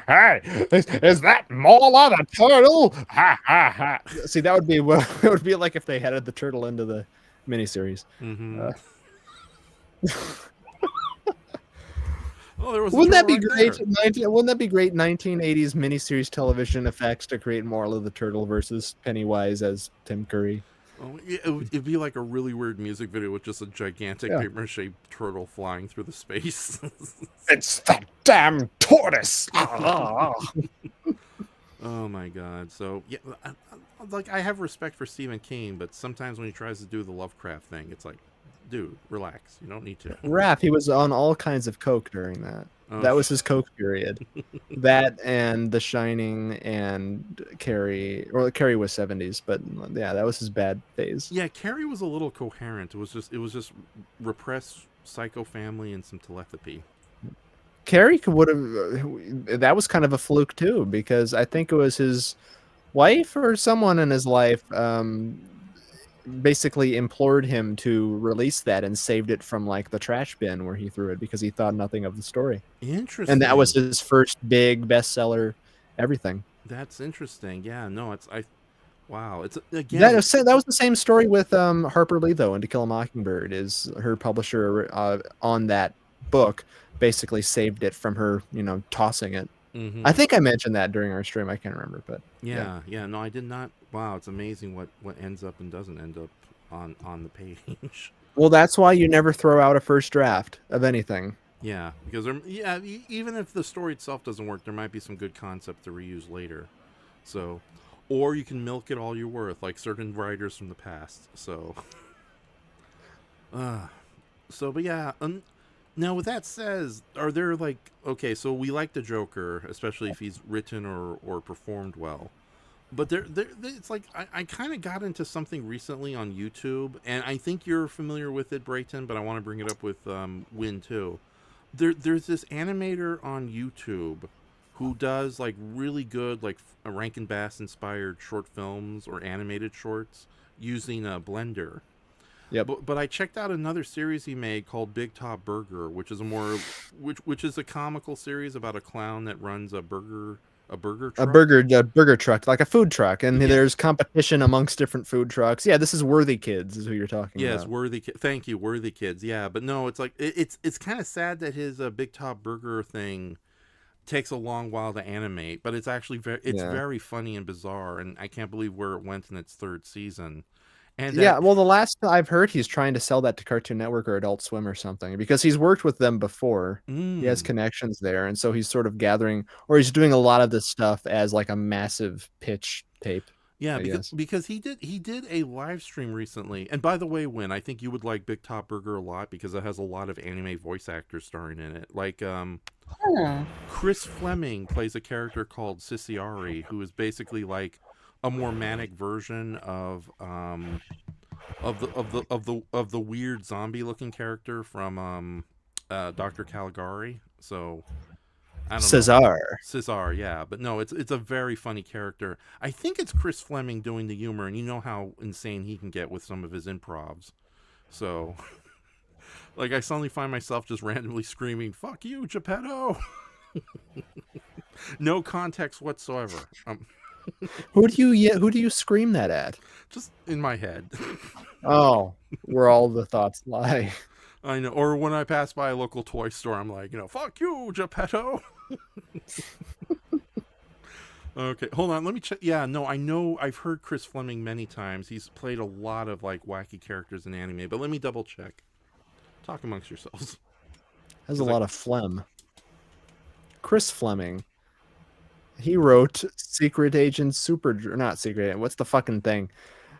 Hey, is that Mola the turtle? Ha ha ha! See, that would be it would be like if they headed the turtle into the miniseries. Mm-hmm. Oh, there was wouldn't that be right great? there. Wouldn't that be great? 1980s miniseries television effects to create Moral of the Turtle versus Pennywise as Tim Curry. Oh, it'd be like a really weird music video with just a gigantic paper-mache turtle flying through the space. It's that damn tortoise! Oh my god. So, yeah, I have respect for Stephen King, but sometimes when he tries to do the Lovecraft thing, it's like, dude, relax. You don't need to. Raph, he was on all kinds of coke during that. Oh. That was his coke period. That and The Shining and Carrie. Well, Carrie was 70s, but yeah, that was his bad phase. Yeah, Carrie was a little coherent. It was just repressed psycho family and some telepathy. Carrie would have. That was kind of a fluke too, because I think it was his wife or someone in his life basically implored him to release that and saved it from like the trash bin where he threw it because he thought nothing of the story. Interesting. And that was his first big bestseller, everything. That's interesting. Yeah, no, wow. It's again. That was the same story with Harper Lee though, and To Kill a Mockingbird. Is her publisher on that book basically saved it from her, tossing it. Mm-hmm. I think I mentioned that during our stream. I can't remember, but yeah. No, I did not. Wow, it's amazing what ends up and doesn't end up on the page. Well, that's why you never throw out a first draft of anything. Yeah, because even if the story itself doesn't work, there might be some good concept to reuse later. So, or you can milk it all you're worth, like certain writers from the past. So, but yeah. Now, with that says, are there okay? So we like the Joker, especially if he's written or performed well. But it's like I kind of got into something recently on YouTube, and I think you're familiar with it, Brayton. But I want to bring it up with Win too. There's this animator on YouTube who does really good Rankin Bass inspired short films or animated shorts using a Blender. Yeah, but I checked out another series he made called Big Top Burger, which is which is a comical series about a clown that runs a burger truck. A burger truck, like a food truck, and there's competition amongst different food trucks. Yeah, this is Worthy Kids, is who you're talking about. Yes, Worthy Kids. Thank you, Worthy Kids. Yeah, but no, it's it's kind of sad that his Big Top Burger thing takes a long while to animate, but it's actually very funny and bizarre, and I can't believe where it went in its third season. And well, the last I've heard, he's trying to sell that to Cartoon Network or Adult Swim or something, because he's worked with them before. He has connections there, and so he's sort of gathering, or he's doing a lot of this stuff as like a massive pitch tape. Yeah, because he did a live stream recently. And by the way, Win, I think you would like Big Top Burger a lot because it has a lot of anime voice actors starring in it. Like Chris Fleming plays a character called Sisiari, who is basically like a more manic version of the weird zombie looking character from Dr. Caligari. So I don't know. Cesar. Yeah, but no, it's a very funny character. I think it's Chris Fleming doing the humor, and you know how insane he can get with some of his improvs. So, like, I suddenly find myself just randomly screaming, "Fuck you, Geppetto!" No context whatsoever. Who do you scream that at? Just in my head. Oh, where all the thoughts lie. I know. Or when I pass by a local toy store, I'm like, "Fuck you, Geppetto." Okay, hold on. Let me check. Yeah, no, I know. I've heard Chris Fleming many times. He's played a lot of like wacky characters in anime, but let me double check. Talk amongst yourselves. Has a lot of phlegm. Chris Fleming. He wrote Secret Agent not Secret Agent. What's the fucking thing?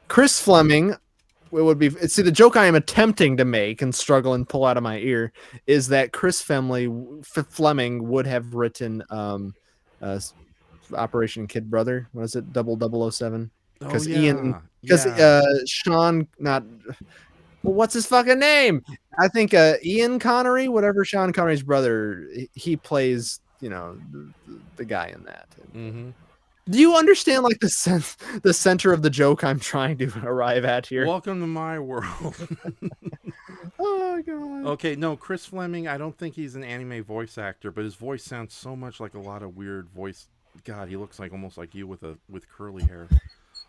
Chris Fleming. It would be. See, the joke I am attempting to make and struggle and pull out of my ear is that Chris Fleming would have written Operation Kid Brother. What is it? 0007. Because Sean not. Well, what's his fucking name? I think Ian Connery, whatever Sean Connery's brother, he plays. The guy in that. Mm-hmm. Do you understand like the center of the joke I'm trying to arrive at here? Welcome to my world. Oh god. Okay, no, Chris Fleming, I don't think he's an anime voice actor, but his voice sounds so much like a lot of weird voice. God, he looks like almost like you with curly hair.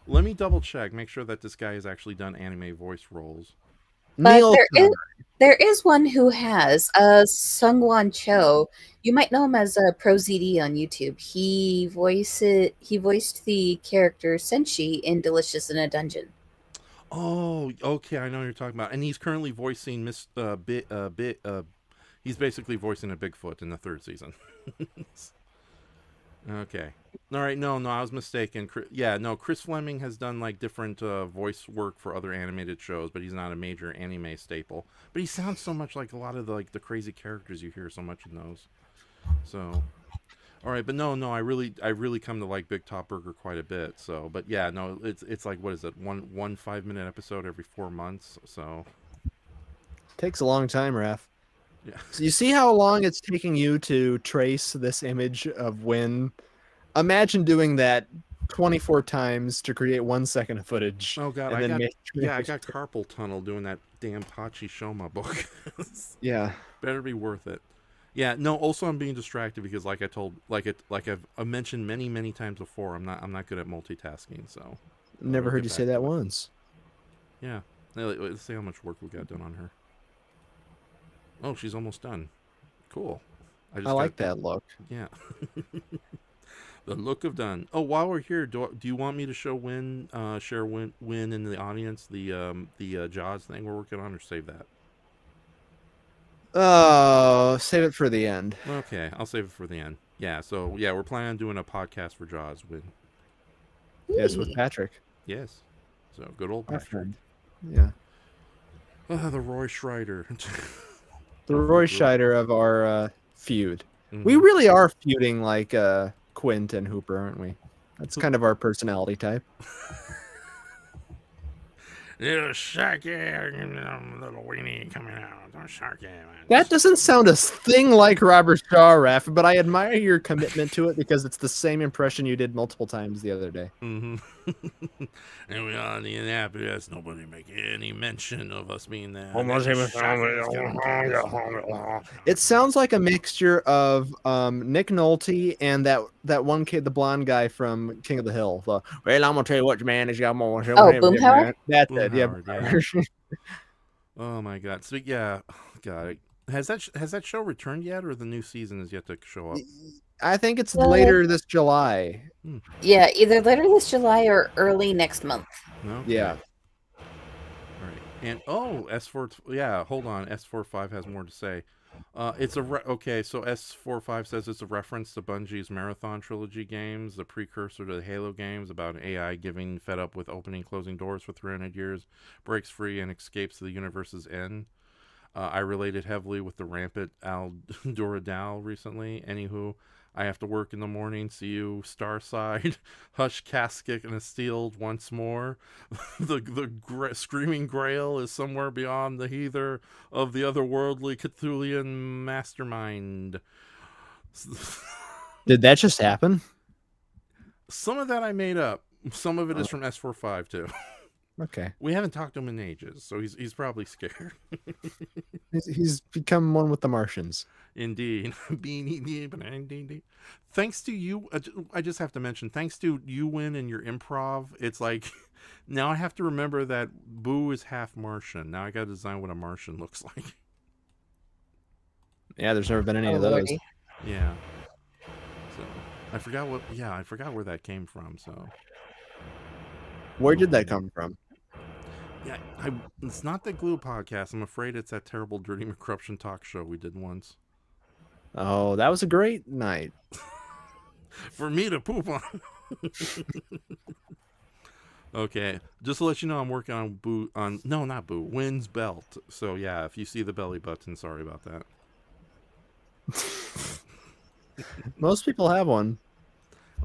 Let me double check, make sure that this guy has actually done anime voice roles. But there is one who has Sungwon Cho. You might know him as ProZD on YouTube. He voiced the character Senshi in Delicious in a Dungeon. Oh, okay, I know what you're talking about. And he's currently voicing he's basically voicing a Bigfoot in the 3rd season. Okay. All right, no, I was mistaken. Yeah, no, Chris Fleming has done like different voice work for other animated shows, but he's not a major anime staple. But he sounds so much like a lot of the crazy characters you hear so much in those. So, all right, but no, I really come to like Big Top Burger quite a bit. So, but yeah, no, it's like, what is it? One 5-minute episode every 4 months. So takes a long time, Raph. Yeah. So you see how long it's taking you to trace this image of when? Imagine doing that 24 times to create 1 second of footage. Oh god, I got carpal tunnel doing that damn Pachi Shoma book. Yeah, better be worth it. Yeah, no. Also, I'm being distracted because, like I've mentioned many times before, I'm not good at multitasking. So never heard you say that once. Yeah, let's see how much work we got done on her. Oh, she's almost done. Cool. I like that look. Yeah. The look of done. Oh, while we're here, do you want me to show share Win in the audience the Jaws thing we're working on, or save that? Oh, save it for the end. Okay, I'll save it for the end. Yeah, so yeah, we're planning on doing a podcast for Jaws with. Yes, with Patrick. Yes. So good old Patrick. Yeah. The Roy Schreider. The Roy Scheider of our feud. Mm-hmm. We really are feuding like Quint and Hooper, aren't we? That's kind of our personality type. Little sharky, little weenie coming out. Sharky. That doesn't sound a thing like Robert Shaw, Raph, but I admire your commitment to it because it's the same impression you did multiple times the other day. Mm-hmm. And we are in the Indianapolis. Nobody make any mention of us being there. It sounds like a mixture of Nick Nolte and that one kid, the blonde guy from King of the Hill. Well, I'm gonna tell you what, man, is got more. Oh, Boomhauer? That's Boomhauer, it. Yeah. Oh my god. So yeah, God, has that show returned yet, or the new season is yet to show up? I think it's later this July. Yeah, either later this July or early next month. Okay. Yeah. All right. And S4. Yeah, hold on. S45 has more to say. It's okay. So S45 says it's a reference to Bungie's Marathon trilogy games, the precursor to the Halo games, about an AI giving fed up with opening and closing doors for 300 years, breaks free and escapes to the universe's end. I related heavily with the rampant Al Duradal recently. Anywho, I have to work in the morning. See you, Starside. Hush, casket and a steel once more. The screaming Grail is somewhere beyond the heather of the otherworldly Cthulian mastermind. Did that just happen? Some of that I made up. Some of it is from S45 too. Okay. We haven't talked to him in ages, so he's probably scared. He's become one with the Martians. Indeed. Thanks to you, I just have to mention, thanks to you, Win, and your improv, it's like, now I have to remember that Boo is half Martian. Now I gotta design what a Martian looks like. Yeah, there's never been any Oh, of those. lordy. Yeah. So, I forgot where that came from, so. Where did that come from? Yeah, it's not the Glue podcast. I'm afraid it's that terrible Dirty McCorruption talk show we did once. Oh, that was a great night. For me to poop on. Okay, just to let you know, I'm working on not Boo, Win's belt. So yeah, if you see the belly button, sorry about that. Most people have one.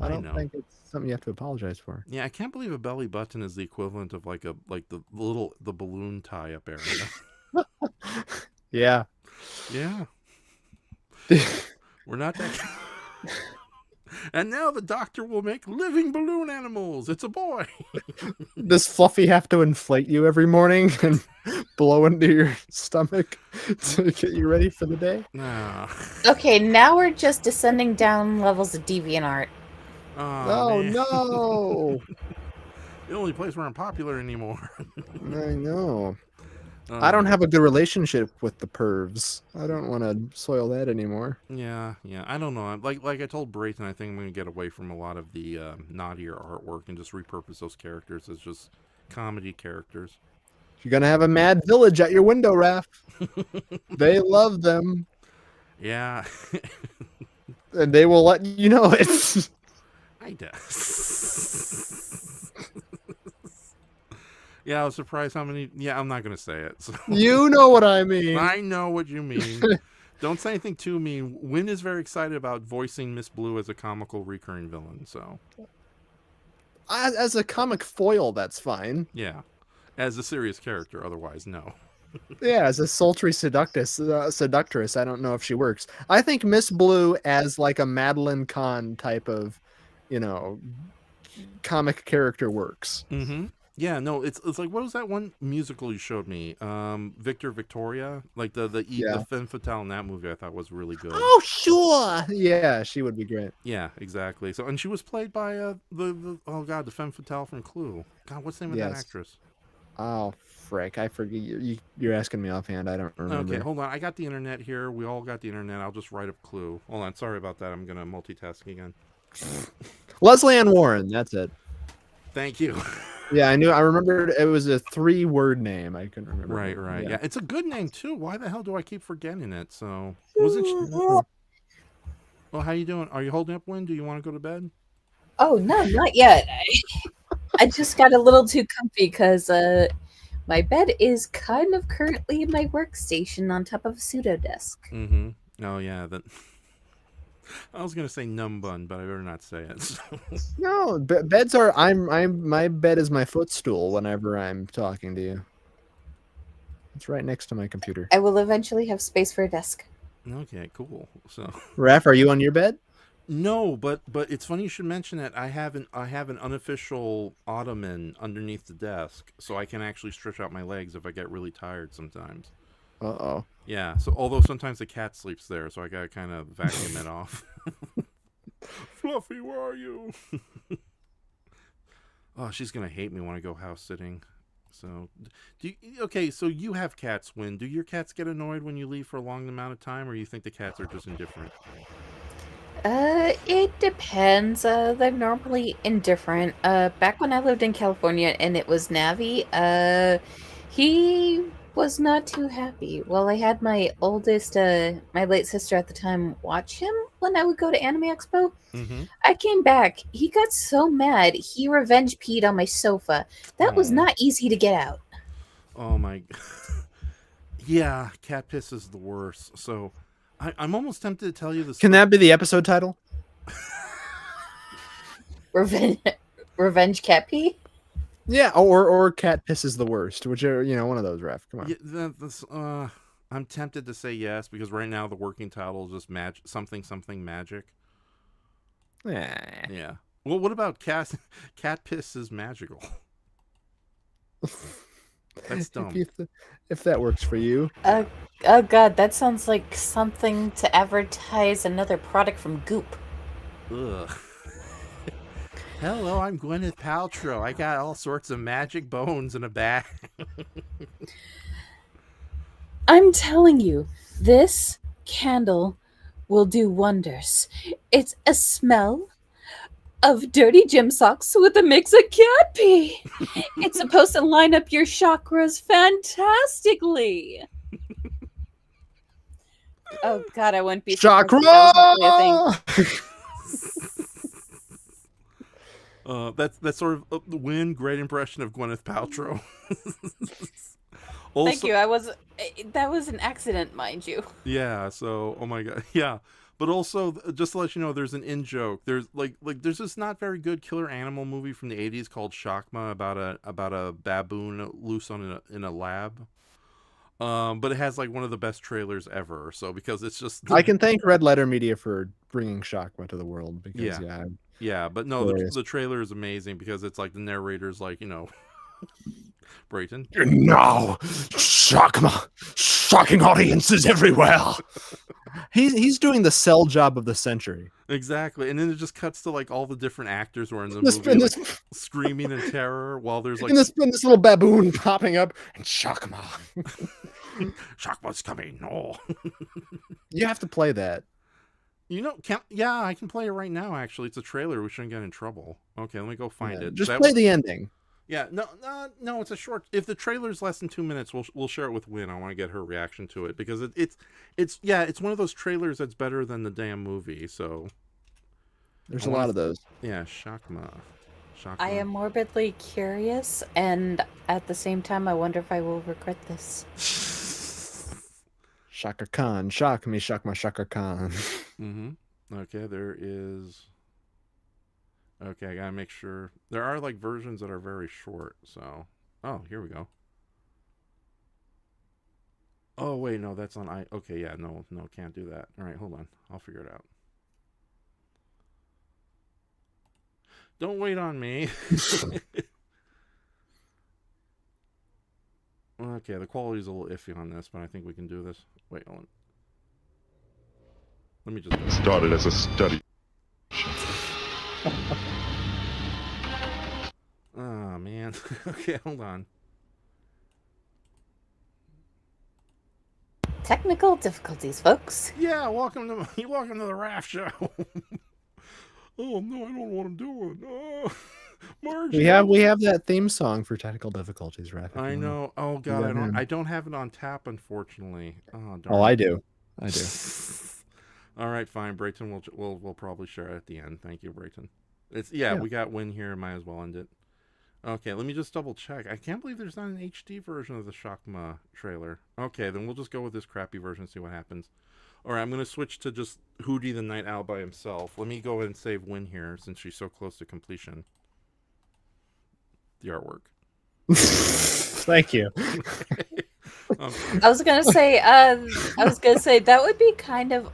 I I don't know. think it's something you have to apologize for. Yeah, I can't believe a belly button is the equivalent of like the balloon tie up area. Yeah. Yeah, we're not that. And now the doctor will make living balloon animals. It's a boy. Does Fluffy have to inflate you every morning and blow into your stomach to get you ready for the day? Nah. Okay, now we're just descending down levels of DeviantArt. Oh, Man. no. The only place where I'm popular anymore. I know. I don't have a good relationship with the pervs. I don't want to soil that anymore. Yeah. I don't know. Like I told Brayton, I think I'm going to get away from a lot of the naughtier artwork and just repurpose those characters as just comedy characters. You're going to have a mad village at your window, Raph. They love them, Yeah. and they will let you know it. I guess. Yeah, I was surprised how many. Yeah, I'm not going to say it. So. You know what I mean. I know what you mean. Don't say anything too mean. Wynn is very excited about voicing Miss Blue as a comical recurring villain. So, As a comic foil, that's fine. yeah. As a serious character, otherwise, no. Yeah, as a sultry seductress, I don't know if she works. I think Miss Blue as like a Madeline Kahn type of, comic character works. Mm-hmm. Yeah, no, it's like, what was that one musical you showed me? Victor Victoria, like the femme fatale in that movie. I thought was really good. Oh, sure. Yeah, she would be great. Yeah, exactly. So, and she was played by the femme fatale from Clue. God, what's the name of that Yes. actress? Oh, frick! I forget. You're asking me offhand. I don't remember. Okay, hold on. I got the internet here. We all got the internet. I'll just write up Clue. Hold on. Sorry about that. I'm gonna multitask again. Leslie Ann Warren. That's it. Thank you. Yeah, I knew. I remembered it was a 3-word name. I couldn't remember. Right. Yeah, it's a good name too. Why the hell do I keep forgetting it? So, wasn't she? Well, how you doing? Are you holding up, Win? Do you want to go to bed? Oh, no, not yet. I just got a little too comfy because my bed is kind of currently my workstation on top of a pseudo desk. Mm-hmm. Oh yeah. That. I was gonna say numb bun, but I better not say it. So. No, beds are. My bed is my footstool whenever I'm talking to you. It's right next to my computer. I will eventually have space for a desk. Okay, cool. So. Raph, are you on your bed? No, but it's funny you should mention that. I have an unofficial ottoman underneath the desk, so I can actually stretch out my legs if I get really tired sometimes. Uh-oh. Yeah. So although sometimes the cat sleeps there, so I gotta kind of vacuum it off. Fluffy, where are you? Oh, she's gonna hate me when I go house sitting. So, so you have cats, Win. Do your cats get annoyed when you leave for a long amount of time, or you think the cats are just indifferent? It depends. They're normally indifferent. Back when I lived in California and it was Navi, he was not too happy. Well, I had my oldest, my late sister at the time, watch him when I would go to Anime Expo. Mm-hmm. I came back. He got so mad. He revenge peed on my sofa. That was not easy to get out. Oh my. Yeah, cat piss is the worst. So, I'm almost tempted to tell you this. Can that be the episode title? Revenge cat pee? Yeah, or cat piss is the worst. Whichever, one of those, Raph. Come on. Yeah, I'm tempted to say yes because right now the working title is just something magic. Yeah. Well, what about cat piss is magical? That's dumb. If that works for you. Oh god, that sounds like something to advertise another product from Goop. Ugh. Hello, I'm Gwyneth Paltrow. I got all sorts of magic bones in a bag. I'm telling you, this candle will do wonders. It's a smell of dirty gym socks with a mix of cat pee. It's supposed to line up your chakras fantastically. Oh god, I wouldn't be surprised if that was actually a thing. That's sort of the win. Great impression of Gwyneth Paltrow. Thank you. That was an accident, mind you. Yeah. So, oh my god. Yeah. But also, just to let you know, there's an in joke. There's there's this not very good killer animal movie from the '80s called Shakma about a baboon loose in a lab. But it has like one of the best trailers ever. So because it's just I can thank Red Letter Media for bringing Shakma to the world because yeah, but no, the trailer is amazing because it's like the narrator's like, Brayton. No, Shakma, shocking audiences everywhere. He's doing the Cell job of the century. Exactly, and then it just cuts to like all the different actors who are in the movie like, screaming in terror while there's like this little baboon popping up and Shakma. Shakma's coming. No, you have to play that. I can play it right now. Actually, it's a trailer. We shouldn't get in trouble. Okay, let me go find it. Just play the ending. Yeah, no, it's a short. If the trailer's less than 2 minutes, we'll share it with Win. I want to get her reaction to it because it's one of those trailers that's better than the damn movie. So there's a lot of those. Yeah, Shakma. I am morbidly curious, and at the same time, I wonder if I will regret this. Shaka Khan, shock me, Shakma, Shaka Khan. Okay, there is. Okay, I gotta make sure. There are like versions that are very short, so. Oh, here we go. Oh, wait, no, that's on okay, yeah, no, can't do that. All right, hold on. I'll figure it out. Don't wait on me. Okay, the quality's a little iffy on this, but I think we can do this. Wait, hold on. Let me just. Started as a study. Oh man. Okay, hold on. Technical difficulties, folks. Yeah, welcome to the Raft Show. Oh no, I don't know what I'm doing. Oh, Margie. We have that theme song for technical difficulties, Raph. I know. Oh god, I don't have it on tap, unfortunately. Oh, darn. Oh, I do. All right, fine. Brayton, we'll probably share it at the end. Thank you, Brayton. We got Win here. Might as well end it. Okay, let me just double check. I can't believe there's not an HD version of the Shakma trailer. Okay, then we'll just go with this crappy version and see what happens. All right, I'm going to switch to just Hootie the Night Owl by himself. Let me go ahead and save Win here since she's so close to completion. The artwork. Thank you. I was gonna say that would be kind of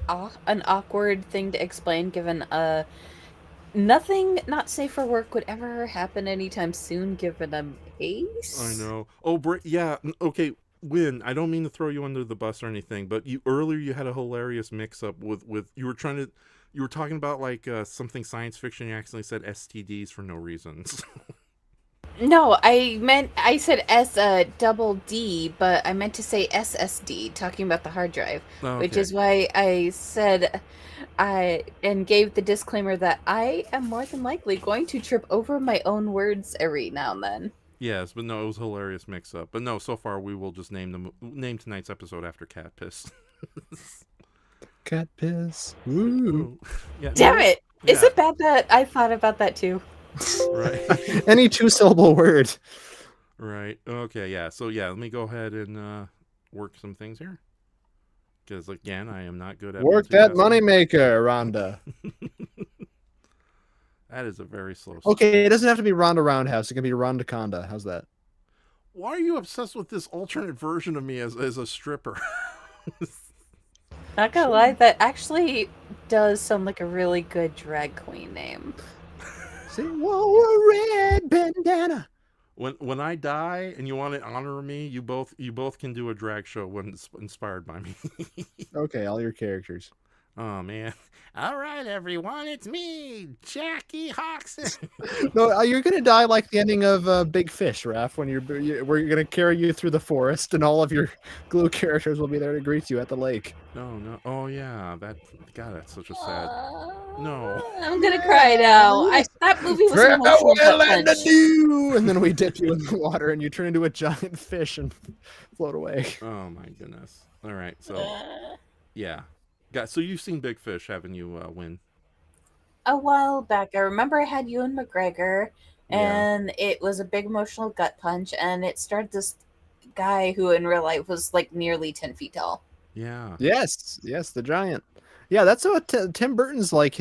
an awkward thing to explain, given nothing not safe for work would ever happen anytime soon, given a pace. I know. Oh, yeah. Okay, Win. I don't mean to throw you under the bus or anything, but earlier you had a hilarious mix-up with you were talking about like something science fiction. You accidentally said STDs for no reasons. No, I said double D, but I meant to say SSD, talking about the hard drive, which is why I said and gave the disclaimer that I am more than likely going to trip over my own words every now and then. Yes, but no, it was a hilarious mix-up. But no, so far we will just name tonight's episode after cat piss. Cat piss. Woo. Yeah, damn it! Yeah. Is it bad that I thought about that too? Right. Any 2-syllable word. Right. Okay. Yeah. So yeah, let me go ahead and work some things here. Because again, I am not good at work that moneymaker, Rhonda. That is a very slow. Okay, it doesn't have to be Rhonda Roundhouse. It can be Rhonda Conda. How's that? Why are you obsessed with this alternate version of me as a stripper? Not gonna lie, that actually does sound like a really good drag queen name. See, whoa, a red bandana. When I die and you want to honor me, you both can do a drag show when it's inspired by me. Okay, all your characters. Oh man! All right, everyone, it's me, Jackie Hawkson. No, you're gonna die like the ending of Big Fish, Raph. When we're gonna carry you through the forest, and all of your glue characters will be there to greet you at the lake. No. Oh yeah, that's such a sad. No. I'm gonna cry now. That movie was an emotional Farewell gut and punch. adieu! And then we dip you in the water, and you turn into a giant fish and float away. Oh my goodness. All right, so yeah, so you've seen Big Fish, haven't you, Win? A while back, I remember I had Ewan McGregor, Yeah. and it was a big emotional gut punch, and it starred this guy who in real life was like nearly 10 feet tall. Yeah. Yes, the giant. Yeah, that's what Tim Burton's like.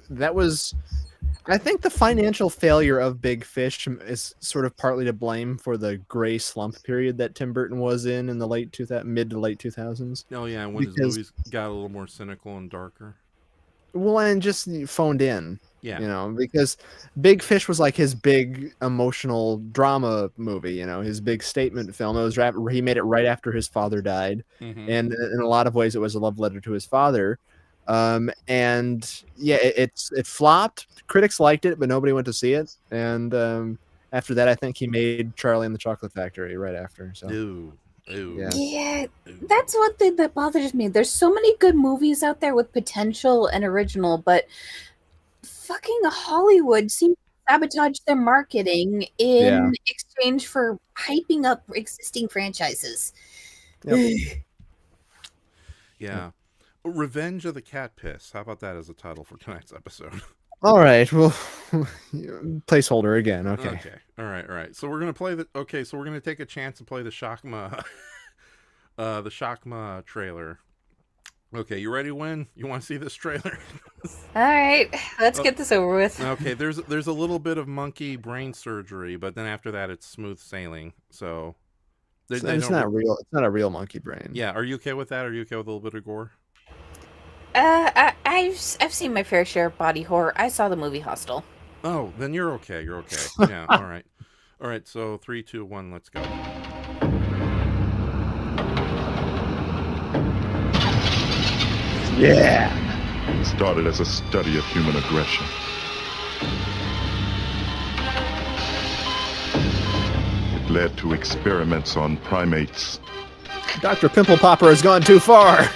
That was, I think, the financial failure of Big Fish is sort of partly to blame for the gray slump period that Tim Burton was in the mid to late 2000s. Oh yeah, when his movies got a little more cynical and darker. Well, and just phoned in. Yeah. Because Big Fish was like his big emotional drama movie, his big statement film. It was he made it right after his father died. Mm-hmm. And in a lot of ways it was a love letter to his father. And yeah, it flopped. Critics liked it, but nobody went to see it. And after that, I think he made Charlie and the Chocolate Factory right after. So Ooh. Yeah, that's one thing that bothers me. There's so many good movies out there with potential and original, but fucking Hollywood seems to sabotage their marketing in exchange for hyping up existing franchises. Yep. Yeah. Revenge of the Cat Piss. How about that as a title for tonight's episode? All right. Well, placeholder again. Okay. All right. So we're gonna play so we're gonna take a chance and play the Shakma, the Shakma trailer. Okay, you ready, Win? You want to see this trailer? All right, let's get this over with. Okay, there's a little bit of monkey brain surgery, but then after that, it's smooth sailing. So It's not real. It's not a real monkey brain. Yeah. Are you okay with that? Are you okay with a little bit of gore? I've seen my fair share of body horror. I saw the movie Hostel. Oh, then you're okay. You're okay. Yeah. All right. So 3, 2, 1. Let's go. Yeah. It started as a study of human aggression. It led to experiments on primates. Dr. Pimple Popper has gone too far.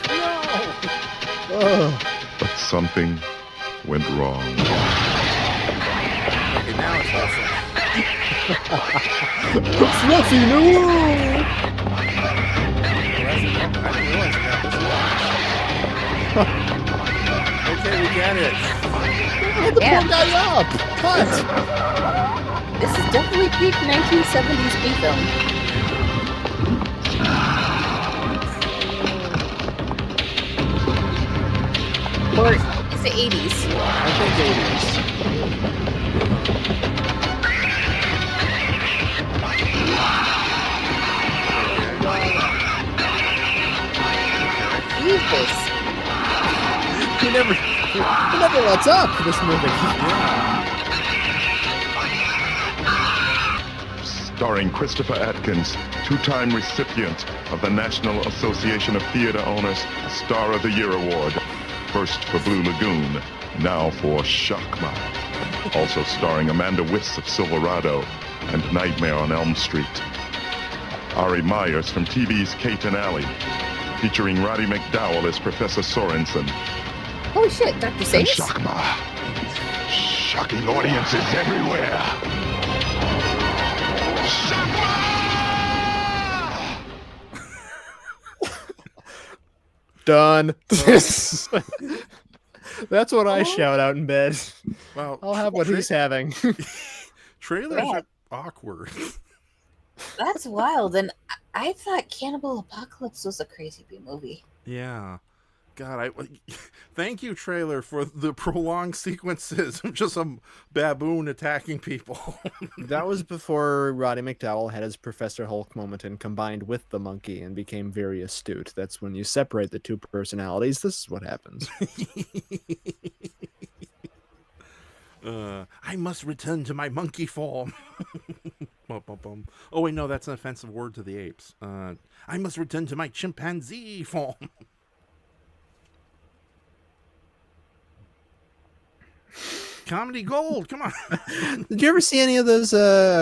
Oh. But something went wrong. Okay, now it's awesome. Fluffy, no! I didn't realize that Okay, we get it. Let the poor guy up! Cut! This is definitely peak 1970s B-film. Or is it 80s? I think 80s. Jesus. He never lets up, this movie. Starring Christopher Atkins, two-time recipient of the National Association of Theater Owners Star of the Year Award. First for Blue Lagoon, now for Shakma. Also starring Amanda Wyss of Silverado and Nightmare on Elm Street. Ari Myers from TV's Kate and Alley, featuring Roddy McDowell as Professor Sorensen. Holy shit, Dr. And Seuss? Shakma, shocking audiences everywhere. Shakma! Done. That's what I shout out in bed. Well, I'll have what he's having. trailers are awkward. That's wild. And I thought Cannibal Apocalypse was a crazy B movie. Yeah. God, thank you, trailer, for the prolonged sequences of just some baboon attacking people. That was before Roddy McDowell had his Professor Hulk moment and combined with the monkey and became very astute. That's when you separate the two personalities. This is what happens. I must return to my monkey form. Bum, bum, bum. Oh wait, no, that's an offensive word to the apes. I must return to my chimpanzee form. Comedy gold, come on. Did you ever see any of those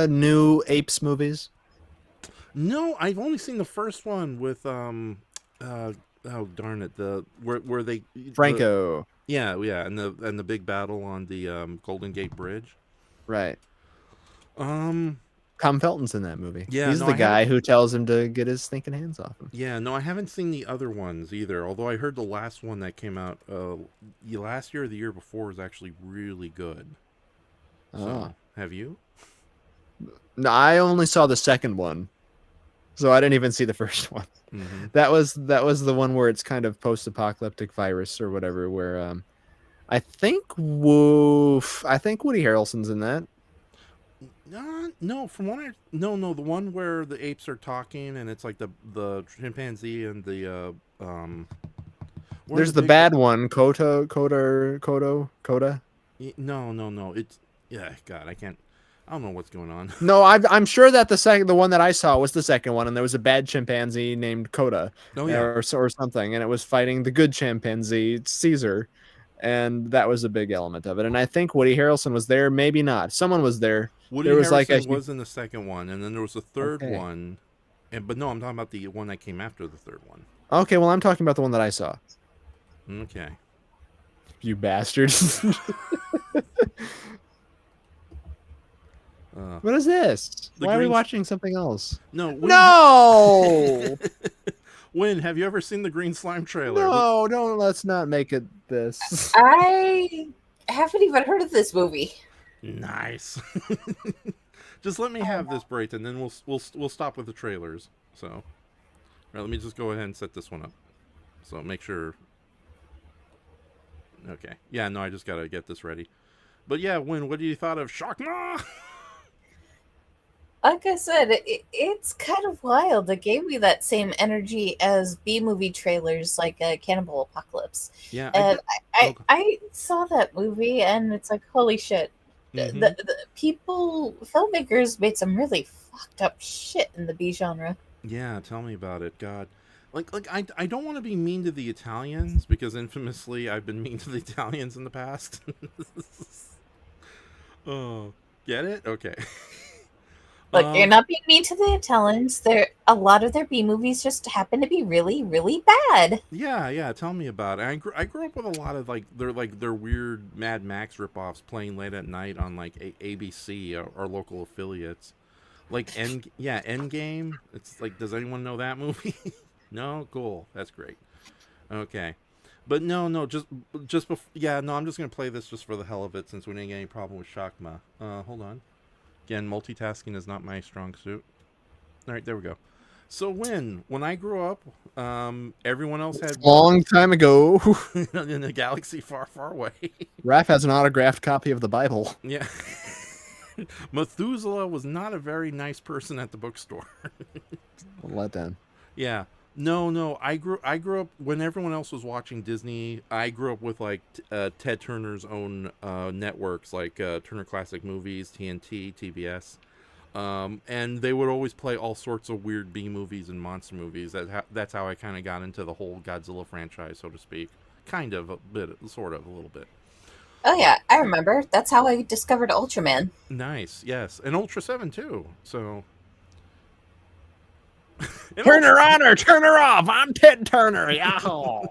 new Apes movies? No, I've only seen the first one with oh darn it, the where they Franco. Yeah, and the big battle on the Golden Gate Bridge. Right. Tom Felton's in that movie. Yeah, he's no, the guy who tells him to get his stinking hands off him. Yeah, no, I haven't seen the other ones either. Although I heard the last one that came out last year or the year before was actually really good. So, have you? No, I only saw the second one, so I didn't even see the first one. Mm-hmm. That was the one where it's kind of post-apocalyptic virus or whatever. Where I think Woody Harrelson's in that. No, from what the one where the apes are talking and it's like the chimpanzee and the There's the bad one, Coda. No. It's God, I don't know what's going on. No, I'm sure that the one that I saw was the second one, and there was a bad chimpanzee named Coda, or something, and it was fighting the good chimpanzee Caesar, and that was a big element of it. And I think Woody Harrelson was there, maybe not. Someone was there. Woody Harrelson was in the second one, and then there was a third one, but no, I'm talking about the one that came after the third one. Okay, well, I'm talking about the one that I saw. Okay. You bastards. What is this? Why are we watching something else? No. No! Win, have you ever seen the Green Slime trailer? No, let's not make it this. I haven't even heard of this movie. Nice. Just let me have this, Brayton, then we'll stop with the trailers. So, all right, let me just go ahead and set this one up. So make sure. Okay. Yeah, no, I just gotta get this ready. But yeah, Win, what do you thought of Shockma? Like I said, it's kind of wild. It gave me that same energy as B-movie trailers like Cannibal Apocalypse. Yeah. And I saw that movie and it's like, holy shit. Mm-hmm. The filmmakers made some really fucked up shit in the B genre. Yeah, tell me about it. God. Like I don't want to be mean to the Italians because infamously I've been mean to the Italians in the past. Oh, get it? Okay. Look, you're not being mean to the Italians. A lot of their B movies just happen to be really, really bad. Yeah. Tell me about it. I grew up with a lot of their weird Mad Max ripoffs playing late at night on like ABC, our local affiliates. Like Endgame. It's like, does anyone know that movie? No, cool. That's great. Okay, but no, just before. Yeah, no, I'm just gonna play this just for the hell of it since we didn't get any problem with Shockma. Hold on. Again, multitasking is not my strong suit. All right, there we go. So when I grew up, everyone else had long time ago in a galaxy far, far away. Raph has an autographed copy of the Bible. Yeah. Methuselah was not a very nice person at the bookstore. Let down. Yeah. No. I grew up when everyone else was watching Disney. I grew up with like Ted Turner's own networks, like Turner Classic Movies, TNT, TBS, and they would always play all sorts of weird B movies and monster movies. That's how I kind of got into the whole Godzilla franchise, so to speak. Kind of a bit, sort of a little bit. Oh yeah, I remember. That's how I discovered Ultraman. Nice, yes, and Ultra 7 too. So. Turn her on or turn her off. I'm Ted Turner. Yahoo!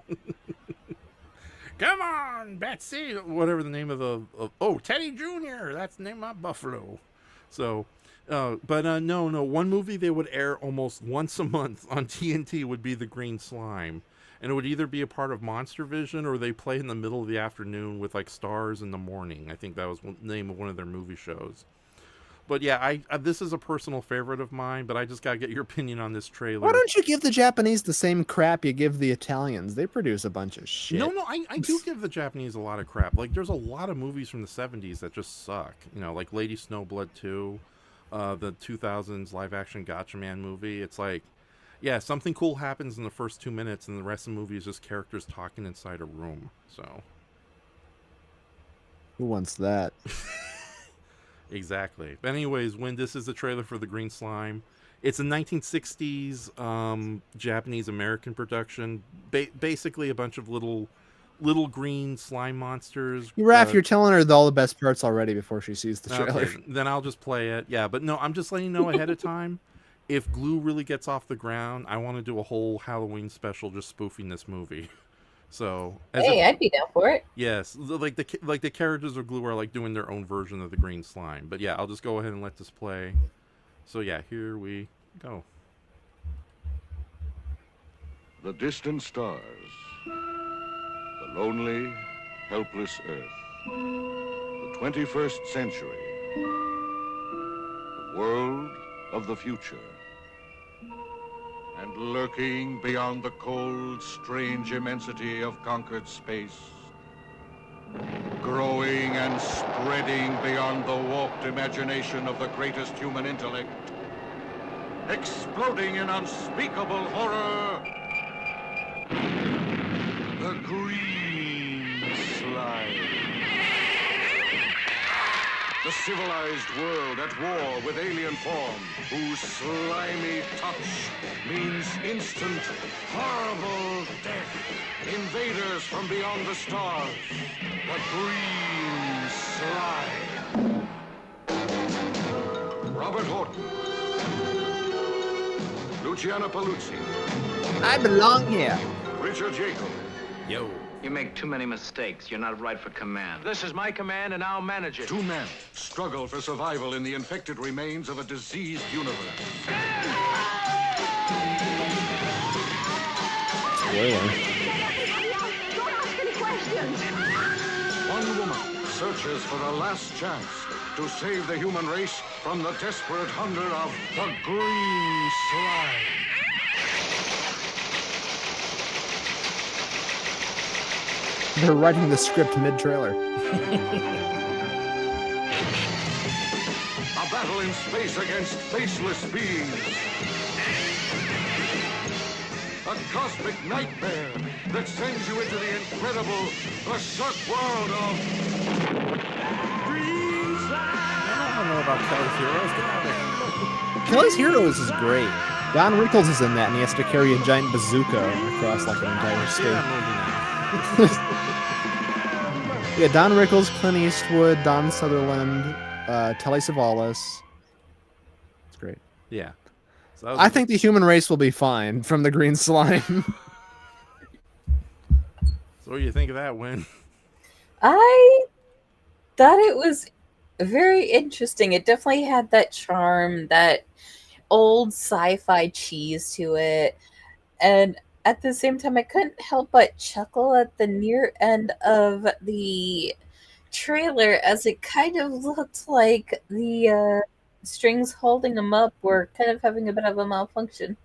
Come on, Betsy. Whatever the name of Teddy Jr. That's the name of my buffalo. So, but no. One movie they would air almost once a month on TNT would be The Green Slime. And it would either be a part of Monster Vision or they play in the middle of the afternoon with like Stars in the Morning. I think that was the name of one of their movie shows. But yeah, this is a personal favorite of mine, but I just gotta get your opinion on this trailer. Why don't you give the Japanese the same crap you give the Italians? They produce a bunch of shit. No, I do give the Japanese a lot of crap. Like, there's a lot of movies from the 70s that just suck. You know, like Lady Snowblood 2, the 2000s live-action Gatchaman movie. It's like, yeah, something cool happens in the first 2 minutes, and the rest of the movie is just characters talking inside a room. So, Who wants that? exactly. But anyways, this is the trailer for The Green Slime. It's a 1960s Japanese-American production. Basically, a bunch of little green slime monsters. Raph, you're telling her all the best parts already before she sees the trailer. Okay, then I'll just play it. Yeah, but no, I'm just letting you know ahead of time. If glue really gets off the ground, I want to do a whole Halloween special just spoofing this movie. So, I'd be down for it. yes, like the characters of glue are like doing their own version of the green slime. But yeah, I'll just go ahead and let this play. So yeah, here we go. The distant stars, the lonely, helpless earth, the 21st century, the world of the future. And lurking beyond the cold, strange immensity of conquered space, growing and spreading beyond the warped imagination of the greatest human intellect, exploding in unspeakable horror, the green slime. The civilized world at war with alien form, whose slimy touch means instant, horrible death. Invaders from beyond the stars. The green slime. Robert Horton. Luciana Paluzzi. I belong here. Richard Jacob. Yo. You make too many mistakes. You're not right for command. This is my command, and I'll manage it. Two men struggle for survival in the infected remains of a diseased universe. Spoiler. One woman searches for a last chance to save the human race from the desperate hunger of the green slime. They're writing the script mid-trailer. A battle in space against faceless beings. A cosmic nightmare that sends you into the incredible, the shock world of green slime. I don't know about Kelly's Heroes. Get out of here. Kelly's Heroes is great. Don Rickles is in that, and he has to carry a giant bazooka across like an entire See state. that movie now. Yeah, Don Rickles, Clint Eastwood, Don Sutherland, Telly Savalas. It's great. Yeah. So I think the human race will be fine from the green slime. So what do you think of that, Win? I thought it was very interesting. It definitely had that charm, that old sci-fi cheese to it. And at the same time, I couldn't help but chuckle at the near end of the trailer, as it kind of looked like the strings holding them up were kind of having a bit of a malfunction.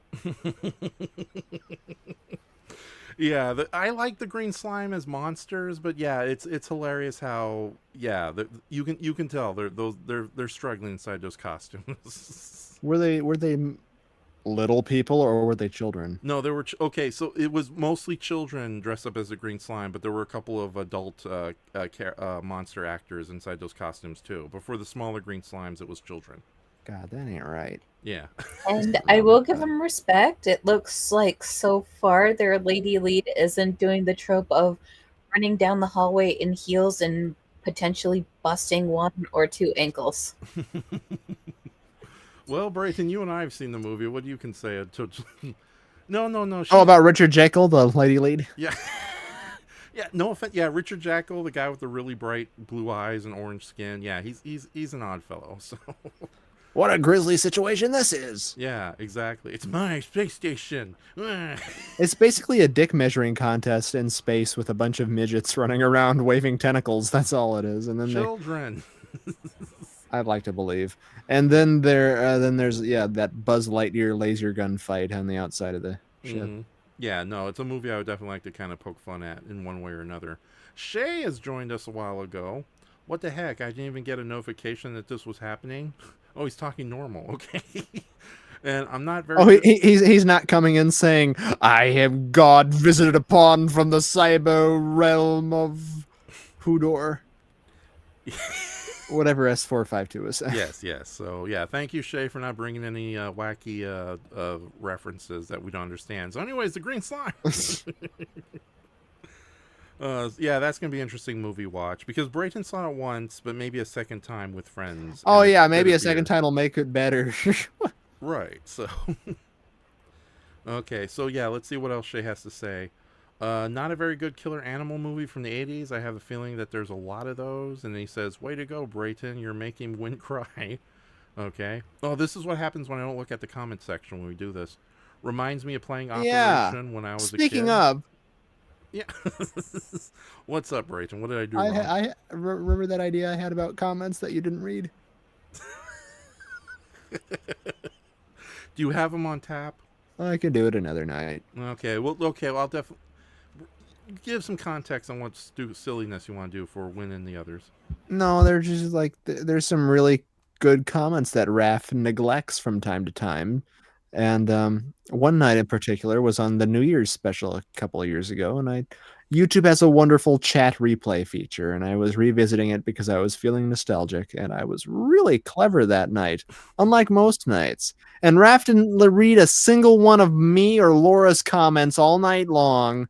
Yeah, I like the green slime as monsters, but yeah, it's hilarious how you can tell they're struggling inside those costumes. Were they little people or were they children? No, there were okay. So it was mostly children dressed up as a green slime, but there were a couple of adult monster actors inside those costumes too. But for the smaller green slimes, it was children. God, that ain't right. Yeah. And I will give them respect. It looks like so far their lady lead isn't doing the trope of running down the hallway in heels and potentially busting one or two ankles. Well, Brayton, you and I have seen the movie. What you can say? No. Oh, about Richard Jekyll, the lady lead? Yeah. Yeah, no offense. Yeah, Richard Jackal, the guy with the really bright blue eyes and orange skin. Yeah, he's an odd fellow. So. What a grisly situation this is. Yeah, exactly. It's my space station. It's basically a dick measuring contest in space with a bunch of midgets running around waving tentacles. That's all it is. And then Children. I'd like to believe. And then there's that Buzz Lightyear laser gun fight on the outside of the ship. Mm-hmm. Yeah, no, it's a movie I would definitely like to kind of poke fun at in one way or another. Shay has joined us a while ago. What the heck? I didn't even get a notification that this was happening. Oh, he's talking normal. Okay. And I'm not very. Oh, he's not coming in saying, "I am God visited upon from the cyber realm of Hudor." Whatever S452 is. Yes. So, yeah, thank you, Shay, for not bringing any wacky references that we don't understand. So, anyways, the green slime. Yeah, that's going to be an interesting movie watch. Because Brayton saw it once, but maybe a second time with friends. Oh, yeah, maybe a second time will make it better. Right, so. Okay, so, yeah, let's see what else Shay has to say. Not a very good killer animal movie from the 80s. I have a feeling that there's a lot of those. And he says, way to go, Brayton. You're making Win cry. Okay. Oh, this is what happens when I don't look at the comment section when we do this. Reminds me of playing Operation when I was a kid. Speaking of. Yeah. What's up, Brayton? What did I do wrong? I remember that idea I had about comments that you didn't read. Do you have them on tap? I can do it another night. Okay. Well, I'll definitely give some context on what silliness you want to do for winning the others. No, they're just like there's some really good comments that Raph neglects from time to time. And one night in particular was on the New Year's special a couple of years ago, and YouTube has a wonderful chat replay feature, and I was revisiting it because I was feeling nostalgic, and I was really clever that night, unlike most nights. And Raph didn't read a single one of me or Laura's comments all night long.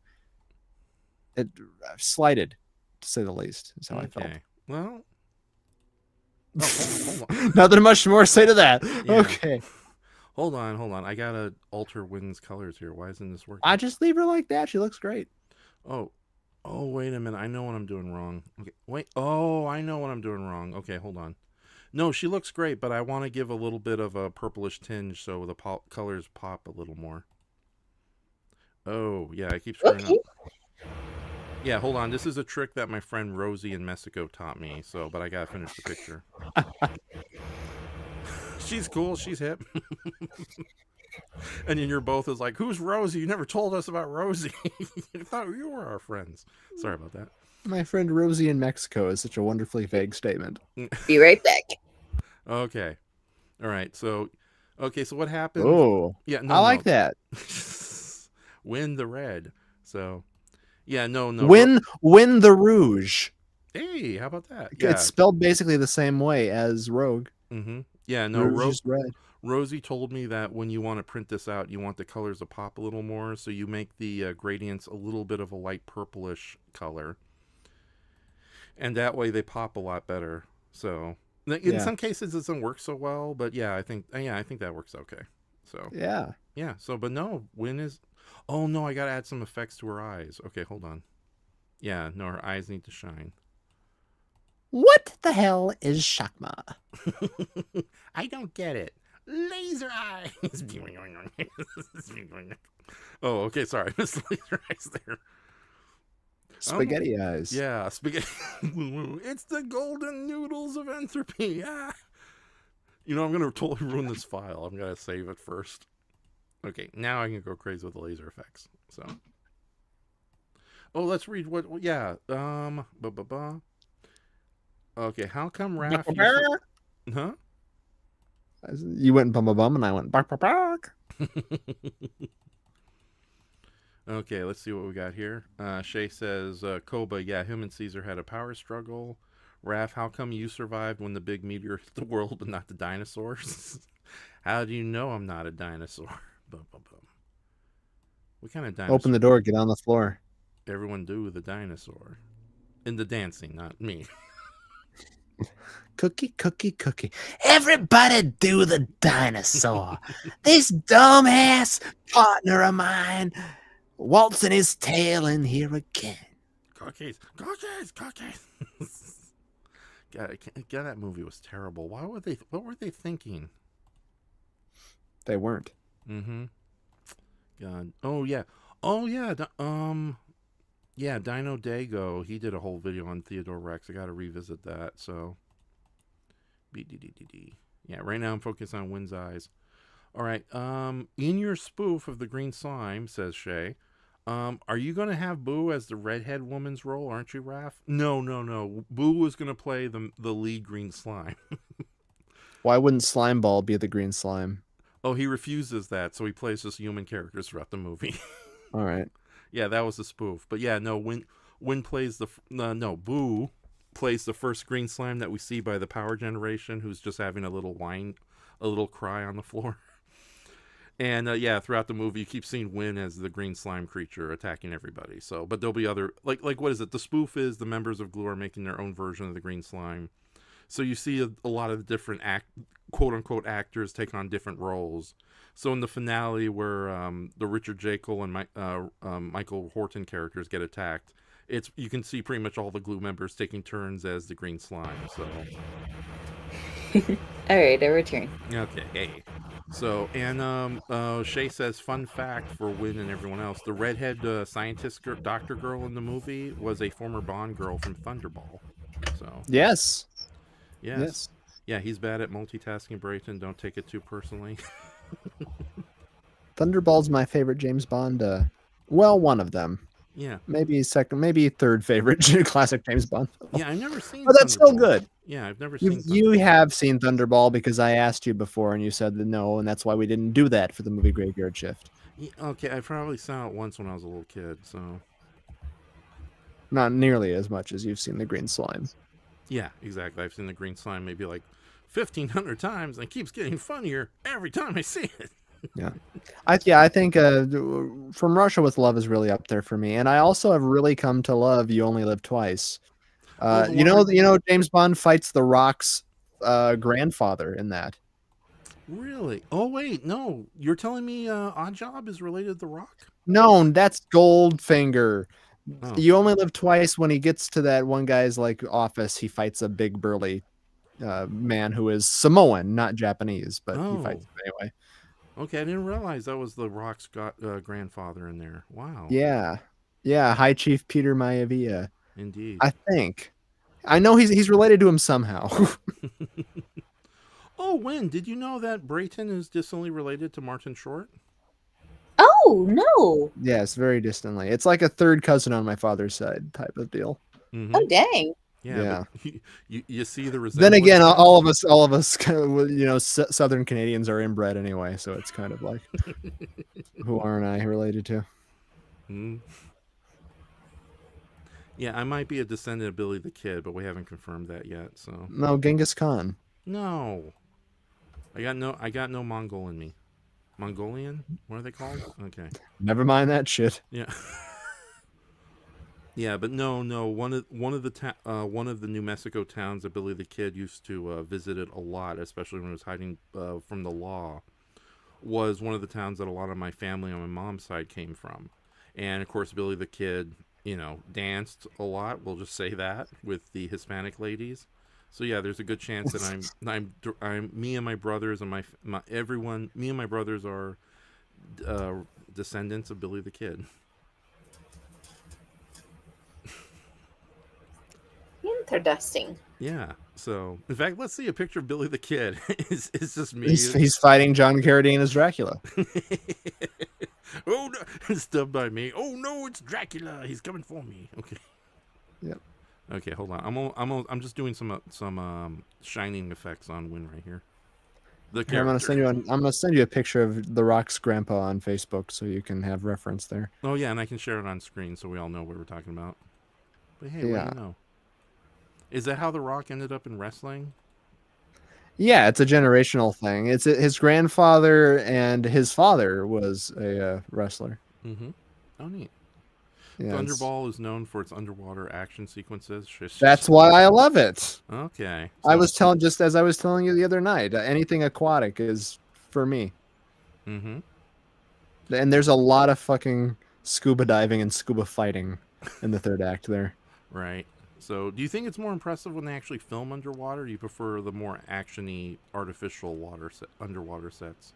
It slighted, to say the least, is how I felt. Well, hold on. Nothing much more to say to that. Yeah. Okay. Hold on. I gotta alter Wynn's colors here. Why isn't this working? I just leave her like that. She looks great. Oh, wait a minute. I know what I'm doing wrong. Okay, wait. Oh, I know what I'm doing wrong. Okay, hold on. No, she looks great, but I want to give a little bit of a purplish tinge so the colors pop a little more. Oh, yeah, I keep screwing up. Yeah, hold on. This is a trick that my friend Rosie in Mexico taught me. But I gotta finish the picture. She's cool. She's hip. And then you're both is like, who's Rosie? You never told us about Rosie. I thought you were our friends. Sorry about that. My friend Rosie in Mexico is such a wonderfully vague statement. Be right back. Okay. All right. So what happens? Oh, yeah. I like that. Win the red. So, yeah. No. Win the rouge. Hey, how about that? Yeah. It's spelled basically the same way as rogue. Mm-hmm. Yeah. No. Rouge is red. Rosie told me that when you want to print this out, you want the colors to pop a little more, so you make the gradients a little bit of a light purplish color, and that way they pop a lot better. So in some cases it doesn't work so well, but I think that works okay. So yeah. So but no, Win is. Oh no, I gotta add some effects to her eyes. Okay, hold on. Yeah, no, her eyes need to shine. What the hell is Shakma? I don't get it. Laser eyes. Oh, okay. Sorry, Miss Laser eyes there. Spaghetti eyes. Yeah, spaghetti. It's the golden noodles of entropy. Ah. You know, I'm gonna totally ruin this file. I'm gonna save it first. Okay, now I can go crazy with the laser effects. So, let's read what. Yeah. Okay, how come Raph? Huh? You went bum and I went bark bark bark. Okay, let's see what we got here. Shay says, Koba, yeah, him and Caesar had a power struggle. Raph, how come you survived when the big meteor hit the world but not the dinosaurs? How do you know I'm not a dinosaur? What kind of dinosaur? Open the door, get on the floor. Everyone do the dinosaur. In the dancing, not me. Cookie. Everybody do the dinosaur. This dumbass partner of mine waltzing his tail in here again. Cookies. God, that movie was terrible. What were they thinking? They weren't. Mm-hmm. God. Oh yeah. Yeah, Dino Dago, he did a whole video on Theodore Rex. I got to revisit that. So, BDDDD. Yeah, right now I'm focused on Wynn's eyes. All right. In your spoof of the green slime, says Shay, are you going to have Boo as the redhead woman's role, aren't you, Raph? No, no, no. Boo is going to play the lead green slime. Why wouldn't Slimeball be the green slime? Oh, he refuses that, so he plays just human characters throughout the movie. All right. Yeah, that was a spoof. But yeah, no, Wynn plays Boo plays the first green slime that we see by the power generation, who's just having a little cry on the floor. And yeah, throughout the movie, you keep seeing Wynn as the green slime creature attacking everybody. So, but there'll be other like what is it? The spoof is the members of Glue are making their own version of the green slime. So you see a lot of the different quote unquote actors take on different roles. So in the finale, where the Richard Jekyll and Michael Horton characters get attacked, you can see pretty much all the Glue members taking turns as the green slime. So. All right, I return. Okay, hey. So, and Shay says, fun fact for Wynn and everyone else, the redhead doctor girl in the movie was a former Bond girl from Thunderball. So Yes. Yeah, he's bad at multitasking, Brayton. Don't take it too personally. Thunderball's my favorite James Bond. Well, one of them. Yeah. Maybe second, maybe third favorite classic James Bond. Yeah, I've never seen But that's still Thunderball. good. Yeah, I've never seen You have seen Thunderball because I asked you before and you said that no, and that's why we didn't do that for the movie Graveyard Shift. Yeah, okay, I probably saw it once when I was a little kid, so. Not nearly as much as you've seen the Green Slime. Yeah, exactly. I've seen the green slime maybe like 1,500 times, and it keeps getting funnier every time I see it. Yeah, I think From Russia with Love is really up there for me, and I also have really come to love You Only Live Twice. You know, James Bond fights The Rock's grandfather in that. Really? Oh wait, no. You're telling me Oddjob is related to The Rock? No, that's Goldfinger. Oh. You Only Live Twice. When he gets to that one guy's like office, he fights a big burly man who is Samoan, not Japanese, but he fights him anyway. Okay, I didn't realize that was The Rock's grandfather in there. Wow. Yeah, High Chief Peter Maivia. Indeed. I think. I know he's related to him somehow. Oh, Wynn, did you know that Brayton is distantly related to Martin Short? Oh, no. Yes, very distantly. It's like a third cousin on my father's side type of deal. Mm-hmm. Oh, dang. Yeah. You see the resemblance. Then again, all of us, you know, Southern Canadians are inbred anyway, so it's kind of like, who aren't I related to? Mm. Yeah, I might be a descendant of Billy the Kid, but we haven't confirmed that yet. So no, Genghis Khan. No, I got no Mongol in me. Mongolian? What are they called? Okay. Never mind that shit. Yeah. Yeah, but no. One of the New Mexico towns that Billy the Kid used to visit it a lot, especially when he was hiding from the law, was one of the towns that a lot of my family on my mom's side came from. And of course, Billy the Kid, you know, danced a lot. We'll just say that with the Hispanic ladies. So yeah, there's a good chance that I'm me and my brothers and me and my brothers are descendants of Billy the Kid. Interesting. Yeah. So, in fact, let's see a picture of Billy the Kid. It's just me. He's fighting John Carradine as Dracula. Oh no! It's dubbed by me. Oh no! It's Dracula. He's coming for me. Okay. Yep. Okay, hold on. I'm just doing some shining effects on Wynn right here. Here, I'm gonna send you a picture of The Rock's grandpa on Facebook so you can have reference there. Oh yeah, and I can share it on screen so we all know what we're talking about. But hey, yeah. What do you know? Is that how The Rock ended up in wrestling? Yeah, it's a generational thing. It's his grandfather and his father was a wrestler. Mm-hmm. Oh, neat. Yeah, Thunderball is known for its underwater action sequences. That's why I love it. Okay. So, just as I was telling you the other night, anything aquatic is for me. Mm-hmm. And there's a lot of fucking scuba diving and scuba fighting in the third act there. Right. So, do you think it's more impressive when they actually film underwater? Or do you prefer the more actiony, artificial underwater sets?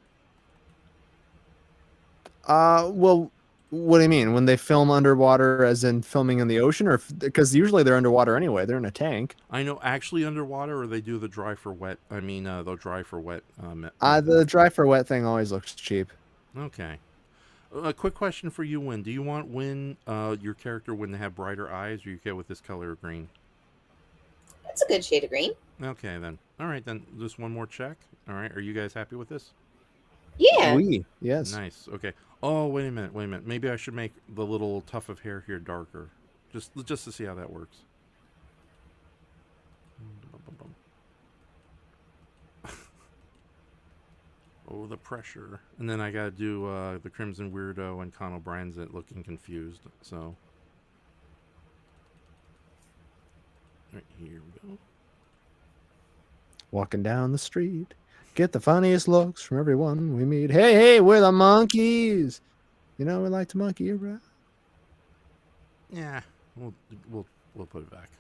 Well, What do you mean? When they film underwater, as in filming in the ocean, or because usually they're underwater anyway? They're in a tank. I know actually underwater, or they do the dry for wet. I mean, the dry for wet. The dry for wet thing always looks cheap. Okay. A quick question for you, Win. Do you want your character when they have brighter eyes, or you okay with this color of green? That's a good shade of green. Okay, then. All right, then. Just one more check. All right. Are you guys happy with this? Yeah. Yes. Nice. Okay. Oh, wait a minute. Maybe I should make the little tuft of hair here darker, just to see how that works. Oh, the pressure. And then I gotta do the Crimson Weirdo and Con O'Brien's it looking confused. So, right here we go. Walking down the street, get the funniest looks from everyone we meet. Hey, we're the monkeys. You know we like to monkey around. Yeah, we'll put it back.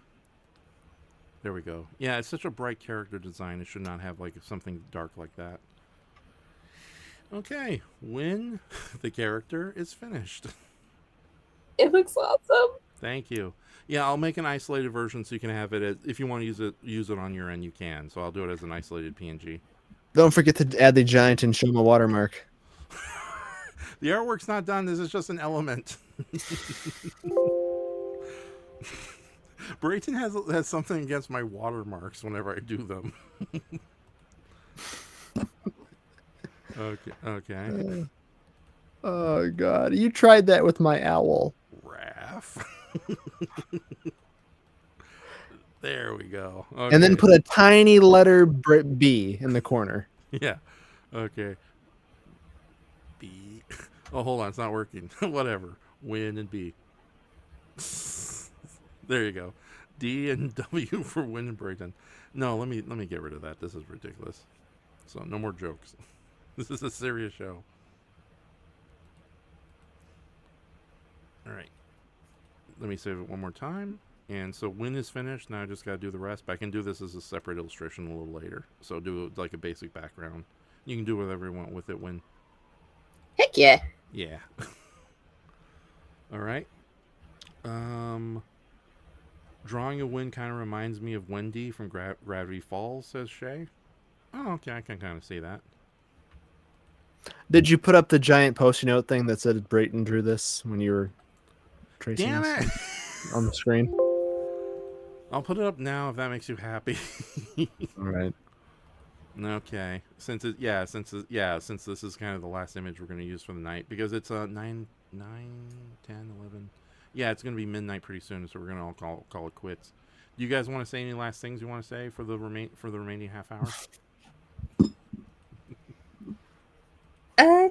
There we go. Yeah, it's such a bright character design. It should not have like something dark like that. Okay, when the character is finished. It looks awesome. Thank you. Yeah, I'll make an isolated version so you can have it. If you want to use it on your end, you can. So I'll do it as an isolated PNG. Don't forget to add the giant and Shoma watermark. The artwork's not done. This is just an element. Brayton has something against my watermarks whenever I do them. Okay. Oh God, you tried that with my owl. Raph. There we go. Okay. And then put a tiny letter B in the corner. Yeah. Okay. B. Oh, hold on. It's not working. Whatever. Win and B. There you go. D and W for Win and Brayton. No, let me get rid of that. This is ridiculous. So no more jokes. This is a serious show. All right. Let me save it one more time. And so Win is finished. Now I just got to do the rest. But I can do this as a separate illustration a little later. So do like a basic background. You can do whatever you want with it, Win. Heck yeah. Yeah. All right. Drawing a Win kind of reminds me of Wendy from Gravity Falls, says Shay. Oh, okay. I can kind of see that. Did you put up the giant post-it note thing that said Brayton drew this when you were tracing Damn this it! on the screen? I'll put it up now if that makes you happy. All right. Okay. Since this is kind of the last image we're going to use for the night, because it's 9, 10, 11. Yeah, it's going to be midnight pretty soon, so we're going to all call it quits. Do you guys want to say any last things you want to say for the remaining half hour?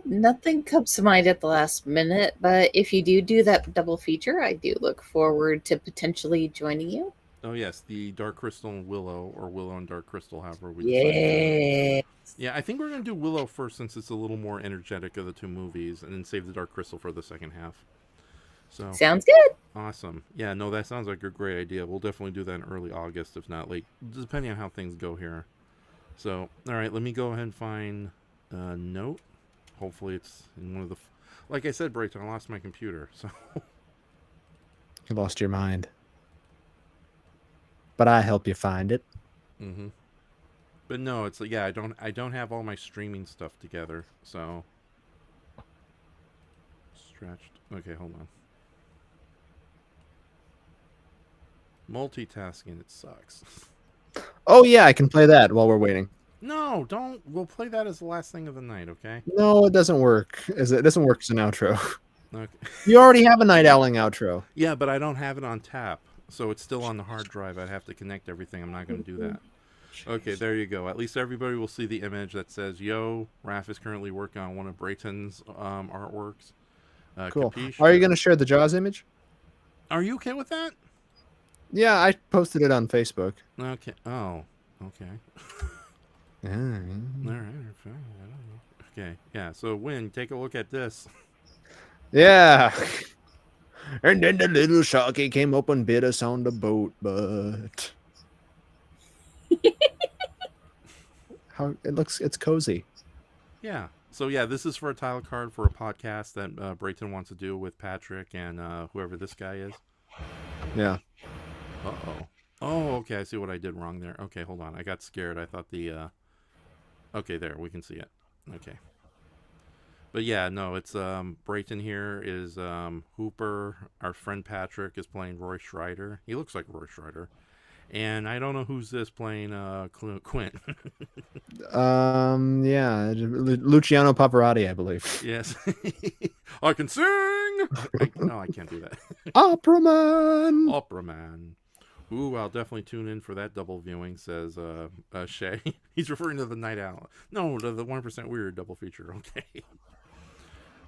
Nothing comes to mind at the last minute, but if you do that double feature, I do look forward to potentially joining you. Oh yes, the Dark Crystal and Willow, or Willow and Dark Crystal, however we decide to do it. Yeah, I think we're going to do Willow first since it's a little more energetic of the two movies, and then save the Dark Crystal for the second half. So sounds good. Awesome. Yeah, no, that sounds like a great idea. We'll definitely do that in early August, if not late, depending on how things go here. So, all right, let me go ahead and find a note. Hopefully it's in one of the... Like I said, Brayton, I lost my computer, so... You lost your mind. But I help you find it. Mm-hmm. But no, it's like, yeah, I don't have all my streaming stuff together, so... Stretched. Okay, hold on. Multitasking, it sucks. Oh yeah, I can play that while we're waiting. No, don't. We'll play that as the last thing of the night, okay? No, it doesn't work. It doesn't work as an outro. Okay. You already have a night owling outro. Yeah, but I don't have it on tap, so it's still on the hard drive. I'd have to connect everything. I'm not going to do that. Okay, there you go. At least everybody will see the image that says, "Yo, Raph is currently working on one of Brayton's artworks." Cool. Capiche? Are you going to share the Jaws image? Are you okay with that? Yeah, I posted it on Facebook. Okay. Oh, okay. Yeah. All right. Fine. I don't know. Okay. Yeah. So, Win, take a look at this. Yeah. And then the little sharky came up and bit us on the boat, but how it looks, it's cozy. Yeah. So yeah, this is for a title card for a podcast that Brayton wants to do with Patrick and whoever this guy is. Yeah. Uh-oh. Oh, okay, I see what I did wrong there. Okay, hold on. I got scared. I thought the okay, there, we can see it. Okay. But yeah, no, it's Brayton here is Hooper. Our friend Patrick is playing Roy Schreider. He looks like Roy Schreider. And I don't know who's this playing Quint. Yeah, Luciano Pavarotti, I believe. Yes. I can sing. No, I can't do that. Opera Man. Opera Man. Ooh, I'll definitely tune in for that double viewing, says Shay. He's referring to the Night Owl. No, to the 1% Weird double feature. Okay.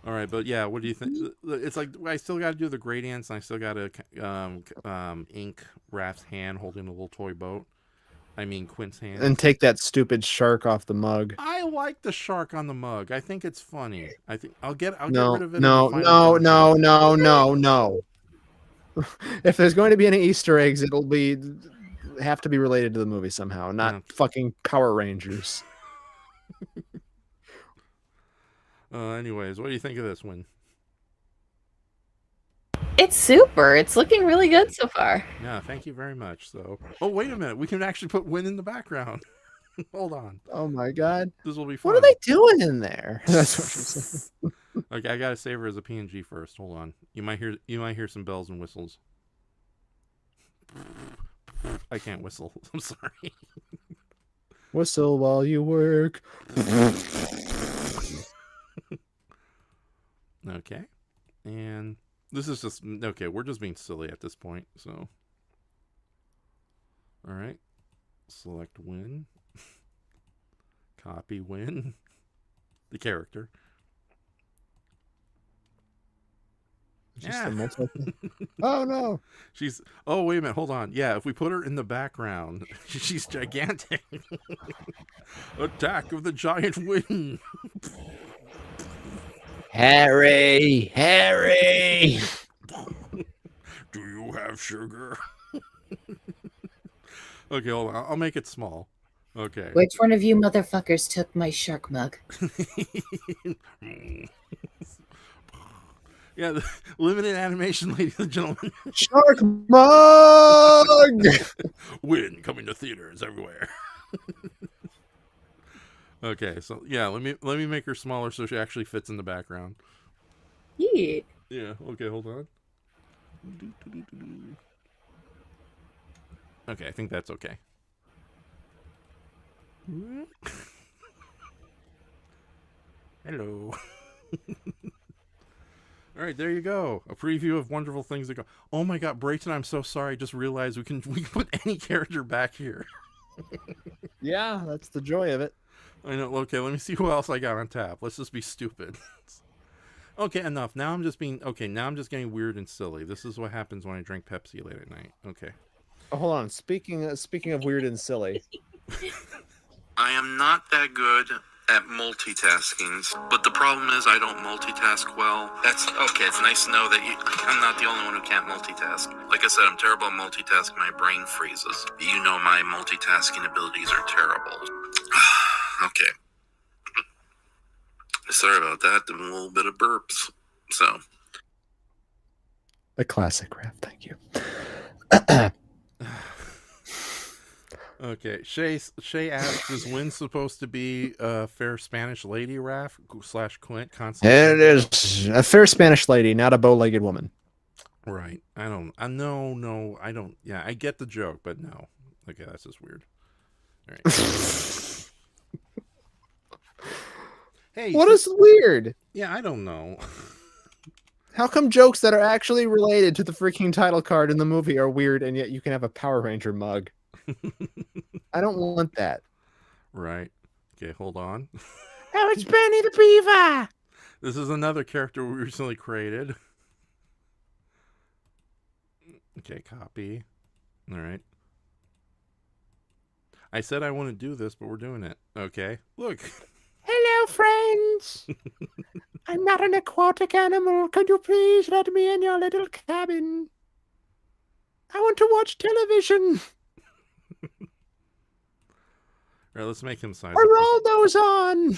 All right, but yeah, what do you think? It's like I still got to do the gradients, and I still got to ink Raph's hand holding a little toy boat. I mean, Quint's hand. And take that stupid shark off the mug. I like the shark on the mug. I think it's funny. I think I'll get rid of it. No. If there's going to be any Easter eggs, it'll have to be related to the movie somehow, not fucking Power Rangers. Anyways, what do you think of this one? It's super. It's looking really good so far. Yeah, thank you very much. So, oh wait a minute, we can actually put Win in the background. Hold on. Oh my god, this will be fun. What are they doing in there? That's what I'm saying. Okay, I gotta save her as a PNG first. Hold on. You might hear some bells and whistles. I can't whistle. I'm sorry. Whistle while you work. Okay, and this is just okay. We're just being silly at this point. So, all right, select Win. Copy Win. The character. Yeah. Oh no. Oh wait a minute. Hold on. Yeah, if we put her in the background, she's gigantic. Attack of the giant Win. Harry. Do you have sugar? Okay, hold on. I'll make it small. Okay. Which one of you motherfuckers took my shark mug? Yeah, the limited animation, ladies and gentlemen. Shark mug. Win coming to theaters everywhere. Okay, so yeah, let me make her smaller so she actually fits in the background. Yeah. Yeah. Okay, hold on. Okay, I think that's okay. Hello. All right, there you go. A preview of wonderful things to go. Oh my God, Brayton, I'm so sorry. I just realized we can put any character back here. Yeah, that's the joy of it. I know. Okay, let me see who else I got on tap. Let's just be stupid. Okay, enough. Now I'm just getting weird and silly. This is what happens when I drink Pepsi late at night. Okay. Oh, hold on. Speaking of weird and silly. I am not that good at multitasking, but the problem is I don't multitask well. That's okay. It's nice to know that I'm not the only one who can't multitask. Like I said, I'm terrible at multitasking. My brain freezes. You know my multitasking abilities are terrible. Okay. Sorry about that. Doing a little bit of burps. So. A classic rap. Thank you. Okay. Shay asks, is Win supposed to be a fair Spanish lady, Raph / Quint? It is a fair Spanish lady, not a bow-legged woman. Right. No, I don't. Yeah, I get the joke, but no. Okay, that's just weird. All right. Hey, what is weird? Yeah, I don't know. How come jokes that are actually related to the freaking title card in the movie are weird, and yet you can have a Power Ranger mug? I don't want that. Right. Okay, hold on. Oh, it's Benny the Beaver! This is another character we recently created. Okay, copy. All right. I said I want to do this, but we're doing it. Okay. Look. Hello, friends. I'm not an aquatic animal. Could you please let me in your little cabin? I want to watch television. All right, let's make him sign. Or roll those on.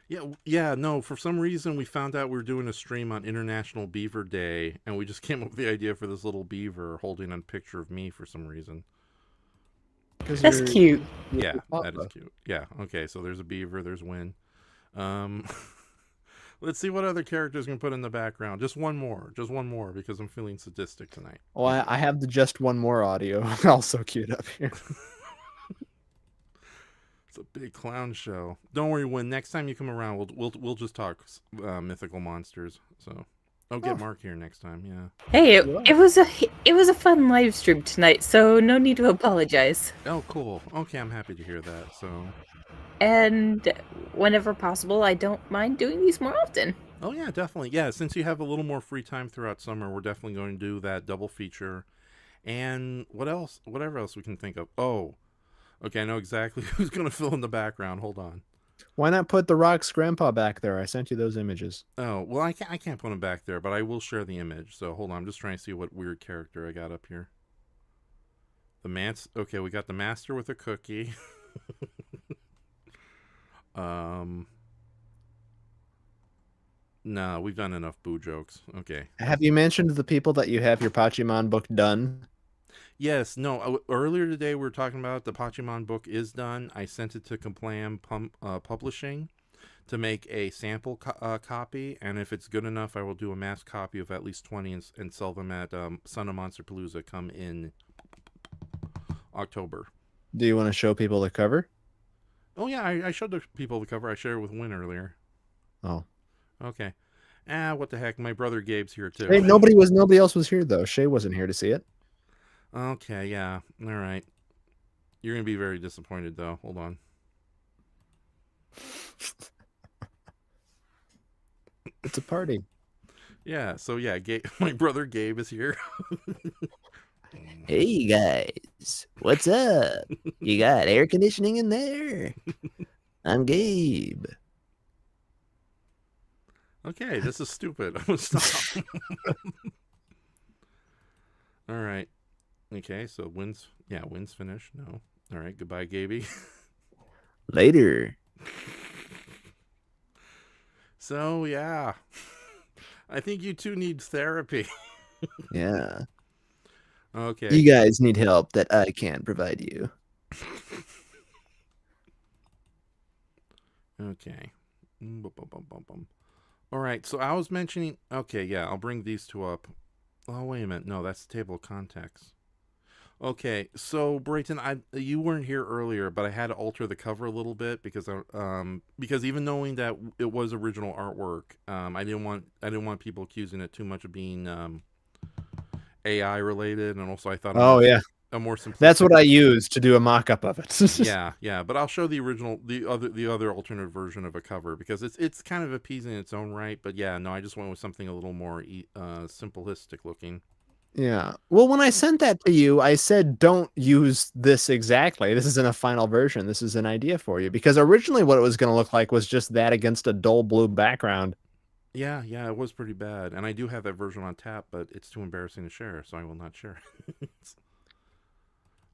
Yeah, no, for some reason we found out we were doing a stream on International Beaver Day, and we just came up with the idea for this little beaver holding a picture of me for some reason. That's cute. Yeah, that is cute. Yeah, okay, so there's a beaver, there's Win. Um, let's see what other characters can put in the background. Just one more, because I'm feeling sadistic tonight. Oh, I have the just one more audio also queued up here. It's a big clown show. Don't worry, Win. Next time you come around, we'll just talk mythical monsters. So I'll get Mark here next time. Yeah. Hey, it was a fun live stream tonight, so no need to apologize. Oh, cool. Okay, I'm happy to hear that. So. And whenever possible, I don't mind doing these more often. Oh yeah, definitely. Yeah, since you have a little more free time throughout summer, we're definitely going to do that double feature. And what else? Whatever else we can think of. Oh. Okay, I know exactly who's going to fill in the background. Hold on. Why not put The Rock's grandpa back there? I sent you those images. Oh, well, I can't put him back there, but I will share the image. So hold on. I'm just trying to see what weird character I got up here. Okay, we got the master with a cookie. No, we've done enough boo jokes. Okay. Have you mentioned the people that you have your Pachimon book done? Yes, no. Earlier today we were talking about the Pachimon book is done. I sent it to Complam Publishing to make a sample copy, and if it's good enough, I will do a mass copy of at least 20 and sell them at Son of Monsterpalooza come in October. Do you want to show people the cover? Oh yeah, I showed the people the cover. I shared it with Win earlier. Oh. Okay. What the heck? My brother Gabe's here too. Hey, nobody else was here though. Shay wasn't here to see it. Okay, yeah. All right. You're going to be very disappointed, though. Hold on. It's a party. Yeah, so yeah, my brother Gabe is here. Hey, guys. What's up? You got air conditioning in there? I'm Gabe. Okay, this is stupid. I'm going to stop. All right. Okay, so Win's finished. No. All right, goodbye, Gaby. Later. So, yeah. I think you two need therapy. Yeah. Okay. You guys need help that I can't provide you. Okay. All right, so I was mentioning... Okay, yeah, I'll bring these two up. Oh, wait a minute. No, that's the table of contents. Okay, so Brayton, you weren't here earlier, but I had to alter the cover a little bit because even knowing that it was original artwork, I didn't want people accusing it too much of being AI related, and also I thought a more simplistic. That's what I used to do a mock-up of it. yeah, but I'll show the original, the other alternate version of a cover because it's kind of appeasing in its own right. But yeah, no, I just went with something a little more simplistic looking. Yeah. Well, when I sent that to you, I said, don't use this exactly. This isn't a final version. This is an idea for you. Because originally what it was going to look like was just that against a dull blue background. Yeah, it was pretty bad. And I do have that version on tap, but it's too embarrassing to share, so I will not share.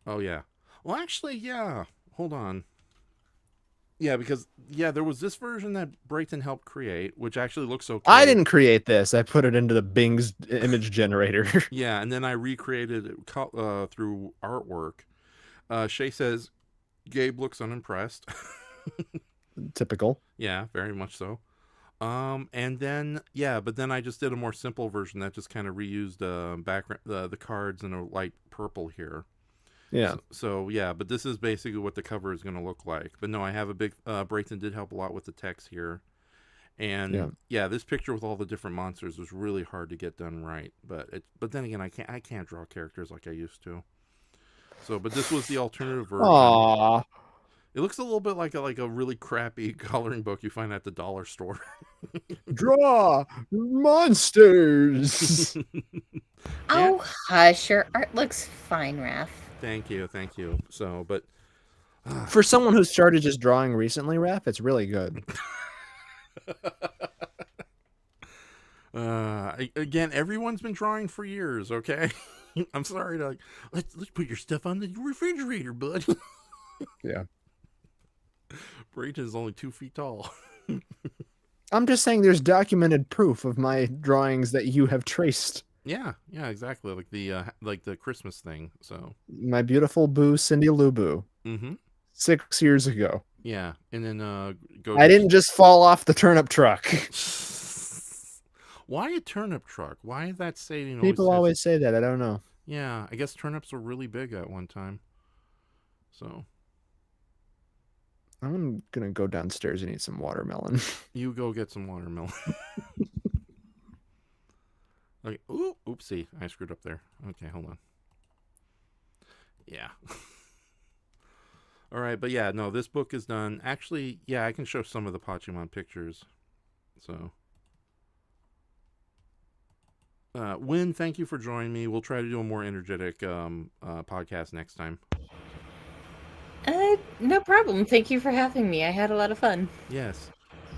Oh, yeah. Well, actually, yeah. Hold on. Yeah, because, there was this version that Brayton helped create, which actually looks okay. I didn't create this. I put it into the Bing's image generator. Yeah, and then I recreated it through artwork. Shay says, Gabe looks unimpressed. Typical. Yeah, very much so. And then, but then I just did a more simple version that just kind of reused the cards in a light purple here. Yeah. So but this is basically what the cover is going to look like. But no, I have a big, Brayton did help a lot with the text here. And this picture with all the different monsters was really hard to get done right. But then again, I can't draw characters like I used to. So, but this was the alternative version. Aww. It looks a little bit like a really crappy coloring book you find at the dollar store. Draw monsters. Oh, hush. Your art looks fine, Raph. Thank you. So, but... For someone who started just drawing recently, Raph, it's really good. Again, everyone's been drawing for years, okay? I'm sorry to... Let's put your stuff on the refrigerator, bud. Yeah. Brayton is only 2 feet tall. I'm just saying there's documented proof of my drawings that you have traced. Yeah, exactly. Like the Christmas thing. So. My beautiful boo, Cindy Lou Boo. Mm-hmm. 6 years ago. Yeah, and then I didn't just fall off the turnip truck. Why a turnip truck? Why is that saying? People always say that. I don't know. Yeah, I guess turnips were really big at one time. So. I'm gonna go downstairs and eat some watermelon. You go get some watermelon. Okay. Ooh, oopsie. I screwed up there. Okay, hold on. Yeah. All right, but yeah, no, this book is done. Actually, yeah, I can show some of the Pachimon pictures. So. Win, thank you for joining me. We'll try to do a more energetic podcast next time. No problem. Thank you for having me. I had a lot of fun. Yes.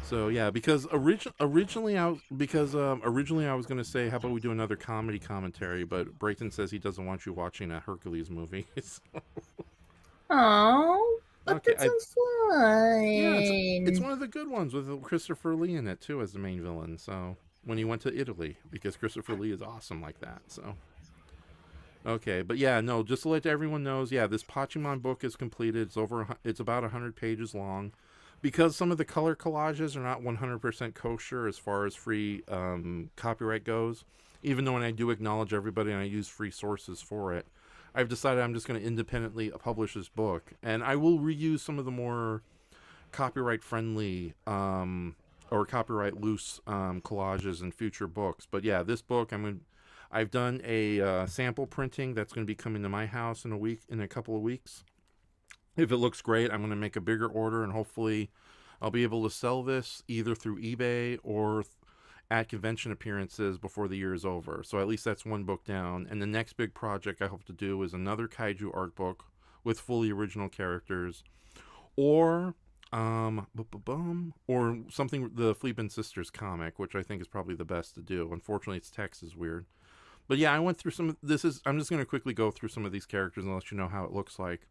So yeah, because originally I was going to say, how about we do another comedy commentary, but Brayton says he doesn't want you watching a Hercules movie. Oh, but Okay, that sounds fun. Yeah, it's one of the good ones with Christopher Lee in it too as the main villain. So when he went to Italy, because Christopher Lee is awesome like that. So. Okay, but yeah, no, just to let everyone knows, yeah, this Pachimon book is completed. It's about 100 pages long. Because some of the color collages are not 100% kosher as far as free copyright goes, even though when I do acknowledge everybody and I use free sources for it, I've decided I'm just going to independently publish this book. And I will reuse some of the more copyright-friendly or copyright-loose collages in future books. But yeah, this book, I've done a sample printing that's going to be coming to my house in a couple of weeks. If it looks great, I'm going to make a bigger order, and hopefully I'll be able to sell this either through eBay or at convention appearances before the year is over. So at least that's one book down. And the next big project I hope to do is another kaiju art book with fully original characters, or something, the Fleabin Sisters comic, which I think is probably the best to do. Unfortunately, its text is weird. But yeah, I went through I'm just going to quickly go through some of these characters and let you know how it looks like.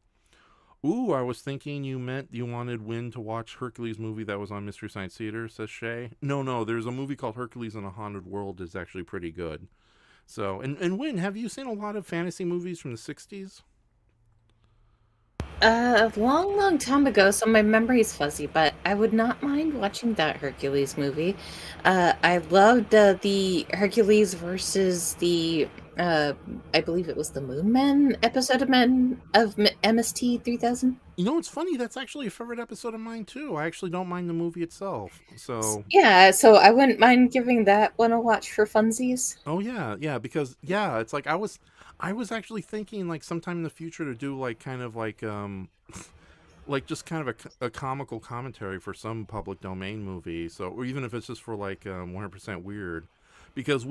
Ooh, I was thinking you meant you wanted Win to watch Hercules movie that was on Mystery Science Theater, says Shay. No, there's a movie called Hercules in a Haunted World that's actually pretty good. So, and Win, have you seen a lot of fantasy movies from the 60s? A long time ago, so my memory's fuzzy, but I would not mind watching that Hercules movie. I loved the Hercules versus the, I believe it was the Moon Men episode of MST 3000. You know, it's funny, that's actually a favorite episode of mine, too. I actually don't mind the movie itself, so... Yeah, so I wouldn't mind giving that one a watch for funsies. Oh, yeah, because, yeah, it's like, I was actually thinking, like, sometime in the future to do, like, kind of, like just kind of a comical commentary for some public domain movie, so, or even if it's just for, like, 100% Weird, because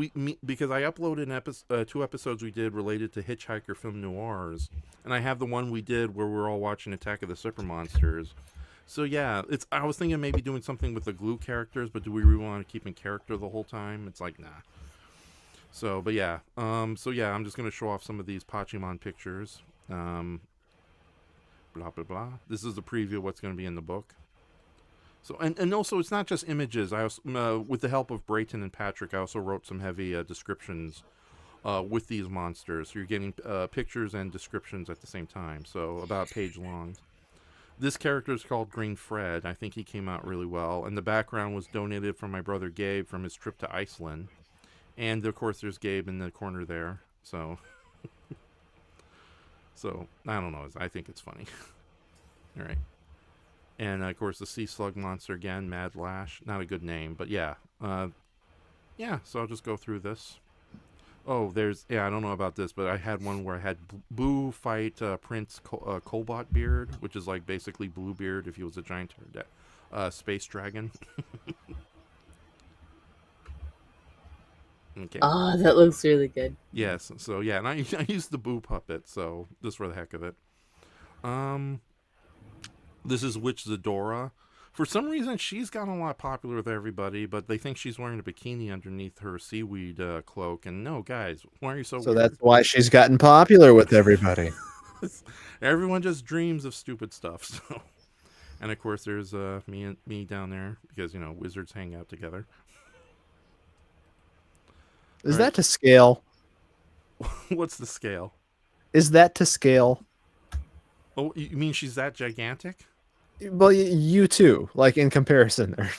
because I uploaded 2 episodes we did related to Hitchhiker film noirs, and I have the one we did where we're all watching Attack of the Super Monsters. So yeah, I was thinking maybe doing something with the glue characters, but do we really want to keep in character the whole time? It's like, nah. So, but yeah, I'm just gonna show off some of these Pachimon pictures. Blah blah blah. This is the preview of what's gonna be in the book. So, and also, it's not just images. I also, with the help of Brayton and Patrick, I also wrote some heavy descriptions with these monsters. So you're getting pictures and descriptions at the same time. So about a page long. This character is called Green Fred. I think he came out really well. And the background was donated from my brother Gabe from his trip to Iceland. And of course, there's Gabe in the corner there. So, I don't know. I think it's funny. All right. And of course, the sea slug monster again, Mad Lash. Not a good name, but yeah. So I'll just go through this. Oh, I don't know about this, but I had one where I had Boo fight Prince Cobalt Beard, which is like basically Bluebeard if he was a giant space dragon. Okay. Oh, that looks really good. Yes, so yeah, and I used the Boo puppet, so just for the heck of it. This is Witch Zadora. For some reason, she's gotten a lot popular with everybody, but they think she's wearing a bikini underneath her seaweed cloak. And no, guys, why are you so weird? That's why she's gotten popular with everybody. Everyone just dreams of stupid stuff. So, And of course, there's me down there because wizards hang out together. Is All that right. to scale? What's the scale? Is that to scale? Oh, you mean she's that gigantic? Well, you too, like in comparison there.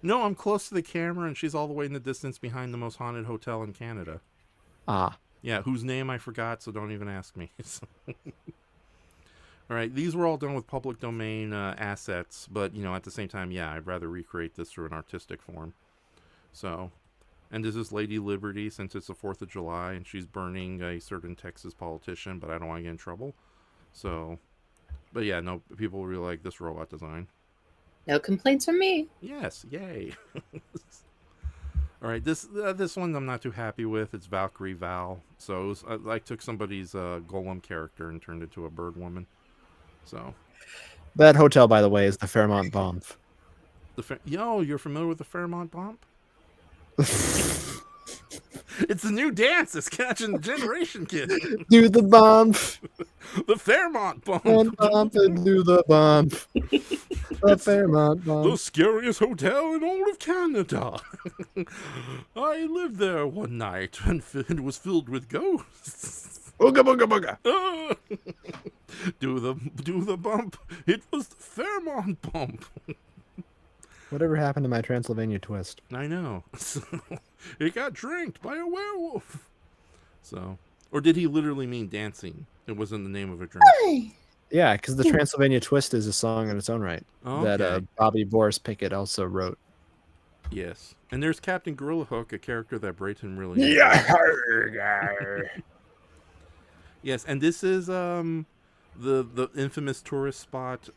No, I'm close to the camera, and she's all the way in the distance behind the most haunted hotel in Canada. Ah. Yeah, whose name I forgot, so don't even ask me. All right, these were all done with public domain assets, but, at the same time, yeah, I'd rather recreate this through an artistic form. So, and this is Lady Liberty, since it's the 4th of July, and she's burning a certain Texas politician, but I don't want to get in trouble. So, but yeah, no, people really like this robot design. No complaints from me. Yes, yay. All right, this one I'm not too happy with. It's Valkyrie Val. So it was, I took somebody's golem character and turned it into a bird woman. So that hotel, by the way, is the Fairmont Banff. You're familiar with the Fairmont Bump? It's a new dance that's catching the generation, kid. Do the bump. The Fairmont Bump. And bump and do the bump. The Fairmont Bump. The scariest hotel in all of Canada. I lived there one night and it was filled with ghosts. Booga booga booga. Do the bump. It was the Fairmont Bump. Whatever happened to my Transylvania twist? I know. It got dranked by a werewolf. So, or did he literally mean dancing? It wasn't the name of a drink. Yeah, because the Transylvania twist is a song in its own right that Bobby Boris Pickett also wrote. Yes, and there's Captain Gorilla Hook, a character that Brayton really. Yes, and this is the infamous tourist spot.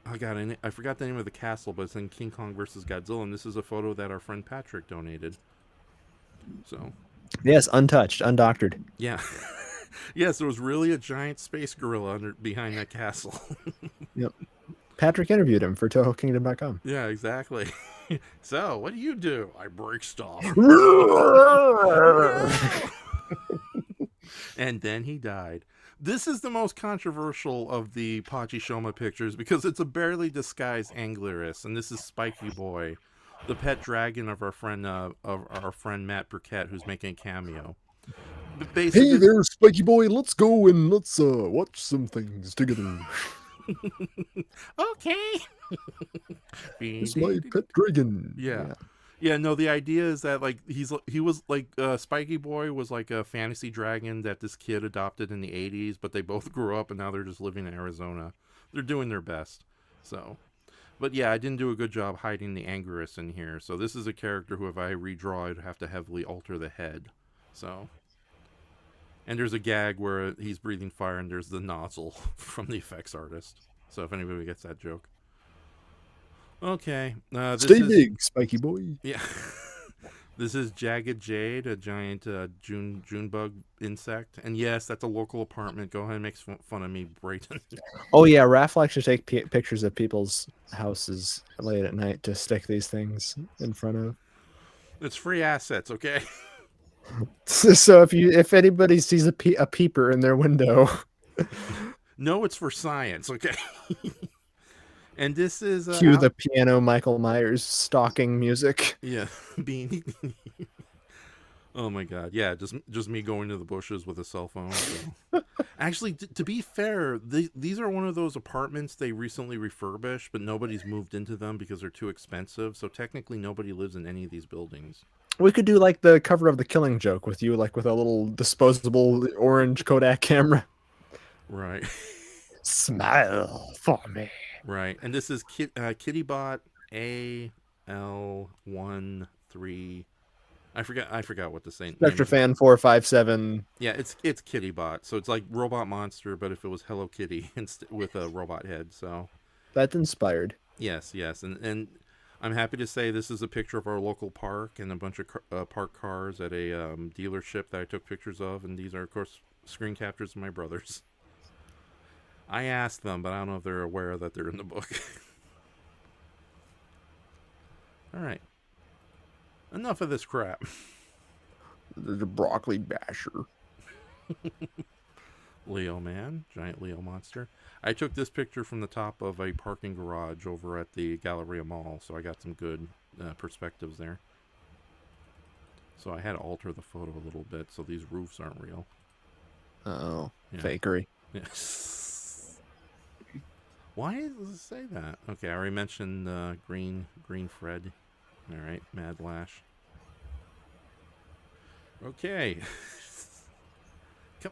I forgot the name of the castle, but it's in King Kong versus Godzilla, and this is a photo that our friend Patrick donated. So. Yes, untouched, undoctored. Yeah. Yes, there was really a giant space gorilla behind that castle. Yep. Patrick interviewed him for TohoKingdom.com. Yeah, exactly. So, what do? I break stuff. And then he died. This is the most controversial of the Pachishoma pictures because it's a barely disguised Anglerus, and this is Spiky Boy, the pet dragon of our friend Matt Burkett, who's making a cameo. Hey there, Spiky Boy. Let's go and let's watch some things together. Okay. It's my pet dragon. Yeah. Yeah, no, the idea is that he was Spiky Boy was like a fantasy dragon that this kid adopted in the 80s, but they both grew up and now they're just living in Arizona. They're doing their best. So, but yeah, I didn't do a good job hiding the Angerus in here. So this is a character who, if I redraw, I'd have to heavily alter the head. So, and there's a gag where he's breathing fire and there's the nozzle from the effects artist. So if anybody gets that joke. Okay. Stay big, Spiky Boy. Yeah. This is Jagged Jade, a giant June bug insect. And yes, that's a local apartment. Go ahead and make fun of me, Brayton. Oh, yeah. Raph likes to take pictures of people's houses late at night to stick these things in front of. It's free assets, okay? So if anybody sees a peeper in their window. No, it's for science, okay? And this is cue the piano Michael Myers stalking music. Yeah, oh my god, yeah, just me going to the bushes with a cell phone. So. Actually, to be fair, these are one of those apartments they recently refurbished, but nobody's moved into them because they're too expensive. So technically, nobody lives in any of these buildings. We could do like the cover of The Killing Joke with you, like with a little disposable orange Kodak camera. Right. Smile for me. Right, and this is Kittybot AL13. I forgot what to say. Spectrafan 457. Yeah, it's Kittybot, so it's like Robot Monster, but if it was Hello Kitty with a robot head. So that's inspired. Yes, and I'm happy to say this is a picture of our local park and a bunch of park cars at a dealership that I took pictures of, and these are of course screen captures of my brothers. I asked them, but I don't know if they're aware that they're in the book. All right. Enough of this crap. The broccoli basher. Leo man, giant Leo monster. I took this picture from the top of a parking garage over at the Galleria Mall, so I got some good perspectives there. So I had to alter the photo a little bit so these roofs aren't real. Oh, Yeah. fakery. Yeah. Why does it say that? Okay, I already mentioned Green Fred. All right, Mad Lash. Okay.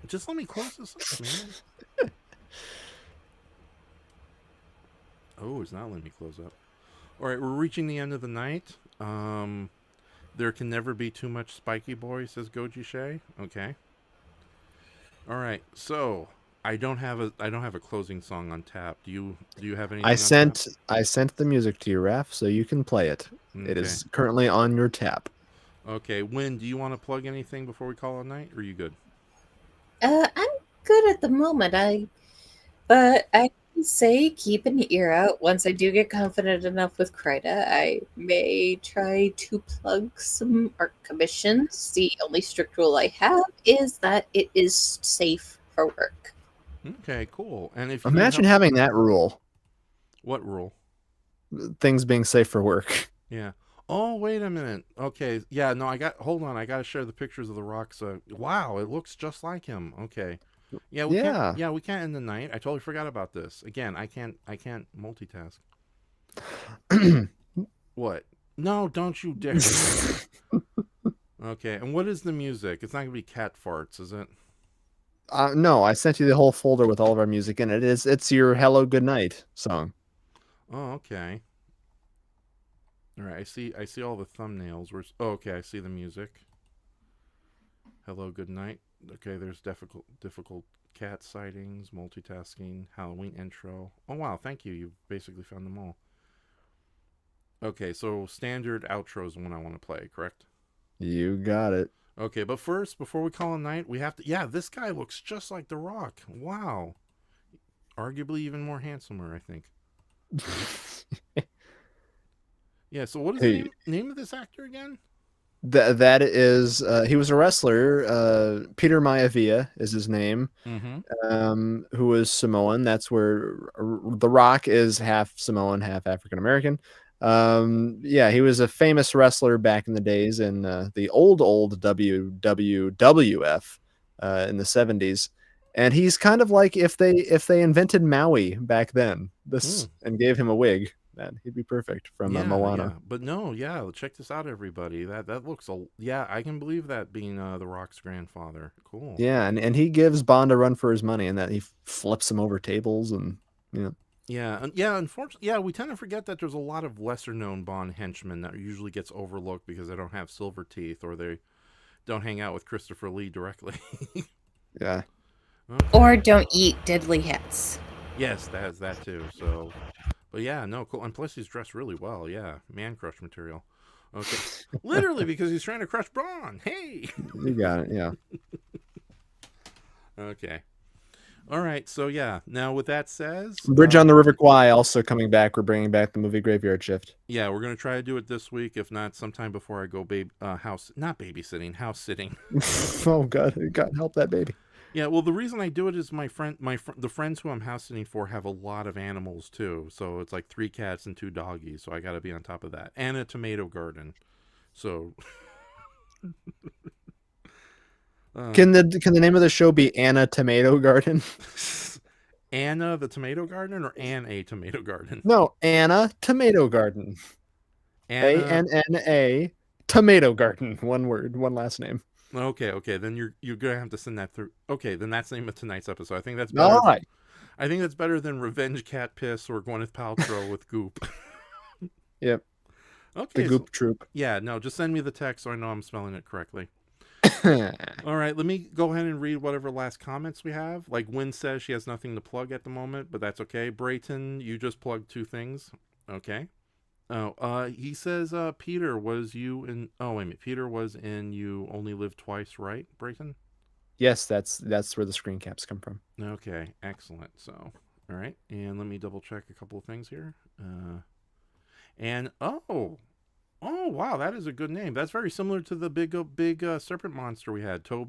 Just let me close this up, man. Oh, it's not letting me close up. All right, we're reaching the end of the night. There can never be too much Spiky Boy, says Goji Shay. Okay. All right, so I don't have a closing song on tap. Do you have anything? I on tap? sent the music to you, Raf, so you can play it. It Okay. is currently on your tap. Okay, Win, do you want to plug anything before we call it a night, or are you good? I'm good at the moment. But I can say keep an ear out. Once I do get confident enough with Krita, I may try to plug some art commissions. The only strict rule I have is that it is safe for work. Okay, cool. And if you Imagine having that rule. What rule? Things being safe for work. Yeah. Oh, wait a minute. Okay. Yeah, no, hold on. I got to share the pictures of the rocks. Wow, it looks just like him. Okay. Yeah, we can't end the night. I totally forgot about this. Again, I can't multitask. What? No, don't you dare. Okay. And what is the music? It's not going to be cat farts, is it? No, I sent you the whole folder with all of our music in it. It's your Hello Good Night song. Oh, okay. All right, I see all the thumbnails. Okay, I see the music. Hello, good night. Okay, there's difficult cat sightings, multitasking, Halloween intro. Oh wow, thank you. You basically found them all. Okay, so standard outro is the one I want to play, correct? You got it. Okay, but first, before we call a night, we have to. Yeah, this guy looks just like The Rock. Wow, arguably even more handsomer, I think. Yeah, so what is the name of this actor again? That is, he was a wrestler. Peter Maivia is his name. Who was Samoan. That's where The Rock is half Samoan, half African American. Yeah, he was a famous wrestler back in the days in the old WWF in the 70s. And he's kind of like if they invented Maui back then, and gave him a wig. He'd be perfect from Moana. Yeah. But no, yeah, check this out, everybody. That looks I can believe that being The Rock's grandfather. Cool. Yeah, and he gives Bond a run for his money, and that he flips him over tables, and unfortunately, we tend to forget that there's a lot of lesser known Bond henchmen that usually gets overlooked because they don't have silver teeth or they don't hang out with Christopher Lee directly. Yeah. Okay. Or don't eat deadly hats. Yes, that has that too. So. But yeah, no, cool. And plus he's dressed really well. Yeah, man crush material. Okay. Literally because he's trying to crush Braun. Hey! You got it, yeah. Okay. All right, so yeah. Now with that said... Bridge on the River Kwai also coming back. We're bringing back the movie Graveyard Shift. Yeah, we're going to try to do it this week. If not, sometime before I go house sitting. Oh, God help that baby. Yeah, well, the reason I do it is the friends who I'm house sitting for have a lot of animals too. So it's like 3 cats and 2 doggies. So I got to be on top of that, and a tomato garden. So, can the name of the show be Anna Tomato Garden? Anna the Tomato Garden or Ann a Tomato Garden? No, Anna Tomato Garden. ANNA Tomato Garden. One word, one last name. Okay. Then you're gonna have to send that through. Okay, then that's the name of tonight's episode. I think that's better. All right. I think that's better than Revenge Cat Piss or Gwyneth Paltrow with Goop. Yep. Okay. The Goop Troop. Yeah. No, just send me the text so I know I'm spelling it correctly. All right. Let me go ahead and read whatever last comments we have. Like Wynn says she has nothing to plug at the moment, but that's okay. Brayton, you just plugged 2 things. Okay. Oh, he says, Peter was you in... Oh, wait a minute. Peter was in You Only Live Twice, right, Brayton? Yes, that's where the screen caps come from. Okay, excellent. So, all right. And let me double check a couple of things here. Oh, wow, that is a good name. That's very similar to the big serpent monster we had. What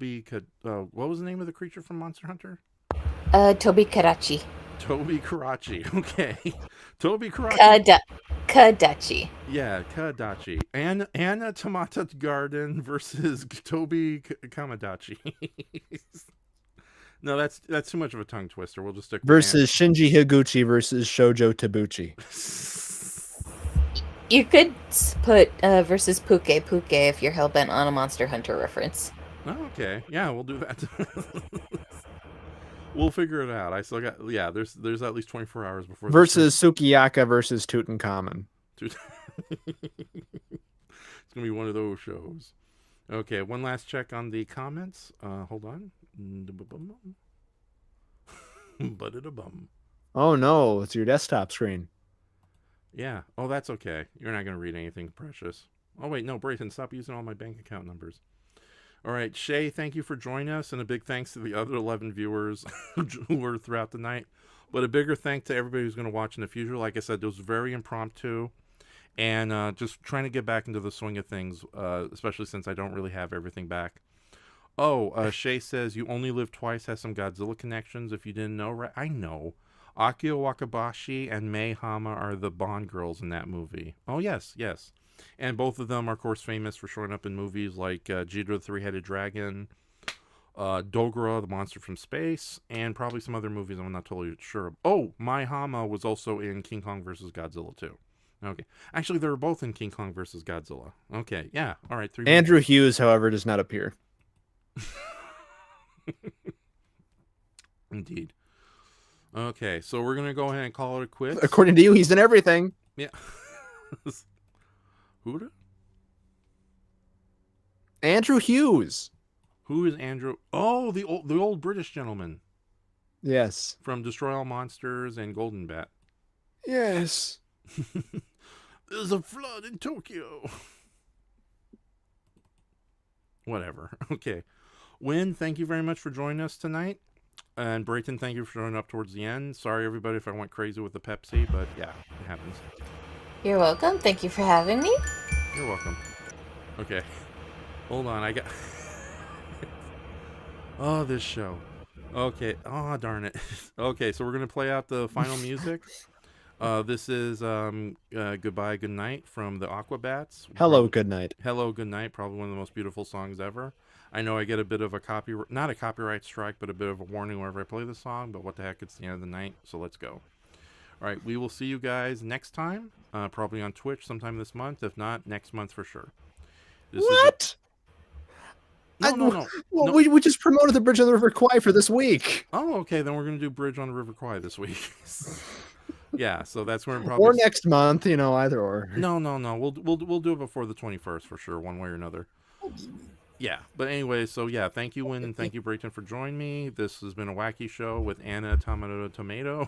was the name of the creature from Monster Hunter? Tobi-Kadachi. Tobi-Kadachi. Okay. Tobi-Kadachi. Kadachi. Yeah, Kadachi. Anna Tomatogarden versus Tobi-Kadachi. No, that's too much of a tongue twister. We'll just stick with Versus Shinji Higuchi versus Shoujo Tabuchi. You could put versus Puke if you're hellbent on a Monster Hunter reference. Oh, okay. Yeah, we'll do that. We'll figure it out. I still got there's at least 24 hours before versus Sukiyaka versus Tutankhamun. It's gonna be one of those shows. Okay, one last check on the comments. Hold on. Oh no, it's your desktop screen. Yeah. Oh, that's okay. You're not gonna read anything precious. Oh wait, no, Brayton, stop using all my bank account numbers. All right, Shay, thank you for joining us, and a big thanks to the other 11 viewers who were throughout the night. But a bigger thank to everybody who's going to watch in the future. Like I said, it was very impromptu, and just trying to get back into the swing of things, especially since I don't really have everything back. Oh, Shay says, you only live twice, has some Godzilla connections, if you didn't know. Right? I know. Akio Wakabashi and Mei Hama are the Bond girls in that movie. Oh, yes. And both of them are, of course, famous for showing up in movies like Ghidorah the Three-Headed Dragon, Dogora, the Monster from Space, and probably some other movies I'm not totally sure. Oh, Mai Hama was also in King Kong vs. Godzilla, too. Okay. Actually, they were both in King Kong vs. Godzilla. Okay, yeah. All right. Andrew Hughes, however, does not appear. Indeed. Okay, so we're going to go ahead and call it a quit. According to you, he's in everything. Yeah. Who? Andrew Hughes. Who is Andrew? Oh, the old British gentleman. Yes. From Destroy All Monsters and Golden Bat. Yes. There's a flood in Tokyo. Whatever. Okay. Wynn, thank you very much for joining us tonight. And Brayton, thank you for showing up towards the end. Sorry, everybody, if I went crazy with the Pepsi, but yeah, it happens. You're welcome. Thank you for having me. You're welcome. Okay. Hold on. I got... Oh, this show. Okay. Oh, darn it. Okay, so we're going to play out the final music. This is Goodbye, Good Night from the Aquabats. Hello, Good Night. Hello, Good Night. Probably one of the most beautiful songs ever. I know I get a bit of a not a copyright strike, but a bit of a warning whenever I play the song, but what the heck, it's the end of the night, so let's go. All right, we will see you guys next time, probably on Twitch sometime this month. If not, next month for sure. What? No. Well, we just promoted the Bridge on the River Kwai for this week. Oh, okay, then we're going to do Bridge on the River Kwai this week. Yeah, so that's where probably... Or next month, either or. No. We'll do it before the 21st for sure, one way or another. Yeah, but anyway, so yeah, thank you, Wynn, and thank you, Brayton, for joining me. This has been a wacky show with Anna Tomato.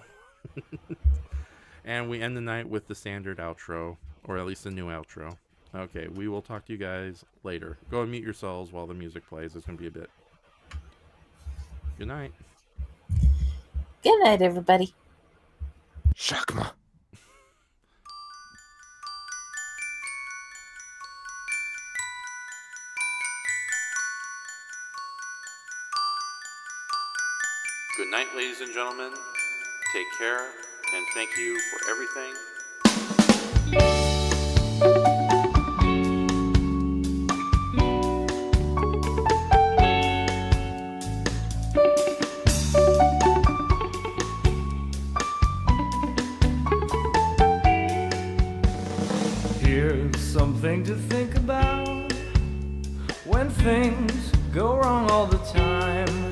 And we end the night with the standard outro, or at least the new outro. Okay, we will talk to you guys later. Go and mute yourselves while the music plays. It's going to be a bit. Good night. Good night, everybody. Shakma. Good night, ladies and gentlemen. Take care, and thank you for everything. Here's something to think about when things go wrong all the time.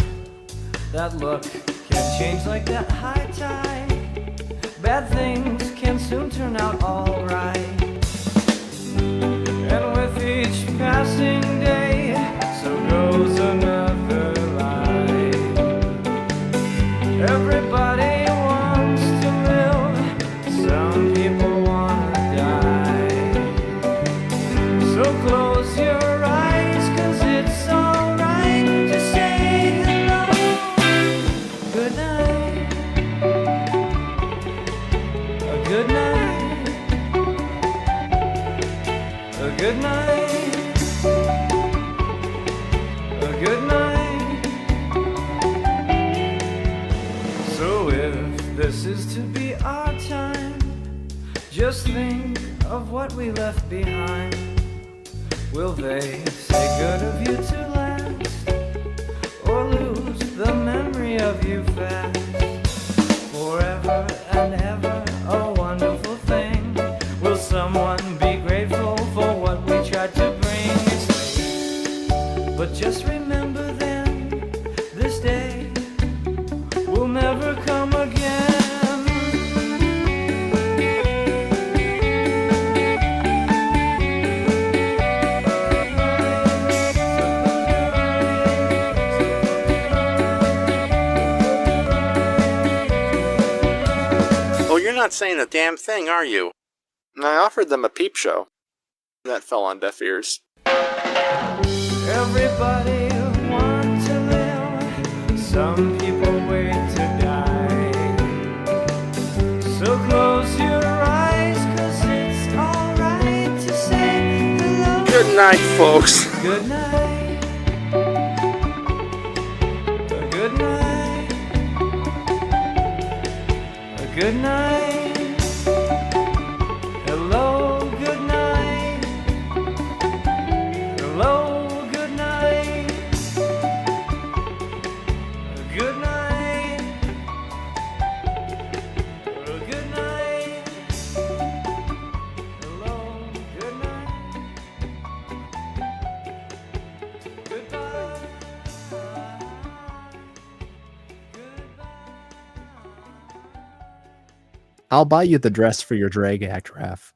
That luck can change like that high tide. Bad things can soon turn out alright. And with each passing day, so goes another life. Everybody wants to live, some people wanna die. So close your eyes, 'cause it's alright to say hello. Good night. A good night. This is to be our time. Just think of what we left behind. Will they say good of you to last, or lose the memory of you fast? Forever and ever, a wonderful thing. Will someone be grateful for what we tried to bring? It's late, but just remember then, this day will never come again. Oh, you're not saying a damn thing, are you? I offered them a peep show. That fell on deaf ears. Everybody wants to live. Some people wait to die. So close your eyes, 'cause it's alright to say hello. Good night, folks. Good night. Good night. Good night. Hello, good night. Hello, good night. Good night. Good night. Hello, good night. Goodbye. I'll buy you the dress for your drag act, Raph.